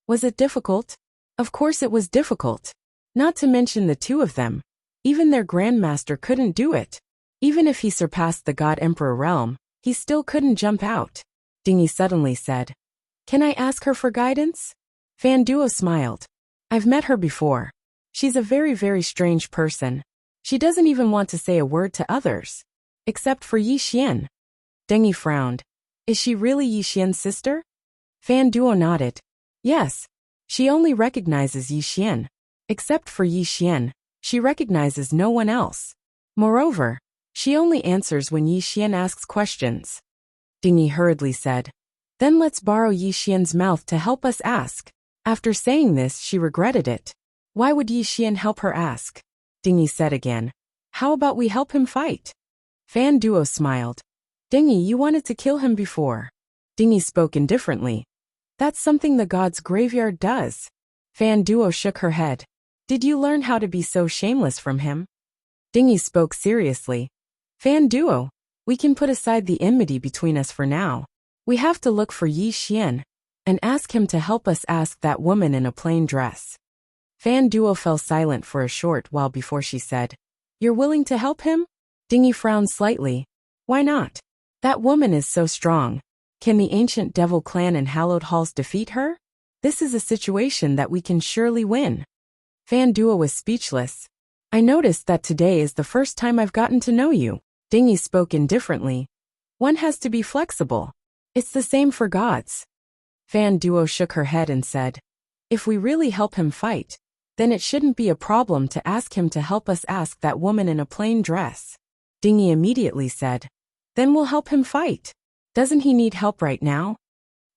Was it difficult? Of course it was difficult. Not to mention the two of them. Even their grandmaster couldn't do it. Even if he surpassed the God Emperor realm, he still couldn't jump out. Dingy suddenly said, "Can I ask her for guidance?" Fan Duo smiled. "I've met her before. She's a very, very strange person. She doesn't even want to say a word to others. Except for Yi Xian." Dingy frowned. "Is she really Yi Xian's sister?" Fan Duo nodded. "Yes. She only recognizes Yi Xian. Except for Yi Xian, she recognizes no one else. Moreover, she only answers when Yi Xian asks questions." Dingy hurriedly said, "Then let's borrow Yi Xian's mouth to help us ask." After saying this, she regretted it. Why would Yi Xian help her ask? Dingy said again, "How about we help him fight?" Fan Duo smiled. "Dingy, you wanted to kill him before." Dingy spoke indifferently. "That's something the god's graveyard does." Fan Duo shook her head. "Did you learn how to be so shameless from him?" Dingy spoke seriously. "Fan Duo, we can put aside the enmity between us for now. We have to look for Yi Xian and ask him to help us ask that woman in a plain dress." Fan Duo fell silent for a short while before she said, "You're willing to help him?" Dingy frowned slightly. "Why not? That woman is so strong. Can the ancient devil clan and hallowed halls defeat her? This is a situation that we can surely win." Fan Duo was speechless. "I noticed that today is the first time I've gotten to know you." Dingy spoke indifferently. "One has to be flexible. It's the same for gods." Fan Duo shook her head and said, "If we really help him fight, Then it shouldn't be a problem to ask him to help us ask that woman in a plain dress. Dingy immediately said. Then we'll help him fight. Doesn't he need help right now?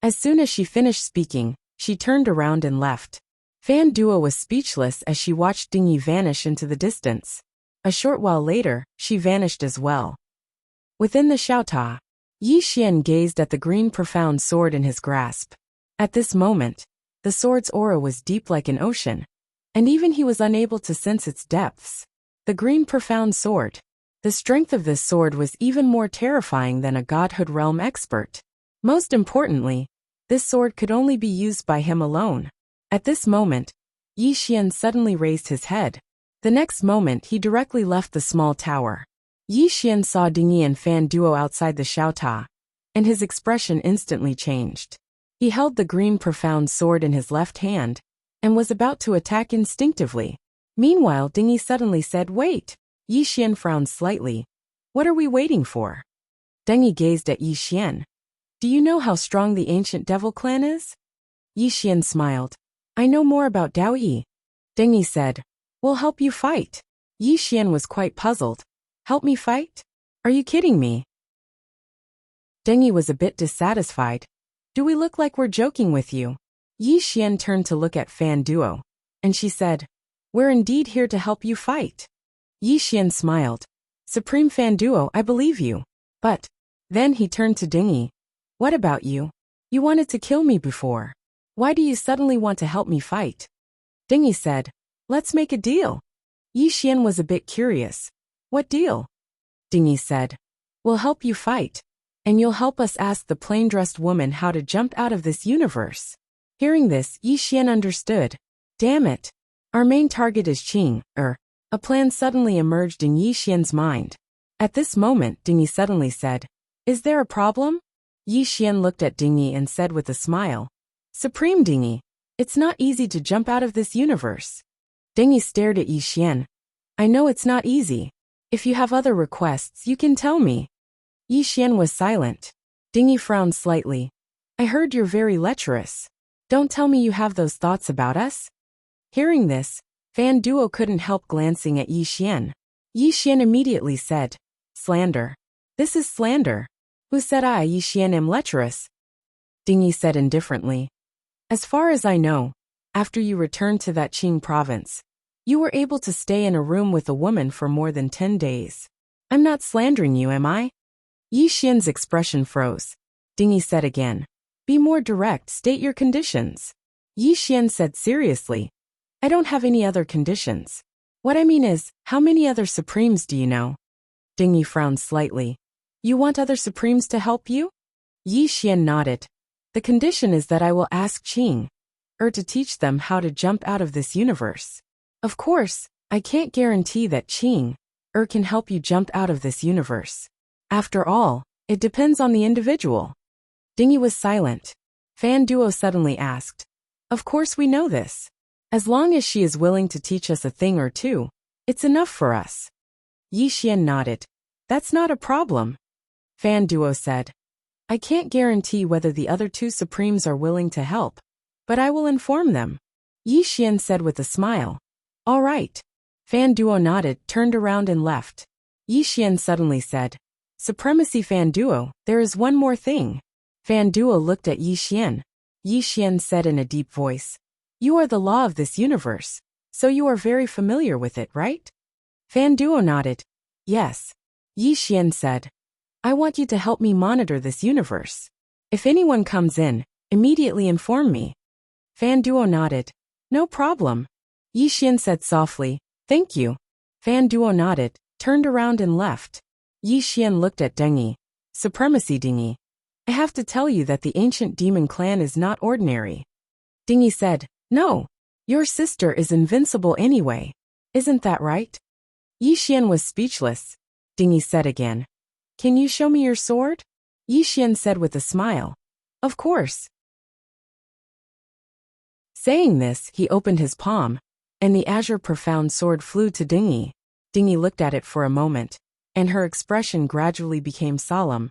As soon as she finished speaking, she turned around and left. Fan Duo was speechless as she watched Dingy vanish into the distance. A short while later, she vanished as well. Within the Xiaota, Yi Xian gazed at the green profound sword in his grasp. At this moment, the sword's aura was deep like an ocean, and even he was unable to sense its depths. The green profound sword. The strength of this sword was even more terrifying than a godhood realm expert. Most importantly, this sword could only be used by him alone. At this moment, Yi Xian suddenly raised his head. The next moment he directly left the small tower. Yi Xian saw Dingy and Fan Duo outside the Xiaota, and his expression instantly changed. He held the green profound sword in his left hand, and was about to attack instinctively. Meanwhile, Dingy suddenly said, "Wait." Yi Xian frowned slightly. "What are we waiting for?" Dingy gazed at Yi Xian. "Do you know how strong the ancient devil clan is?" Yi Xian smiled. "I know more about Dao Yi." Dingy said, "We'll help you fight." Yi Xian was quite puzzled. "Help me fight? Are you kidding me?" Dingy was a bit dissatisfied. "Do we look like we're joking with you?" Yi Xian turned to look at Fan Duo, and she said, "We're indeed here to help you fight." Yi Xian smiled. "Supreme Fan Duo, I believe you. But..." Then he turned to Dingy. "What about you? You wanted to kill me before. Why do you suddenly want to help me fight?" Dingy said, "Let's make a deal." Yi Xian was a bit curious. "What deal?" Dingy said, "We'll help you fight, and you'll help us ask the plain-dressed woman how to jump out of this universe." Hearing this, Yi Xian understood. Damn it. Our main target is Qing. A plan suddenly emerged in Yi Xian's mind. At this moment, Dingy suddenly said, "Is there a problem?" Yi Xian looked at Dingy and said with a smile, "Supreme Dingy, it's not easy to jump out of this universe." Dingy stared at Yi Xian. "I know it's not easy. If you have other requests, you can tell me." Yi Xian was silent. Dingy frowned slightly. "I heard you're very lecherous. Don't tell me you have those thoughts about us." Hearing this, Fan Duo couldn't help glancing at Yi Xian. Yi Xian immediately said, "Slander. This is slander. Who said I, Yi Xian, am lecherous?" Dingy said indifferently, "As far as I know, after you returned to that Qing province, you were able to stay in a room with a woman for more than 10 days. I'm not slandering you, am I?" Yi Xian's expression froze. Dingy said again, "Be more direct, state your conditions." Yi Xian said seriously, "I don't have any other conditions. What I mean is, how many other Supremes do you know?" Dingy frowned slightly. "You want other Supremes to help you?" Yi Xian nodded. "The condition is that I will ask Qing to teach them how to jump out of this universe. Of course, I can't guarantee that Qing can help you jump out of this universe. After all, it depends on the individual." Dingy was silent. Fan Duo suddenly asked, "Of course we know this. As long as she is willing to teach us a thing or two, it's enough for us." Yi Xian nodded. "That's not a problem." Fan Duo said, "I can't guarantee whether the other two Supremes are willing to help, but I will inform them." Yi Xian said with a smile, "All right." Fan Duo nodded, turned around and left. Yi Xian suddenly said, "Supremacy Fan Duo, there is one more thing." Fan Duo looked at Yi Xian. Yi Xian said in a deep voice, "You are the law of this universe, so you are very familiar with it, right?" Fan Duo nodded. "Yes." Yi Xian said, "I want you to help me monitor this universe. If anyone comes in, immediately inform me." Fan Duo nodded. "No problem." Yi Xian said softly, "Thank you." Fan Duo nodded, turned around and left. Yi Xian looked at Dingy. "Supremacy Dingy, I have to tell you that the ancient demon clan is not ordinary." Dingy said, "No. Your sister is invincible anyway. Isn't that right?" Yi Xian was speechless. Dingy said again, "Can you show me your sword?" Yi Xian said with a smile, "Of course." Saying this, he opened his palm, and the azure profound sword flew to Dingy. Dingy looked at it for a moment, and her expression gradually became solemn.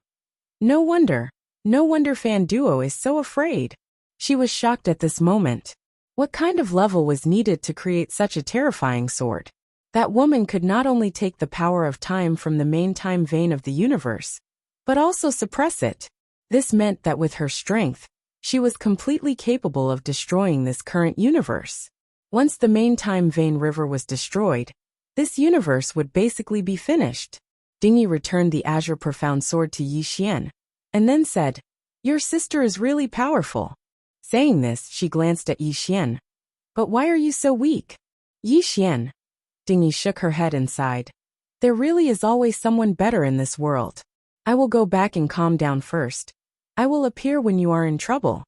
No wonder Fan Duo is so afraid. She was shocked at this moment. What kind of level was needed to create such a terrifying sword? That woman could not only take the power of time from the main time vein of the universe, but also suppress it. This meant that with her strength, she was completely capable of destroying this current universe. Once the main time vein river was destroyed, this universe would basically be finished. Dingyi returned the Azure Profound Sword to Yi Xian, and then said, "Your sister is really powerful." Saying this, she glanced at Yi Xian. "But why are you so weak?" "Yi Xian." Dingyi shook her head and sighed. "There really is always someone better in this world. I will go back and calm down first. I will appear when you are in trouble."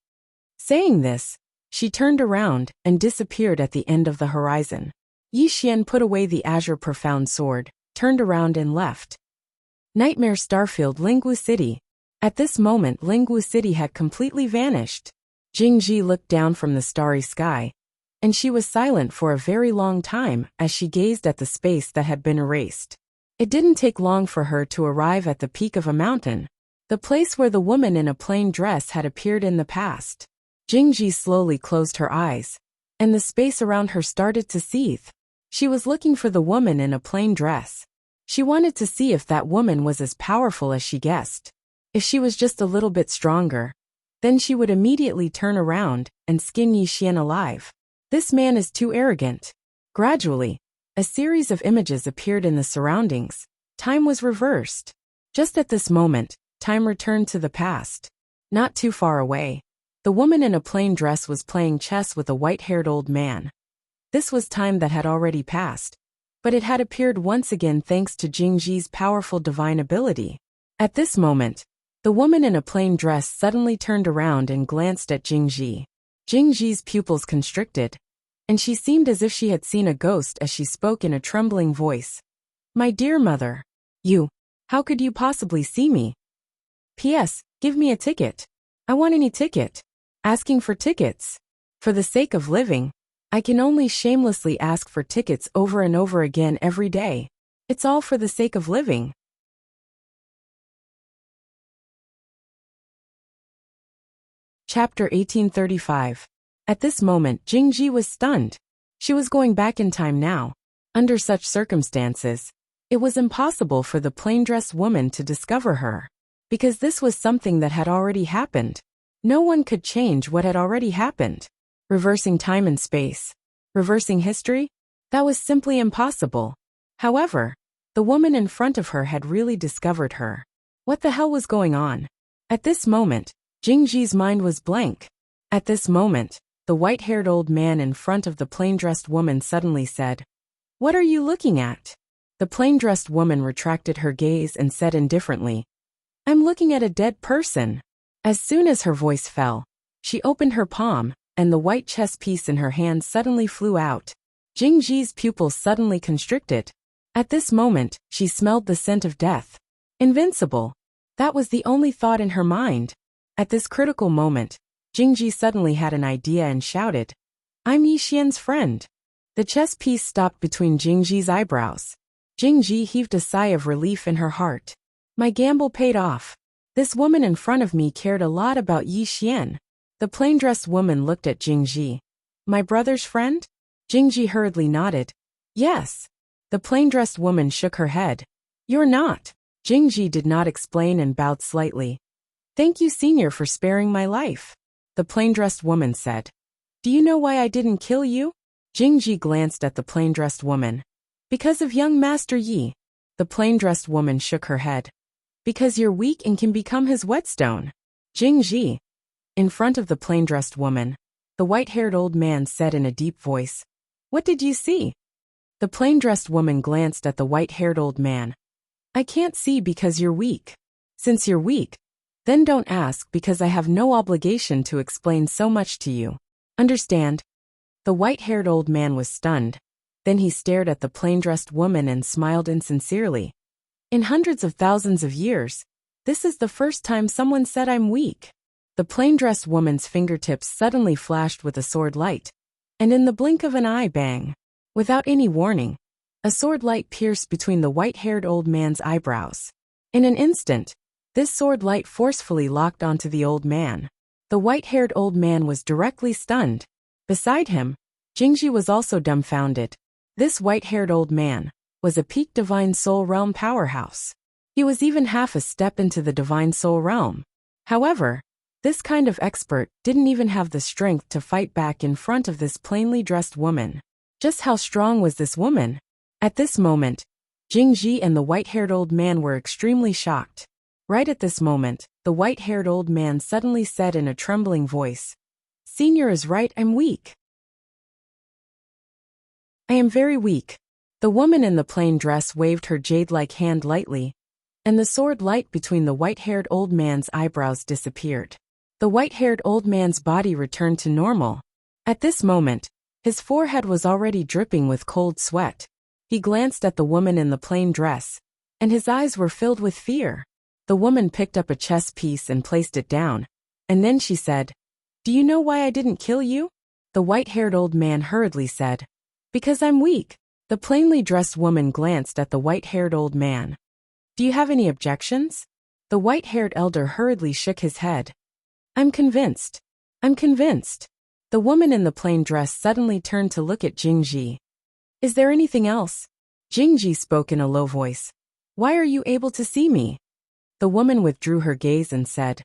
Saying this, she turned around and disappeared at the end of the horizon. Yi Xian put away the Azure Profound Sword, turned around and left. Nightmare Starfield, Lingwu City. At this moment, Lingwu City had completely vanished. Jingji looked down from the starry sky, and she was silent for a very long time as she gazed at the space that had been erased. It didn't take long for her to arrive at the peak of a mountain, the place where the woman in a plain dress had appeared in the past. Jingji slowly closed her eyes, and the space around her started to seethe. She was looking for the woman in a plain dress. She wanted to see if that woman was as powerful as she guessed. If she was just a little bit stronger, then she would immediately turn around and skin Yi Xian alive. This man is too arrogant. Gradually, a series of images appeared in the surroundings. Time was reversed. Just at this moment, time returned to the past. Not too far away, the woman in a plain dress was playing chess with a white-haired old man. This was time that had already passed, but it had appeared once again thanks to Jingji's powerful divine ability. At this moment, the woman in a plain dress suddenly turned around and glanced at Jingji. Jingji's pupils constricted, and she seemed as if she had seen a ghost as she spoke in a trembling voice. "My dear mother, how could you possibly see me? P.S. Give me a ticket. I want any ticket. Asking for tickets. For the sake of living, I can only shamelessly ask for tickets over and over again every day. It's all for the sake of living." Chapter 1835. At this moment, Jingji was stunned. She was going back in time now. Under such circumstances, it was impossible for the plain-dressed woman to discover her, because this was something that had already happened. No one could change what had already happened. Reversing time and space, reversing history, that was simply impossible. However, the woman in front of her had really discovered her. What the hell was going on? At this moment, Jingji's mind was blank. At this moment, the white-haired old man in front of the plain-dressed woman suddenly said, "What are you looking at?" The plain-dressed woman retracted her gaze and said indifferently, "I'm looking at a dead person." As soon as her voice fell, she opened her palm, and the white chess piece in her hand suddenly flew out. Jingji's pupils suddenly constricted. At this moment, she smelled the scent of death. Invincible. That was the only thought in her mind. At this critical moment, Jingji suddenly had an idea and shouted, "I'm Yi Xian's friend." The chess piece stopped between Jingji's eyebrows. Jingji heaved a sigh of relief in her heart. My gamble paid off. This woman in front of me cared a lot about Yi Xian. The plain-dressed woman looked at Jingji. My brother's friend? Jingji hurriedly nodded. Yes. The plain-dressed woman shook her head. You're not. Jingji did not explain and bowed slightly. Thank you, senior, for sparing my life. The plain-dressed woman said. Do you know why I didn't kill you? Jingji glanced at the plain-dressed woman. Because of young Master Yi. The plain-dressed woman shook her head. Because you're weak and can become his whetstone. Jingji. In front of the plain-dressed woman, the white-haired old man said in a deep voice. What did you see? The plain-dressed woman glanced at the white-haired old man. I can't see because you're weak. Since you're weak, then don't ask because I have no obligation to explain so much to you. Understand? The white-haired old man was stunned. Then he stared at the plain-dressed woman and smiled insincerely. In hundreds of thousands of years, this is the first time someone said I'm weak. The plain-dressed woman's fingertips suddenly flashed with a sword light. And in the blink of an eye, bang. Without any warning, a sword light pierced between the white-haired old man's eyebrows. In an instant, this sword light forcefully locked onto the old man. The white-haired old man was directly stunned. Beside him, Jingji was also dumbfounded. This white-haired old man was a peak Divine Soul Realm powerhouse. He was even half a step into the Divine Soul Realm. However, this kind of expert didn't even have the strength to fight back in front of this plainly dressed woman. Just how strong was this woman? At this moment, Jingji and the white-haired old man were extremely shocked. Right at this moment, the white-haired old man suddenly said in a trembling voice, "Senior is right, I'm weak. I am very weak." The woman in the plain dress waved her jade-like hand lightly, and the sword light between the white-haired old man's eyebrows disappeared. The white-haired old man's body returned to normal. At this moment, his forehead was already dripping with cold sweat. He glanced at the woman in the plain dress, and his eyes were filled with fear. The woman picked up a chess piece and placed it down, and then she said, "Do you know why I didn't kill you?" The white-haired old man hurriedly said, "Because I'm weak." The plainly dressed woman glanced at the white-haired old man. "Do you have any objections?" The white-haired elder hurriedly shook his head. "I'm convinced. I'm convinced." The woman in the plain dress suddenly turned to look at Jingji. "Is there anything else?" Jingji spoke in a low voice. "Why are you able to see me?" The woman withdrew her gaze and said,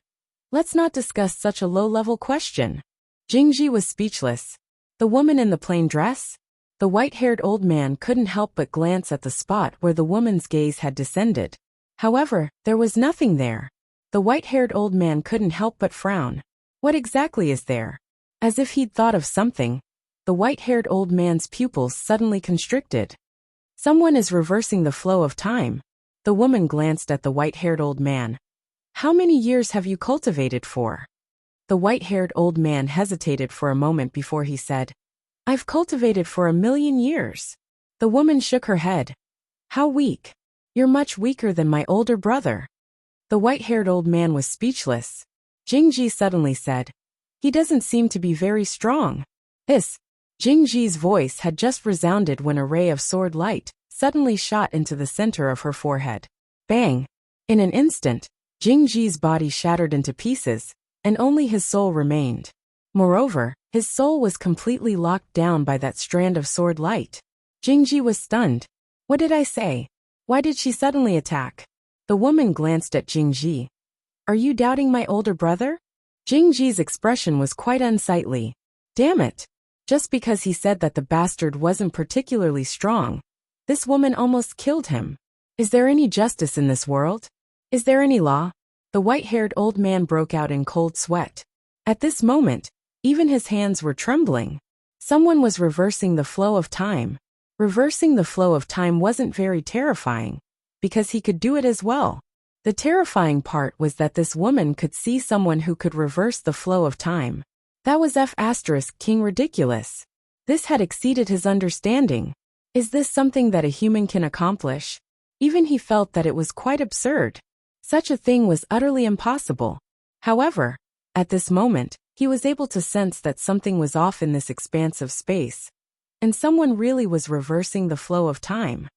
"Let's not discuss such a low-level question." Jingji was speechless. The woman in the plain dress? The white-haired old man couldn't help but glance at the spot where the woman's gaze had descended. However, there was nothing there. The white-haired old man couldn't help but frown. What exactly is there? As if he'd thought of something, the white-haired old man's pupils suddenly constricted. Someone is reversing the flow of time. The woman glanced at the white-haired old man. "How many years have you cultivated for?" The white-haired old man hesitated for a moment before he said, "I've cultivated for 1,000,000 years." The woman shook her head. "How weak. You're much weaker than my older brother." The white-haired old man was speechless. Jingji suddenly said, "He doesn't seem to be very strong." Jingji's voice had just resounded when a ray of sword light suddenly shot into the center of her forehead. Bang! In an instant, Jingji's body shattered into pieces, and only his soul remained. Moreover, his soul was completely locked down by that strand of sword light. Jingji was stunned. What did I say? Why did she suddenly attack? The woman glanced at Jingji. "Are you doubting my older brother?" Jingji's expression was quite unsightly. Damn it! Just because he said that the bastard wasn't particularly strong, this woman almost killed him. Is there any justice in this world? Is there any law? The white-haired old man broke out in cold sweat. At this moment, even his hands were trembling. Someone was reversing the flow of time. Reversing the flow of time wasn't very terrifying, because he could do it as well. The terrifying part was that this woman could see someone who could reverse the flow of time. That was King ridiculous. This had exceeded his understanding. Is this something that a human can accomplish? Even he felt that it was quite absurd. Such a thing was utterly impossible. However, at this moment, he was able to sense that something was off in this expanse of space, and someone really was reversing the flow of time.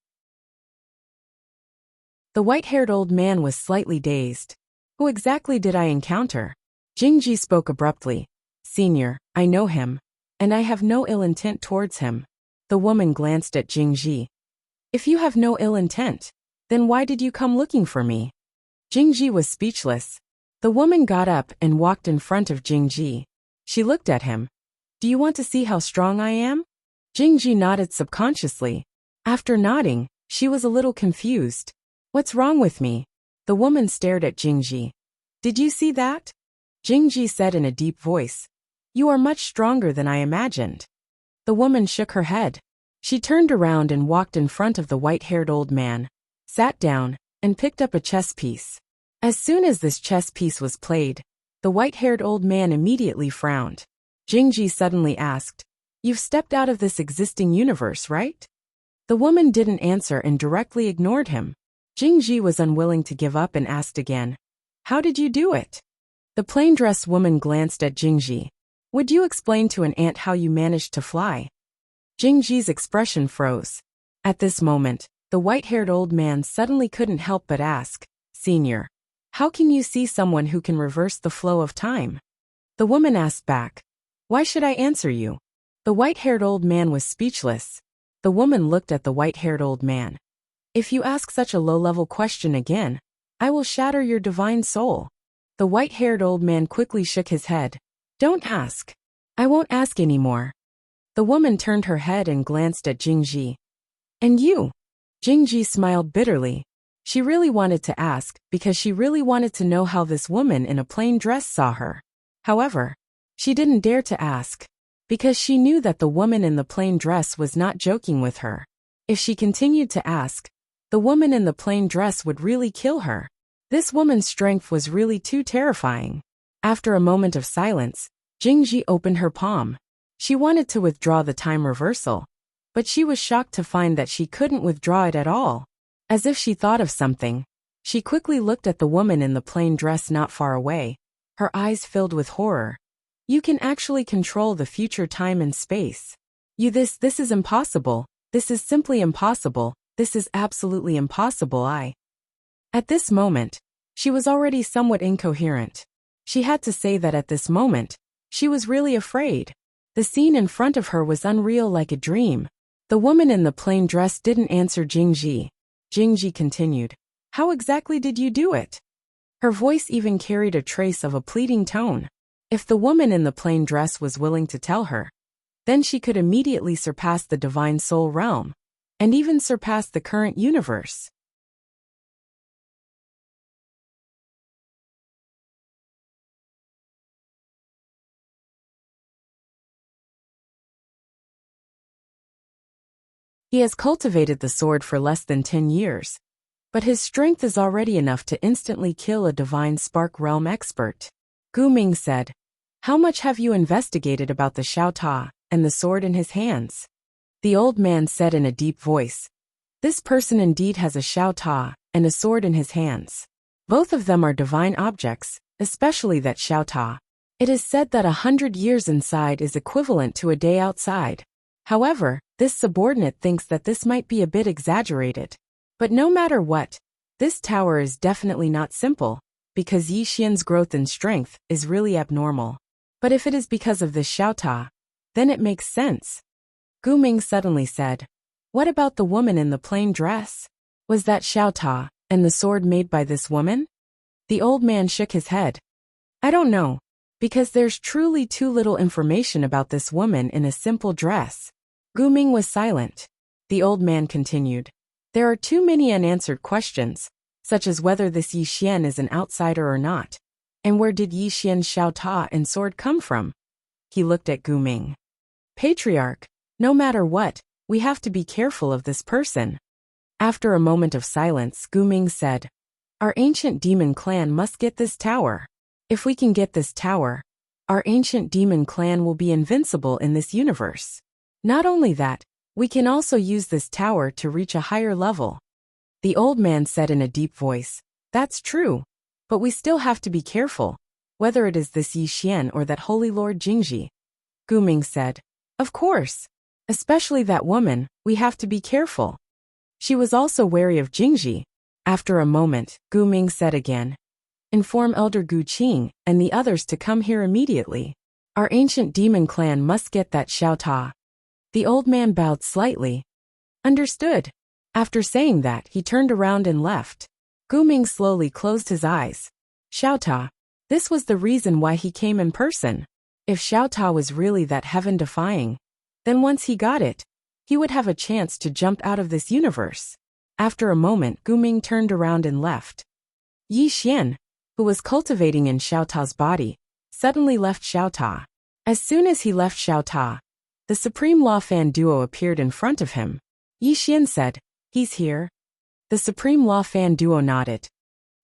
The white-haired old man was slightly dazed. Who exactly did I encounter? Jingji spoke abruptly. "Senior, I know him, and I have no ill intent towards him." The woman glanced at Jingji. "If you have no ill intent, then why did you come looking for me?" Jingji was speechless. The woman got up and walked in front of Jingji. She looked at him. "Do you want to see how strong I am?" Jingji nodded subconsciously. After nodding, she was a little confused. "What's wrong with me?" The woman stared at Jingji. "Did you see that?" Jingji said in a deep voice. "You are much stronger than I imagined." The woman shook her head. She turned around and walked in front of the white-haired old man, sat down, and picked up a chess piece. As soon as this chess piece was played, the white-haired old man immediately frowned. Jingji suddenly asked, "You've stepped out of this existing universe, right?" The woman didn't answer and directly ignored him. Jingji was unwilling to give up and asked again, "How did you do it?" The plain-dressed woman glanced at Jingji. "Would you explain to an ant how you managed to fly?" Jingji's expression froze. At this moment, the white-haired old man suddenly couldn't help but ask, "Senior, how can you see someone who can reverse the flow of time?" The woman asked back, "Why should I answer you? The white-haired old man was speechless. The woman looked at the white-haired old man. If you ask such a low-level question again, I will shatter your divine soul. The white-haired old man quickly shook his head. Don't ask. I won't ask anymore. The woman turned her head and glanced at Jingji. And you? Jingji smiled bitterly. She really wanted to ask, because she really wanted to know how this woman in a plain dress saw her. However, she didn't dare to ask, because she knew that the woman in the plain dress was not joking with her. If she continued to ask, the woman in the plain dress would really kill her. This woman's strength was really too terrifying. After a moment of silence, Jingji opened her palm. She wanted to withdraw the time reversal, but she was shocked to find that she couldn't withdraw it at all. As if she thought of something, she quickly looked at the woman in the plain dress not far away. Her eyes filled with horror. You can actually control the future time and space. This is impossible. This is simply impossible. This is absolutely impossible. At this moment, she was already somewhat incoherent. She had to say that at this moment, she was really afraid. The scene in front of her was unreal, like a dream. The woman in the plain dress didn't answer Jingji. Jingji continued. How exactly did you do it? Her voice even carried a trace of a pleading tone. If the woman in the plain dress was willing to tell her, then she could immediately surpass the divine soul realm, and even surpass the current universe. He has cultivated the sword for less than 10 years, but his strength is already enough to instantly kill a divine spark realm expert. Gu Ming said, How much have you investigated about the Xiao Ta and the sword in his hands? The old man said in a deep voice, This person indeed has a Xiao Ta and a sword in his hands. Both of them are divine objects, especially that Xiao Ta. It is said that 100 years inside is equivalent to a day outside. However, this subordinate thinks that this might be a bit exaggerated. But no matter what, this tower is definitely not simple, because Yi Xian's growth in strength is really abnormal. But if it is because of this Xiao Ta, then it makes sense. Gu Ming suddenly said, What about the woman in the plain dress? Was that Xiao Ta and the sword made by this woman? The old man shook his head. I don't know, because there's truly too little information about this woman in a simple dress. Gu Ming was silent. The old man continued. There are too many unanswered questions, such as whether this Yi Xian is an outsider or not. And where did Yi Xian's Xiao Ta and sword come from? He looked at Gu Ming. Patriarch, no matter what, we have to be careful of this person. After a moment of silence, Gu Ming said, Our ancient demon clan must get this tower. If we can get this tower, our ancient demon clan will be invincible in this universe. Not only that, we can also use this tower to reach a higher level. The old man said in a deep voice, That's true, but we still have to be careful, whether it is this Yi Xian or that Holy Lord Jingji. Gu Ming said, Of course. Especially that woman, we have to be careful. She was also wary of Jingji. After a moment, Gu Ming said again, Inform Elder Gu Qing and the others to come here immediately. Our ancient demon clan must get that Xiao Ta. The old man bowed slightly. Understood. After saying that, he turned around and left. Gu Ming slowly closed his eyes. Xiao Ta. This was the reason why he came in person. If Xiao Ta was really that heaven-defying, then once he got it, he would have a chance to jump out of this universe. After a moment, Gu Ming turned around and left. Yi Xian, who was cultivating in Xiao Ta's body, suddenly left Xiao Ta. As soon as he left Xiao Ta, the Supreme Law Fan duo appeared in front of him. Yi Xian said, He's here. The Supreme Law Fan duo nodded.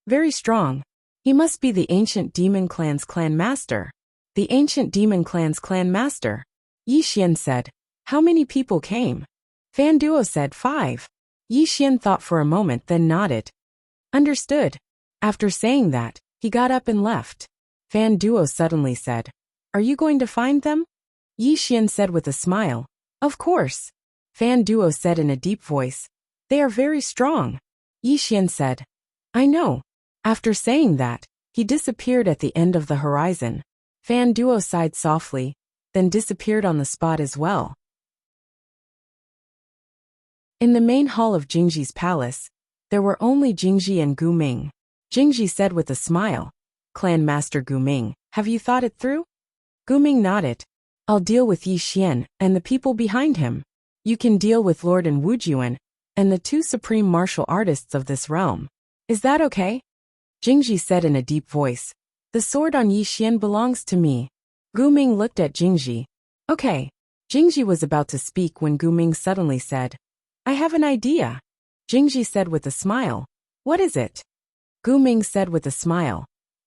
Very strong. He must be the Ancient Demon Clan's clan master. The Ancient Demon Clan's clan master. Yi Xian said, How many people came? Fan duo said 5. Yi Xian thought for a moment, then nodded. Understood. After saying that, he got up and left. Fan duo suddenly said, Are you going to find them? Yi Xian said with a smile, Of course. Fan duo said in a deep voice, They are very strong. Yi Xian said, I know. After saying that, he disappeared at the end of the horizon. Fan duo sighed softly. then disappeared on the spot as well. In the main hall of Jingji's palace, there were only Jingji and Gu Ming. Jingji said with a smile, "Clan Master Gu Ming, have you thought it through?" Gu Ming nodded. "I'll deal with Yi Xian and the people behind him. You can deal with Lord and Wujuan and the two supreme martial artists of this realm. Is that okay?" Jingji said in a deep voice, "The sword on Yi Xian belongs to me." Gu Ming looked at Jingji. "Okay." Jingji was about to speak when Gu Ming suddenly said, "I have an idea." Jingji said with a smile, "What is it?" Gu Ming said with a smile,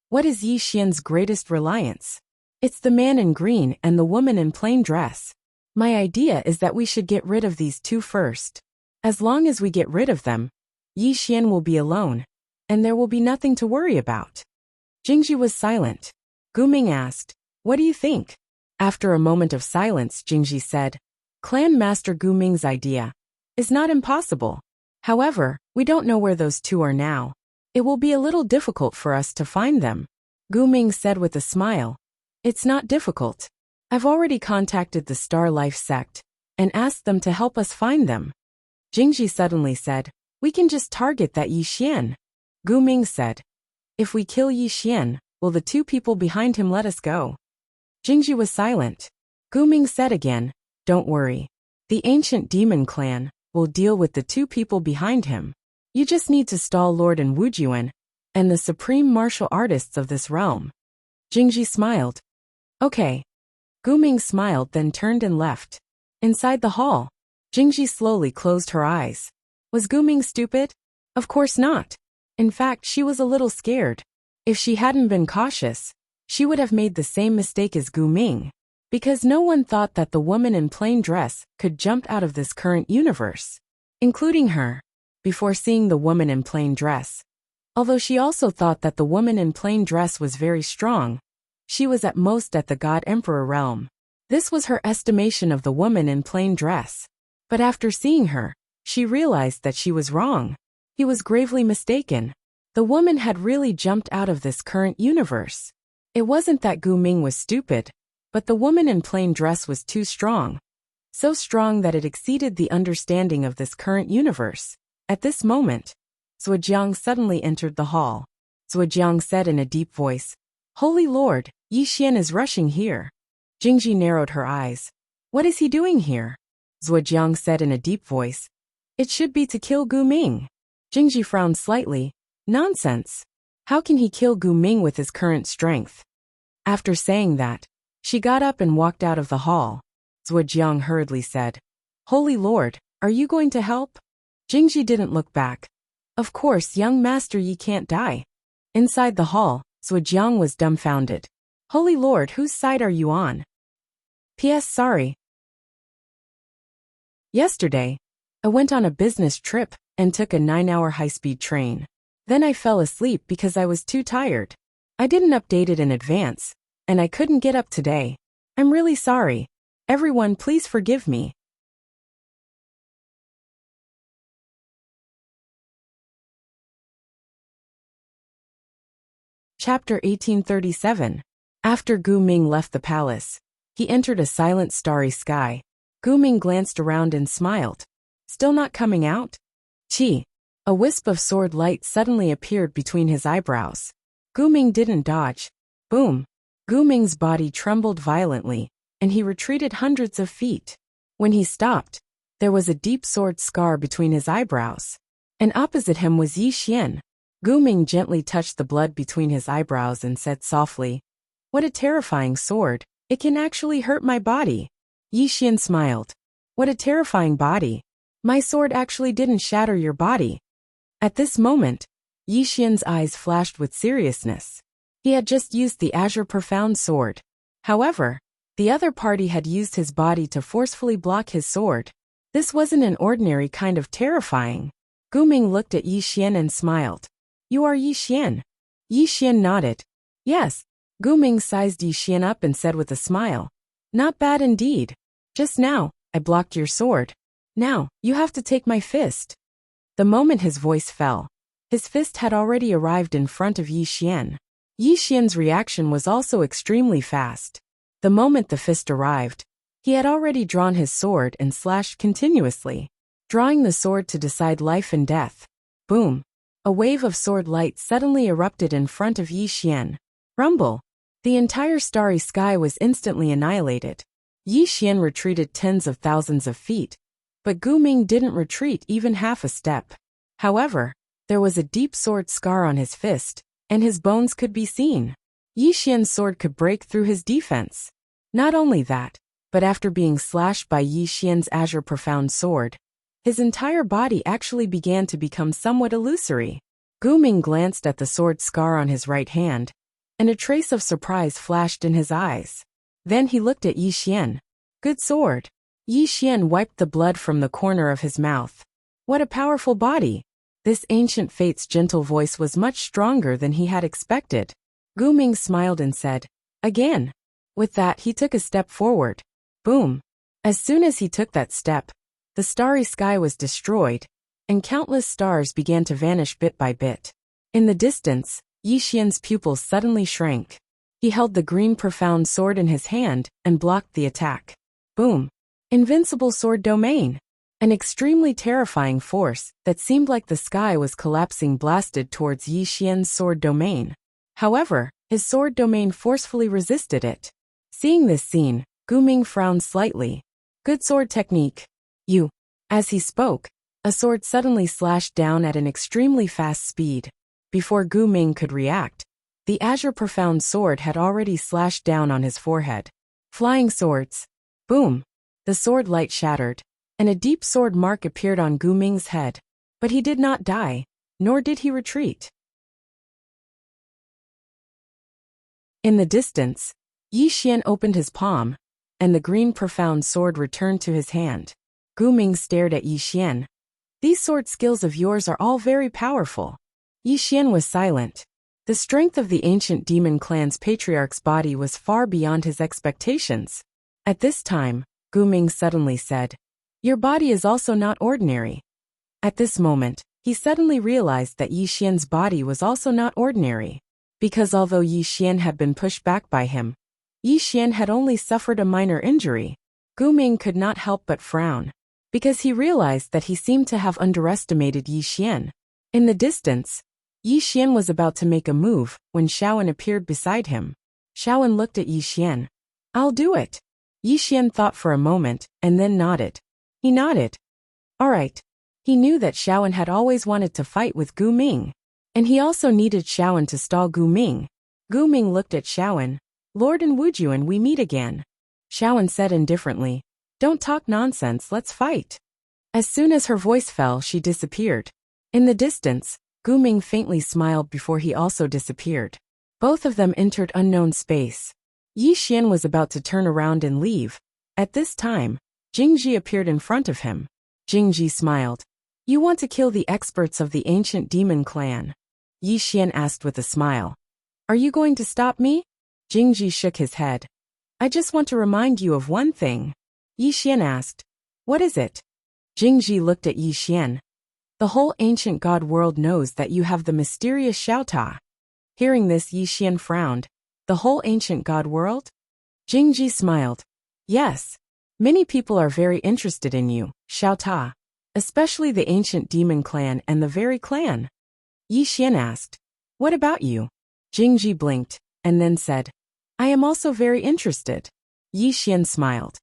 "What is Yi Xian's greatest reliance? It's the man in green and the woman in plain dress. My idea is that we should get rid of these two first. As long as we get rid of them, Yi Xian will be alone, and there will be nothing to worry about." Jingji was silent. Gu Ming asked, "What do you think?" After a moment of silence, Jingji said, "Clan Master Gu Ming's idea is not impossible. However, we don't know where those two are now. It will be a little difficult for us to find them." Gu Ming said with a smile, "It's not difficult. I've already contacted the Star Life sect and asked them to help us find them." Jingji suddenly said, "We can just target that Yi Xian." Gu Ming said, "If we kill Yi Xian, will the two people behind him let us go?" Jingji was silent. Gu Ming said again, "Don't worry. The ancient demon clan will deal with the two people behind him. You just need to stall Lord and Wujuan and the supreme martial artists of this realm." Jingji smiled. "Okay." Gu Ming smiled, then turned and left. Inside the hall, Jingji slowly closed her eyes. Was Gu Ming stupid? Of course not. In fact, she was a little scared. If she hadn't been cautious, she would have made the same mistake as Gu Ming, because no one thought that the woman in plain dress could jump out of this current universe, including her, before seeing the woman in plain dress. Although she also thought that the woman in plain dress was very strong, she was at most at the God Emperor realm. This was her estimation of the woman in plain dress. But after seeing her, she realized that she was wrong. He was gravely mistaken. The woman had really jumped out of this current universe. It wasn't that Gu Ming was stupid, but the woman in plain dress was too strong. So strong that it exceeded the understanding of this current universe. At this moment, Zhuojiang suddenly entered the hall. Zhuojiang said in a deep voice, "Holy Lord, Yi Xian is rushing here." Jingji narrowed her eyes. "What is he doing here?" Zhuojiang said in a deep voice, "It should be to kill Gu Ming." Jingji frowned slightly. "Nonsense. How can he kill Gu Ming with his current strength?" After saying that, she got up and walked out of the hall. Zhuojiang hurriedly said, "Holy Lord, are you going to help?" Jingji didn't look back. Of course, young Master Yi can't die. Inside the hall, Zhuojiang was dumbfounded. "Holy Lord, whose side are you on?" P.S. Sorry. Yesterday, I went on a business trip and took a 9-hour high-speed train. Then I fell asleep because I was too tired. I didn't update it in advance, and I couldn't get up today. I'm really sorry. Everyone, please forgive me. Chapter 1837. After Gu Ming left the palace, he entered a silent starry sky. Gu Ming glanced around and smiled. Still not coming out? Chi. A wisp of sword light suddenly appeared between his eyebrows. Gu Ming didn't dodge. Boom. Gu Ming's body trembled violently, and he retreated hundreds of feet. When he stopped, there was a deep sword scar between his eyebrows. And opposite him was Yi Xian. Gu Ming gently touched the blood between his eyebrows and said softly, "What a terrifying sword. It can actually hurt my body." Yi Xian smiled. "What a terrifying body. My sword actually didn't shatter your body." At this moment, Yi Xian's eyes flashed with seriousness. He had just used the Azure Profound Sword. However, the other party had used his body to forcefully block his sword. This wasn't an ordinary kind of terrifying. Gu Ming looked at Yi Xian and smiled. "You are Yi Xian?" Yi Xian nodded. "Yes." Gu Ming sized Yi Xian up and said with a smile, "Not bad indeed. Just now, I blocked your sword. Now, you have to take my fist." The moment his voice fell, his fist had already arrived in front of Yi Xian. Yi Xian's reaction was also extremely fast. The moment the fist arrived, he had already drawn his sword and slashed continuously, drawing the sword to decide life and death. Boom! A wave of sword light suddenly erupted in front of Yi Xian. Rumble! The entire starry sky was instantly annihilated. Yi Xian retreated tens of thousands of feet, but Gu Ming didn't retreat even half a step. However, there was a deep sword scar on his fist, and his bones could be seen. Yi Xian's sword could break through his defense. Not only that, but after being slashed by Yi Xian's azure profound sword, his entire body actually began to become somewhat illusory. Gu Ming glanced at the sword scar on his right hand, and a trace of surprise flashed in his eyes. Then he looked at Yi Xian. Good sword. Yi Xian wiped the blood from the corner of his mouth. What a powerful body. This ancient fate's gentle voice was much stronger than he had expected. Gu Ming smiled and said, again. With that, he took a step forward. Boom. As soon as he took that step, the starry sky was destroyed, and countless stars began to vanish bit by bit. In the distance, Yi Xian's pupils suddenly shrank. He held the green profound sword in his hand and blocked the attack. Boom. Invincible sword domain. An extremely terrifying force that seemed like the sky was collapsing blasted towards Yi Xian's sword domain. However, his sword domain forcefully resisted it. Seeing this scene, Gu Ming frowned slightly. Good sword technique. You. As he spoke, a sword suddenly slashed down at an extremely fast speed. Before Gu Ming could react, the azure profound sword had already slashed down on his forehead. Flying swords. Boom. The sword light shattered, and a deep sword mark appeared on Gu Ming's head. But he did not die, nor did he retreat. In the distance, Yi Xian opened his palm, and the green profound sword returned to his hand. Gu Ming stared at Yi Xian. These sword skills of yours are all very powerful. Yi Xian was silent. The strength of the ancient demon clan's patriarch's body was far beyond his expectations. At this time, Gu Ming suddenly said, your body is also not ordinary. At this moment, he suddenly realized that Yi Xian's body was also not ordinary. Because although Yi Xian had been pushed back by him, Yi Xian had only suffered a minor injury. Gu Ming could not help but frown, because he realized that he seemed to have underestimated Yi Xian. In the distance, Yi Xian was about to make a move when Shaoan appeared beside him. Shaoan looked at Yi Xian. I'll do it. Yi Xian thought for a moment and then nodded. He nodded. All right. He knew that Shaoan had always wanted to fight with Gu Ming, and he also needed Shaoan to stall Gu Ming. Gu Ming looked at Shaoan. Lord and Wujuan, we meet again. Shaoan said indifferently, don't talk nonsense, let's fight. As soon as her voice fell, she disappeared. In the distance, Gu Ming faintly smiled before he also disappeared. Both of them entered unknown space. Yi Xian was about to turn around and leave. At this time, Jingji appeared in front of him. Jingji smiled. You want to kill the experts of the ancient demon clan? Yi Xian asked with a smile. Are you going to stop me? Jingji shook his head. I just want to remind you of one thing. Yi Xian asked. What is it? Jingji looked at Yi Xian. The whole ancient god world knows that you have the mysterious Xiaota. Hearing this, Yi Xian frowned. The whole ancient god world? Jingji smiled. Yes. Many people are very interested in you, Xiaota. Especially the ancient demon clan and the very clan. Yi Xian asked. What about you? Jingji blinked, and then said. I am also very interested. Yi Xian smiled.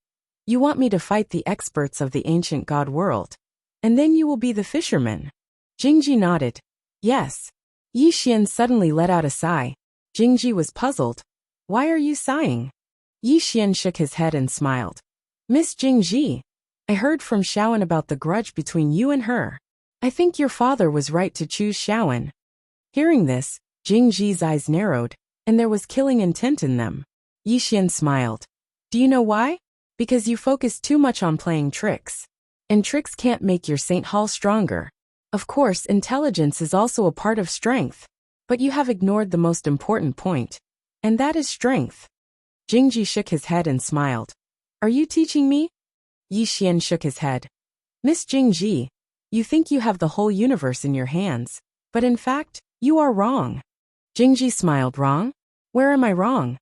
You want me to fight the experts of the ancient god world, and then you will be the fisherman. Jingji nodded. Yes. Yi Xian suddenly let out a sigh. Jingji was puzzled. Why are you sighing? Yi Xian shook his head and smiled. Miss Jingji, I heard from Shaoan about the grudge between you and her. I think your father was right to choose Shaoan. Hearing this, Jingji's eyes narrowed, and there was killing intent in them. Yi Xian smiled. Do you know why? Because you focus too much on playing tricks. And tricks can't make your Saint Hall stronger. Of course, intelligence is also a part of strength. But you have ignored the most important point. And that is strength. Jingji shook his head and smiled. Are you teaching me? Yi Xian shook his head. Miss Jingji, you think you have the whole universe in your hands. But in fact, you are wrong. Jingji smiled. Wrong? Where am I wrong?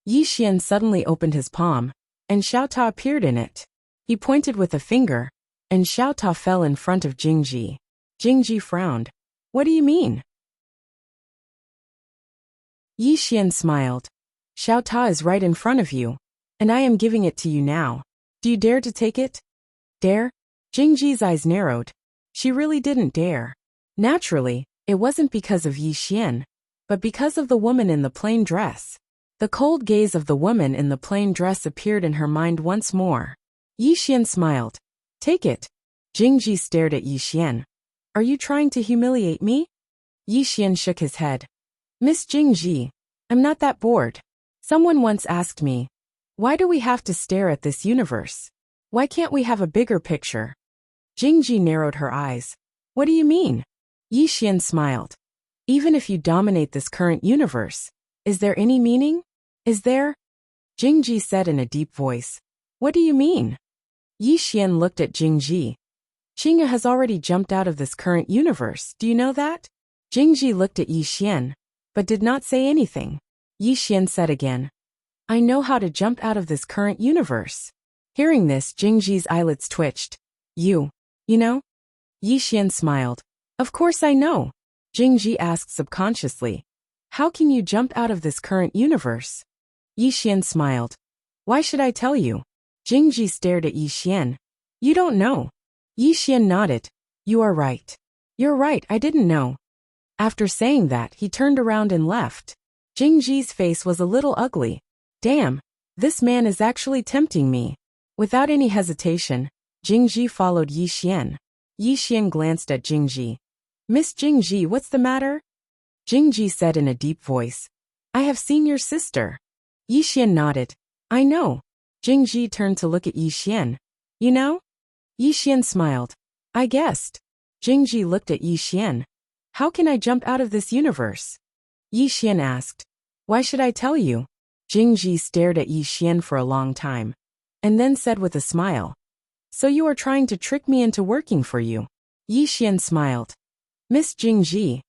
Yi Xian suddenly opened his palm, and Xiao Ta appeared in it. He pointed with a finger, and Xiao Ta fell in front of Jingji. Jingji frowned. What do you mean? Yi Xian smiled. Xiao Ta is right in front of you, and I am giving it to you now. Do you dare to take it? Dare? Jingji's eyes narrowed. She really didn't dare. Naturally, it wasn't because of Yi Xian, but because of the woman in the plain dress. The cold gaze of the woman in the plain dress appeared in her mind once more. Yi Xian smiled. Take it. Jingji stared at Yi Xian. Are you trying to humiliate me? Yi Xian shook his head. Miss Jingji, I'm not that bored. Someone once asked me, why do we have to stare at this universe? Why can't we have a bigger picture? Jingji narrowed her eyes. What do you mean? Yi Xian smiled. Even if you dominate this current universe, is there any meaning? Is there? Jingji said in a deep voice. What do you mean? Yi Xian looked at Jingji. Qingyu has already jumped out of this current universe, do you know that? Jingji looked at Yi Xian, but did not say anything. Yi Xian said again. I know how to jump out of this current universe. Hearing this, Jingji's eyelids twitched. You know? Yi Xian smiled. Of course I know. Jingji asked subconsciously. How can you jump out of this current universe? Yi Xian smiled. Why should I tell you? Jingji stared at Yi Xian. You don't know. Yi Xian nodded. You are right. You're right, I didn't know. After saying that, he turned around and left. Jingji's face was a little ugly. Damn, this man is actually tempting me. Without any hesitation, Jingji followed Yi Xian. Yi Xian glanced at Jingji. Miss Jingji, what's the matter? Jingji said in a deep voice. I have seen your sister. Yi Xian nodded. I know. Jingji turned to look at Yi Xian. You know? Yi Xian smiled. I guessed. Jingji looked at Yi Xian. How can I jump out of this universe? Yi Xian asked. Why should I tell you? Jingji stared at Yi Xian for a long time, and then said with a smile. So you are trying to trick me into working for you? Yi Xian smiled. Miss Jingji,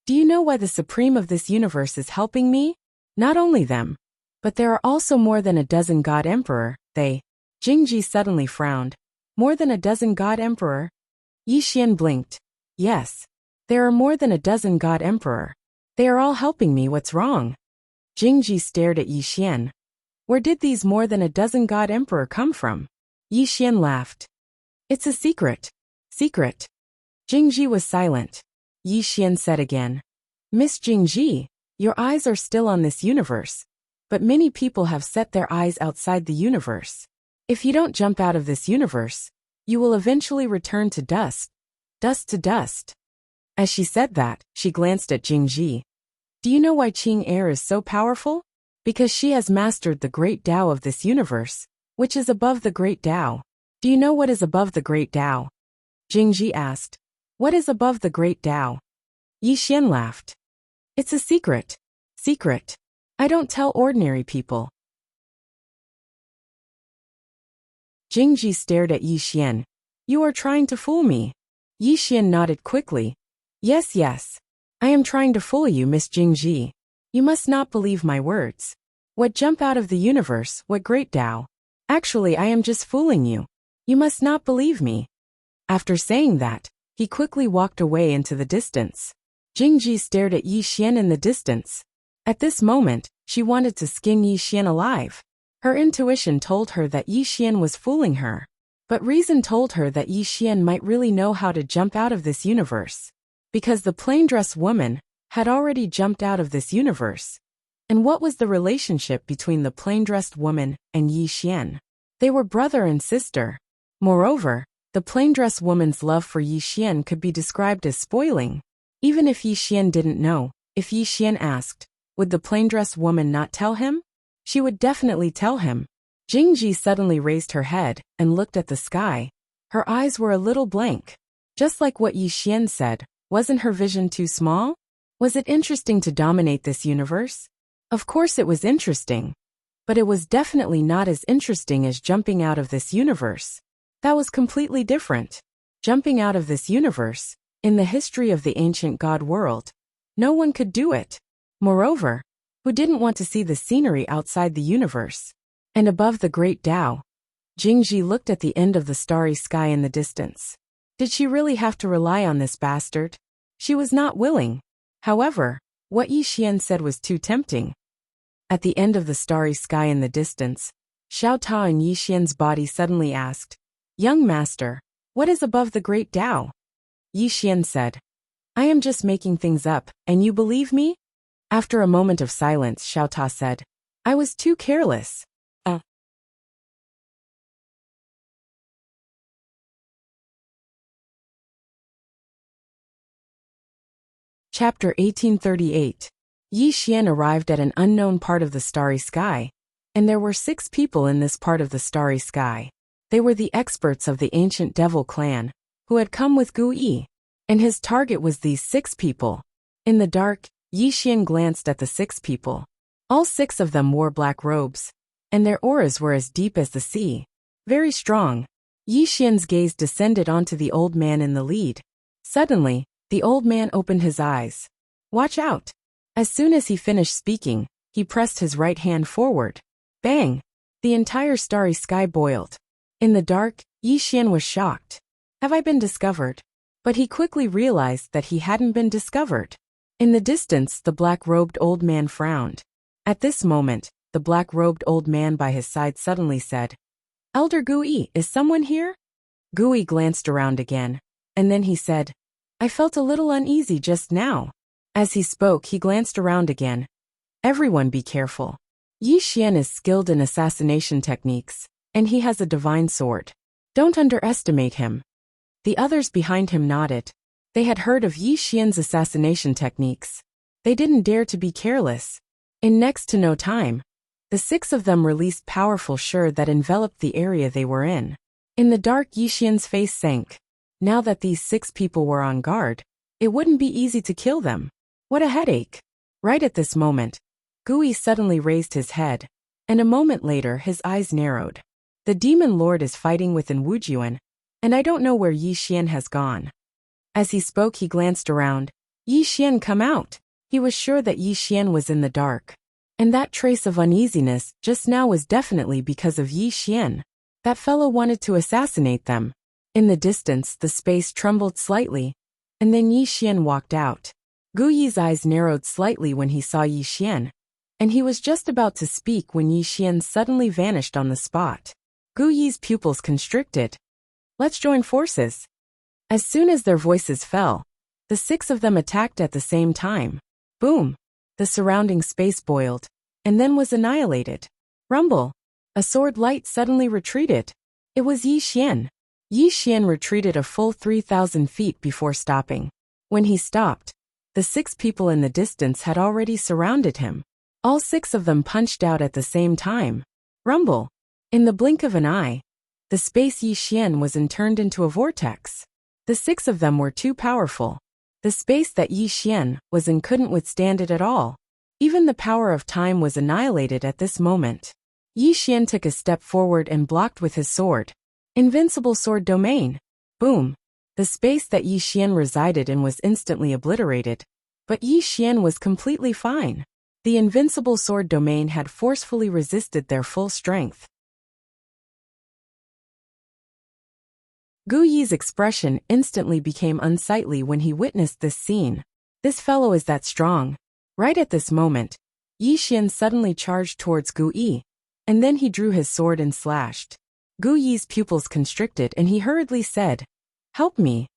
do you know why the Supreme of this universe is helping me? Not only them, but there are also more than a dozen God Emperor, Jingji suddenly frowned. More than a dozen God Emperor? Yi Xian blinked. Yes. There are more than a dozen God Emperor. They are all helping me, what's wrong? Jingji stared at Yi Xian. Where did these more than a dozen God Emperor come from? Yi Xian laughed. It's a secret. Secret. Jingji was silent. Yi Xian said again. Miss Jingji, your eyes are still on this universe. But many people have set their eyes outside the universe. If you don't jump out of this universe, you will eventually return to dust. Dust to dust. As she said that, she glanced at Jingji. Do you know why Qing Air is so powerful? Because she has mastered the great Tao of this universe, which is above the great Tao. Do you know what is above the great Tao? Jingji asked. What is above the great Tao? Yi Xian laughed. It's a secret. Secret. I don't tell ordinary people. Jingji stared at Yi Xian. You are trying to fool me. Yi Xian nodded quickly. Yes, yes. I am trying to fool you, Miss Jingji. You must not believe my words. What jump out of the universe, what great Tao? Actually, I am just fooling you. You must not believe me. After saying that, he quickly walked away into the distance. Jingji stared at Yi Xian in the distance. At this moment, she wanted to skin Yi Xian alive. Her intuition told her that Yi Xian was fooling her. But reason told her that Yi Xian might really know how to jump out of this universe. Because the plain-dressed woman had already jumped out of this universe. And what was the relationship between the plain-dressed woman and Yi Xian? They were brother and sister. Moreover, the plain-dressed woman's love for Yi Xian could be described as spoiling. Even if Yi Xian didn't know, if Yi Xian asked, would the plain-dressed woman not tell him? She would definitely tell him. Jingji suddenly raised her head and looked at the sky. Her eyes were a little blank. Just like what Yi Xian said, wasn't her vision too small? Was it interesting to dominate this universe? Of course it was interesting. But it was definitely not as interesting as jumping out of this universe. That was completely different. Jumping out of this universe, in the history of the ancient God world, no one could do it. Moreover, Who didn't want to see the scenery outside the universe? And above the great Tao, Jingji looked at the end of the starry sky in the distance. Did she really have to rely on this bastard? She was not willing. However, what Yi Xian said was too tempting. At the end of the starry sky in the distance, Xiao Ta and Yi Xian's body suddenly asked, "Young master, what is above the great Tao?" Yi Xian said, "I am just making things up, and you believe me?" After a moment of silence, Xiao Ta said, "I was too careless." Chapter 1838. Yi Xian arrived at an unknown part of the starry sky, and there were 6 people in this part of the starry sky. They were the experts of the ancient devil clan, who had come with Gu Yi, and his target was these 6 people. In the dark, Yi Xian glanced at the 6 people. All 6 of them wore black robes, and their auras were as deep as the sea. Very strong. Yi Xian's gaze descended onto the old man in the lead. Suddenly, the old man opened his eyes. "Watch out." As soon as he finished speaking, he pressed his right hand forward. Bang! The entire starry sky boiled. In the dark, Yi Xian was shocked. Have I been discovered? But he quickly realized that he hadn't been discovered. In the distance, the black-robed old man frowned. At this moment, the black-robed old man by his side suddenly said, "Elder Gu Yi, is someone here?" Gu Yi glanced around again, and then he said, "I felt a little uneasy just now." As he spoke, he glanced around again. "Everyone be careful. Yi Xian is skilled in assassination techniques, and he has a divine sword. Don't underestimate him." The others behind him nodded. They had heard of Yi Xian's assassination techniques. They didn't dare to be careless. In next to no time, the 6 of them released powerful sure that enveloped the area they were in. In the dark, Yi Xian's face sank. Now that these 6 people were on guard, it wouldn't be easy to kill them. What a headache. Right at this moment, Gu Yi suddenly raised his head, and a moment later his eyes narrowed. The demon lord is fighting within Wujuan, and I don't know where Yi Xian has gone. As he spoke, he glanced around. Yi Xian, come out. He was sure that Yi Xian was in the dark. And that trace of uneasiness just now was definitely because of Yi Xian. That fellow wanted to assassinate them. In the distance, the space trembled slightly, and then Yi Xian walked out. Gu Yi's eyes narrowed slightly when he saw Yi Xian, and he was just about to speak when Yi Xian suddenly vanished on the spot. Gu Yi's pupils constricted. "Let's join forces." As soon as their voices fell, the 6 of them attacked at the same time. Boom! The surrounding space boiled, and then was annihilated. Rumble! A sword light suddenly retreated. It was Yi Xian. Yi Xian retreated a full 3,000 feet before stopping. When he stopped, the 6 people in the distance had already surrounded him. All 6 of them punched out at the same time. Rumble! In the blink of an eye, the space Yi Xian was turned into a vortex. The 6 of them were too powerful. The space that Yi Xian was in couldn't withstand it at all. Even the power of time was annihilated at this moment. Yi Xian took a step forward and blocked with his sword. Invincible sword domain. Boom! The space that Yi Xian resided in was instantly obliterated. But Yi Xian was completely fine. The invincible sword domain had forcefully resisted their full strength. Gu Yi's expression instantly became unsightly when he witnessed this scene. This fellow is that strong. Right at this moment, Yi Xian suddenly charged towards Gu Yi, and then he drew his sword and slashed. Gu Yi's pupils constricted and he hurriedly said, "Help me."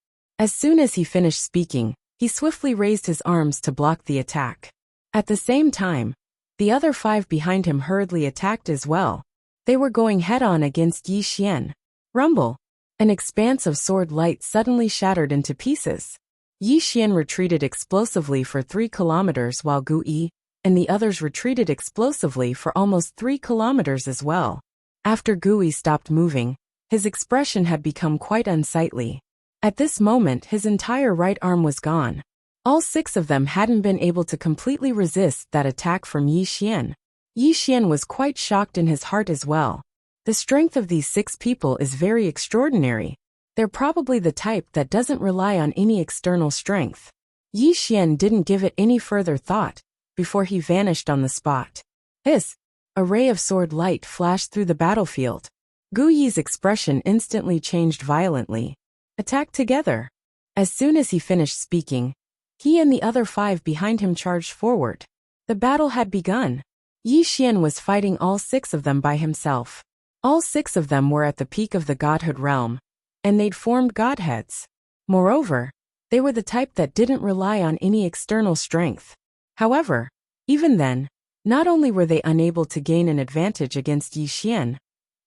As soon as he finished speaking, he swiftly raised his arms to block the attack. At the same time, the other 5 behind him hurriedly attacked as well. They were going head-on against Yi Xian. Rumble! An expanse of sword light suddenly shattered into pieces. Yi Xian retreated explosively for 3 kilometers while Gu Yi and the others retreated explosively for almost 3 kilometers as well. After Gu Yi stopped moving, his expression had become quite unsightly. At this moment, his entire right arm was gone. All 6 of them hadn't been able to completely resist that attack from Yi Xian. Yi Xian was quite shocked in his heart as well. The strength of these 6 people is very extraordinary. They're probably the type that doesn't rely on any external strength. Yi Xian didn't give it any further thought. before he vanished on the spot. A ray of sword light flashed through the battlefield. Gu Yi's expression instantly changed violently. Attack together. As soon as he finished speaking, he and the other 5 behind him charged forward. The battle had begun. Yi Xian was fighting all 6 of them by himself. All 6 of them were at the peak of the godhood realm, and they'd formed godheads. Moreover, they were the type that didn't rely on any external strength. However, even then, not only were they unable to gain an advantage against Yi Xian,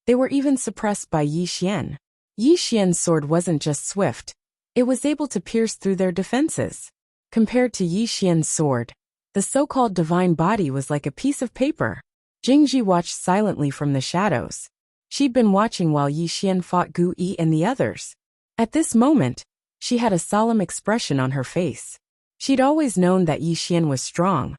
they were even suppressed by Yi Xian. Yi Xian's sword wasn't just swift, it was able to pierce through their defenses. Compared to Yi Xian's sword, the so-called divine body was like a piece of paper. Jingji watched silently from the shadows. She'd been watching while Yi Xian fought Gu Yi and the others. At this moment, she had a solemn expression on her face. She'd always known that Yi Xian was strong,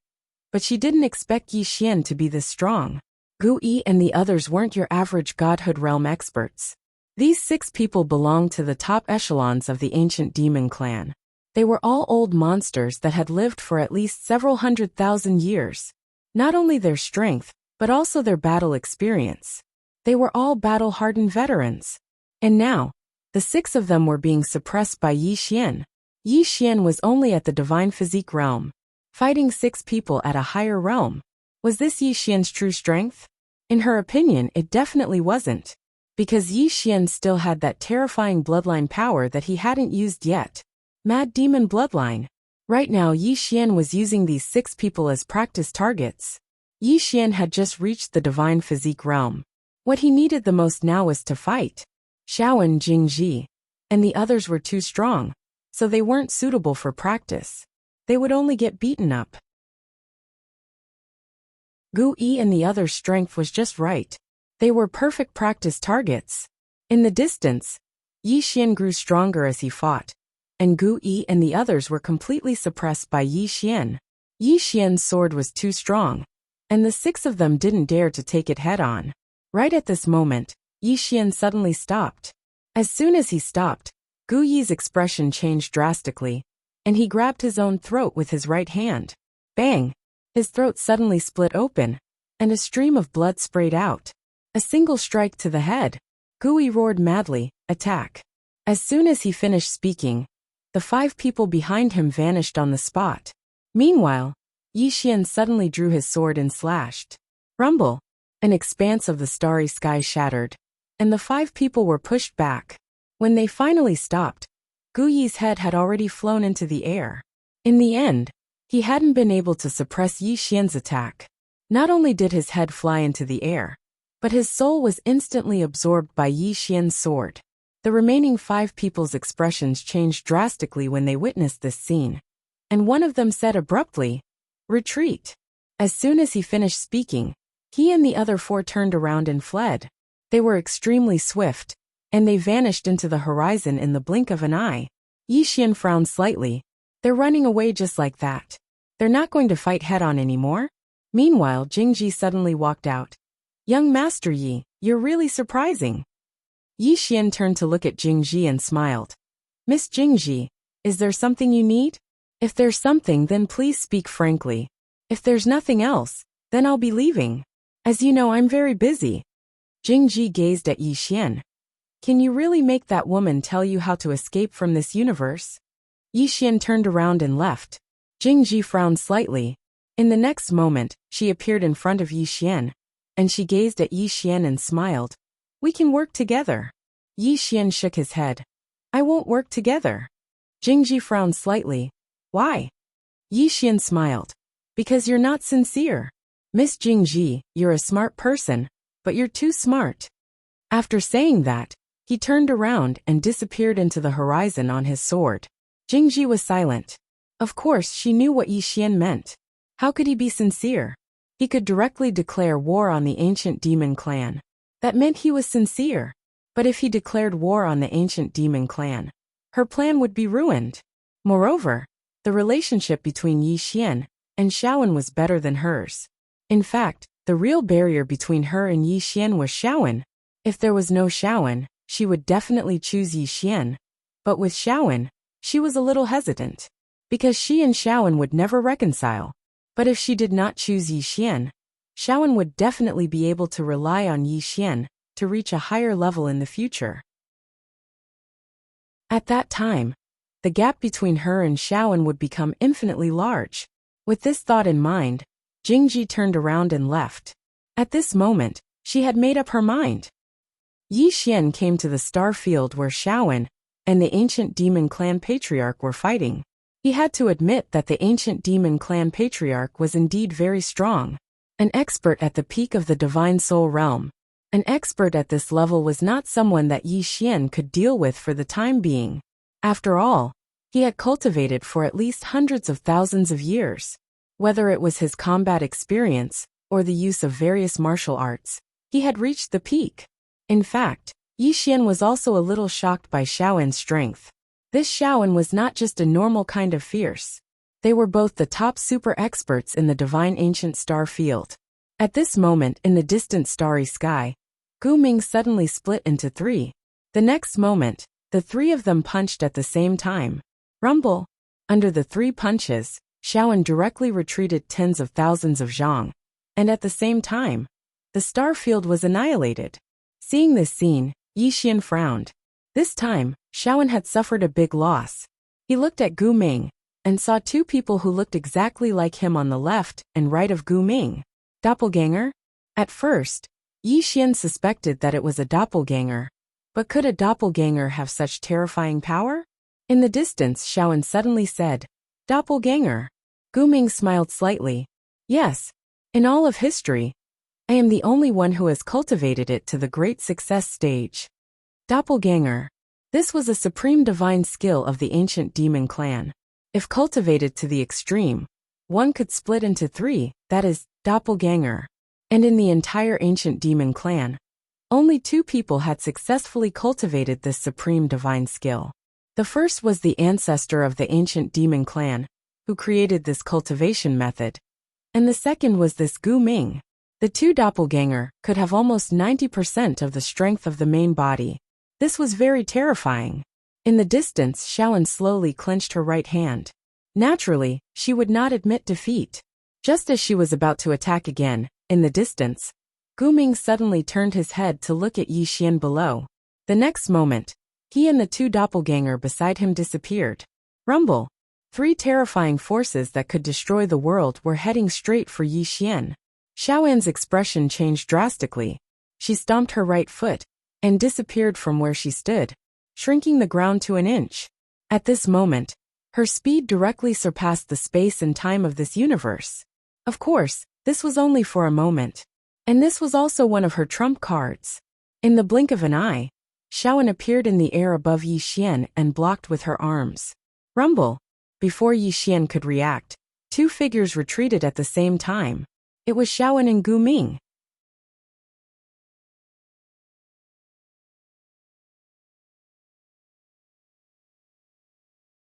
but she didn't expect Yi Xian to be this strong. Gu Yi and the others weren't your average godhood realm experts. These 6 people belonged to the top echelons of the ancient demon clan. They were all old monsters that had lived for at least several 100,000 years. Not only their strength, but also their battle experience. They were all battle-hardened veterans. And now, the 6 of them were being suppressed by Yi Xian. Yi Xian was only at the divine physique realm, fighting 6 people at a higher realm. Was this Yi Xian's true strength? In her opinion, it definitely wasn't. Because Yi Xian still had that terrifying bloodline power that he hadn't used yet. Mad Demon Bloodline. Right now Yi Xian was using these 6 people as practice targets. Yi Xian had just reached the divine physique realm. What he needed the most now was to fight. Xiaowen, Jingji, and the others were too strong, so they weren't suitable for practice. They would only get beaten up. Gu Yi and the others' strength was just right. They were perfect practice targets. In the distance, Yi Xian grew stronger as he fought, and Gu Yi and the others were completely suppressed by Yi Xian. Yi Xian's sword was too strong, and the 6 of them didn't dare to take it head-on. Right at this moment, Yi Xian suddenly stopped. As soon as he stopped, Gu Yi's expression changed drastically, and he grabbed his own throat with his right hand. Bang! His throat suddenly split open, and a stream of blood sprayed out. A single strike to the head. Gu Yi roared madly, attack. As soon as he finished speaking, the 5 people behind him vanished on the spot. Meanwhile, Yi Xian suddenly drew his sword and slashed. Rumble! An expanse of the starry sky shattered, and the 5 people were pushed back. When they finally stopped, Gu Yi's head had already flown into the air. In the end, he hadn't been able to suppress Yi Xian's attack. Not only did his head fly into the air, but his soul was instantly absorbed by Yi Xian's sword. The remaining 5 people's expressions changed drastically when they witnessed this scene, and one of them said abruptly, "Retreat." As soon as he finished speaking, he and the other 4 turned around and fled. They were extremely swift, and they vanished into the horizon in the blink of an eye. Yi Xian frowned slightly. They're running away just like that. They're not going to fight head-on anymore? Meanwhile, Jingji suddenly walked out. "Young Master Yi, you're really surprising." Yi Xian turned to look at Jingji and smiled. "Miss Jingji, is there something you need? If there's something, then please speak frankly. If there's nothing else, then I'll be leaving. As you know, I'm very busy." Jingji gazed at Yi Xian. "Can you really make that woman tell you how to escape from this universe?" Yi Xian turned around and left. Jingji frowned slightly. In the next moment, she appeared in front of Yi Xian, and she gazed at Yi Xian and smiled. "We can work together." Yi Xian shook his head. "I won't work together." Jingji frowned slightly. "Why?" Yi Xian smiled. "Because you're not sincere. Miss Jingji, you're a smart person, but you're too smart." After saying that, he turned around and disappeared into the horizon on his sword. Jingji was silent. Of course, she knew what Yi Xian meant. How could he be sincere? He could directly declare war on the ancient demon clan. That meant he was sincere. But if he declared war on the ancient demon clan, her plan would be ruined. Moreover, the relationship between Yi Xian and Xiaowen was better than hers. In fact, the real barrier between her and Yi Xian was Xiaowen. If there was no Xiaowen, she would definitely choose Yi Xian. But with Xiaowen, she was a little hesitant, because she and Xiaowen would never reconcile. But if she did not choose Yi Xian, Xiaowen would definitely be able to rely on Yi Xian to reach a higher level in the future. At that time, the gap between her and Xiaowen would become infinitely large. With this thought in mind, Jingji turned around and left. At this moment, she had made up her mind. Yi Xian came to the star field where Xiaowen and the ancient demon clan patriarch were fighting. He had to admit that the ancient demon clan patriarch was indeed very strong, an expert at the peak of the divine soul realm. An expert at this level was not someone that Yi Xian could deal with for the time being. After all, he had cultivated for at least hundreds of thousands of years. Whether it was his combat experience or the use of various martial arts, he had reached the peak. In fact, Yi Xian was also a little shocked by Xiaowen's strength. This Xiaowen was not just a normal kind of fierce. They were both the top super experts in the divine ancient star field. At this moment in the distant starry sky, Gu Ming suddenly split into three. The next moment, the three of them punched at the same time. Rumble! Under the three punches, Xiaowen directly retreated tens of thousands of zhang, and at the same time, the star field was annihilated. Seeing this scene, Yi Xian frowned. This time, Xiaowen had suffered a big loss. He looked at Gu Ming and saw two people who looked exactly like him on the left and right of Gu Ming. Doppelganger? At first, Yi Xian suspected that it was a doppelganger. But could a doppelganger have such terrifying power? In the distance, Xiaowen suddenly said, "Doppelganger." Gu Ming smiled slightly. "Yes. In all of history, I am the only one who has cultivated it to the great success stage." Doppelganger. This was a supreme divine skill of the ancient demon clan. If cultivated to the extreme, one could split into three, that is, doppelganger. And in the entire ancient demon clan, only two people had successfully cultivated this supreme divine skill. The first was the ancestor of the ancient demon clan, who created this cultivation method. And the second was this Gu Ming. The two doppelganger could have almost 90% of the strength of the main body. This was very terrifying. In the distance, Xiaowen slowly clenched her right hand. Naturally, she would not admit defeat. Just as she was about to attack again, in the distance, Gu Ming suddenly turned his head to look at Yi Xian below. The next moment, he and the two doppelganger beside him disappeared. Rumble! Three terrifying forces that could destroy the world were heading straight for Yi Xian. Xiaowen's expression changed drastically. She stomped her right foot and disappeared from where she stood, shrinking the ground to an inch. At this moment, her speed directly surpassed the space and time of this universe. Of course, this was only for a moment. And this was also one of her trump cards. In the blink of an eye, Xiaowen appeared in the air above Yi Xian and blocked with her arms. Rumble! Before Yi Xian could react, two figures retreated at the same time. It was Xiaowen and Gu Ming.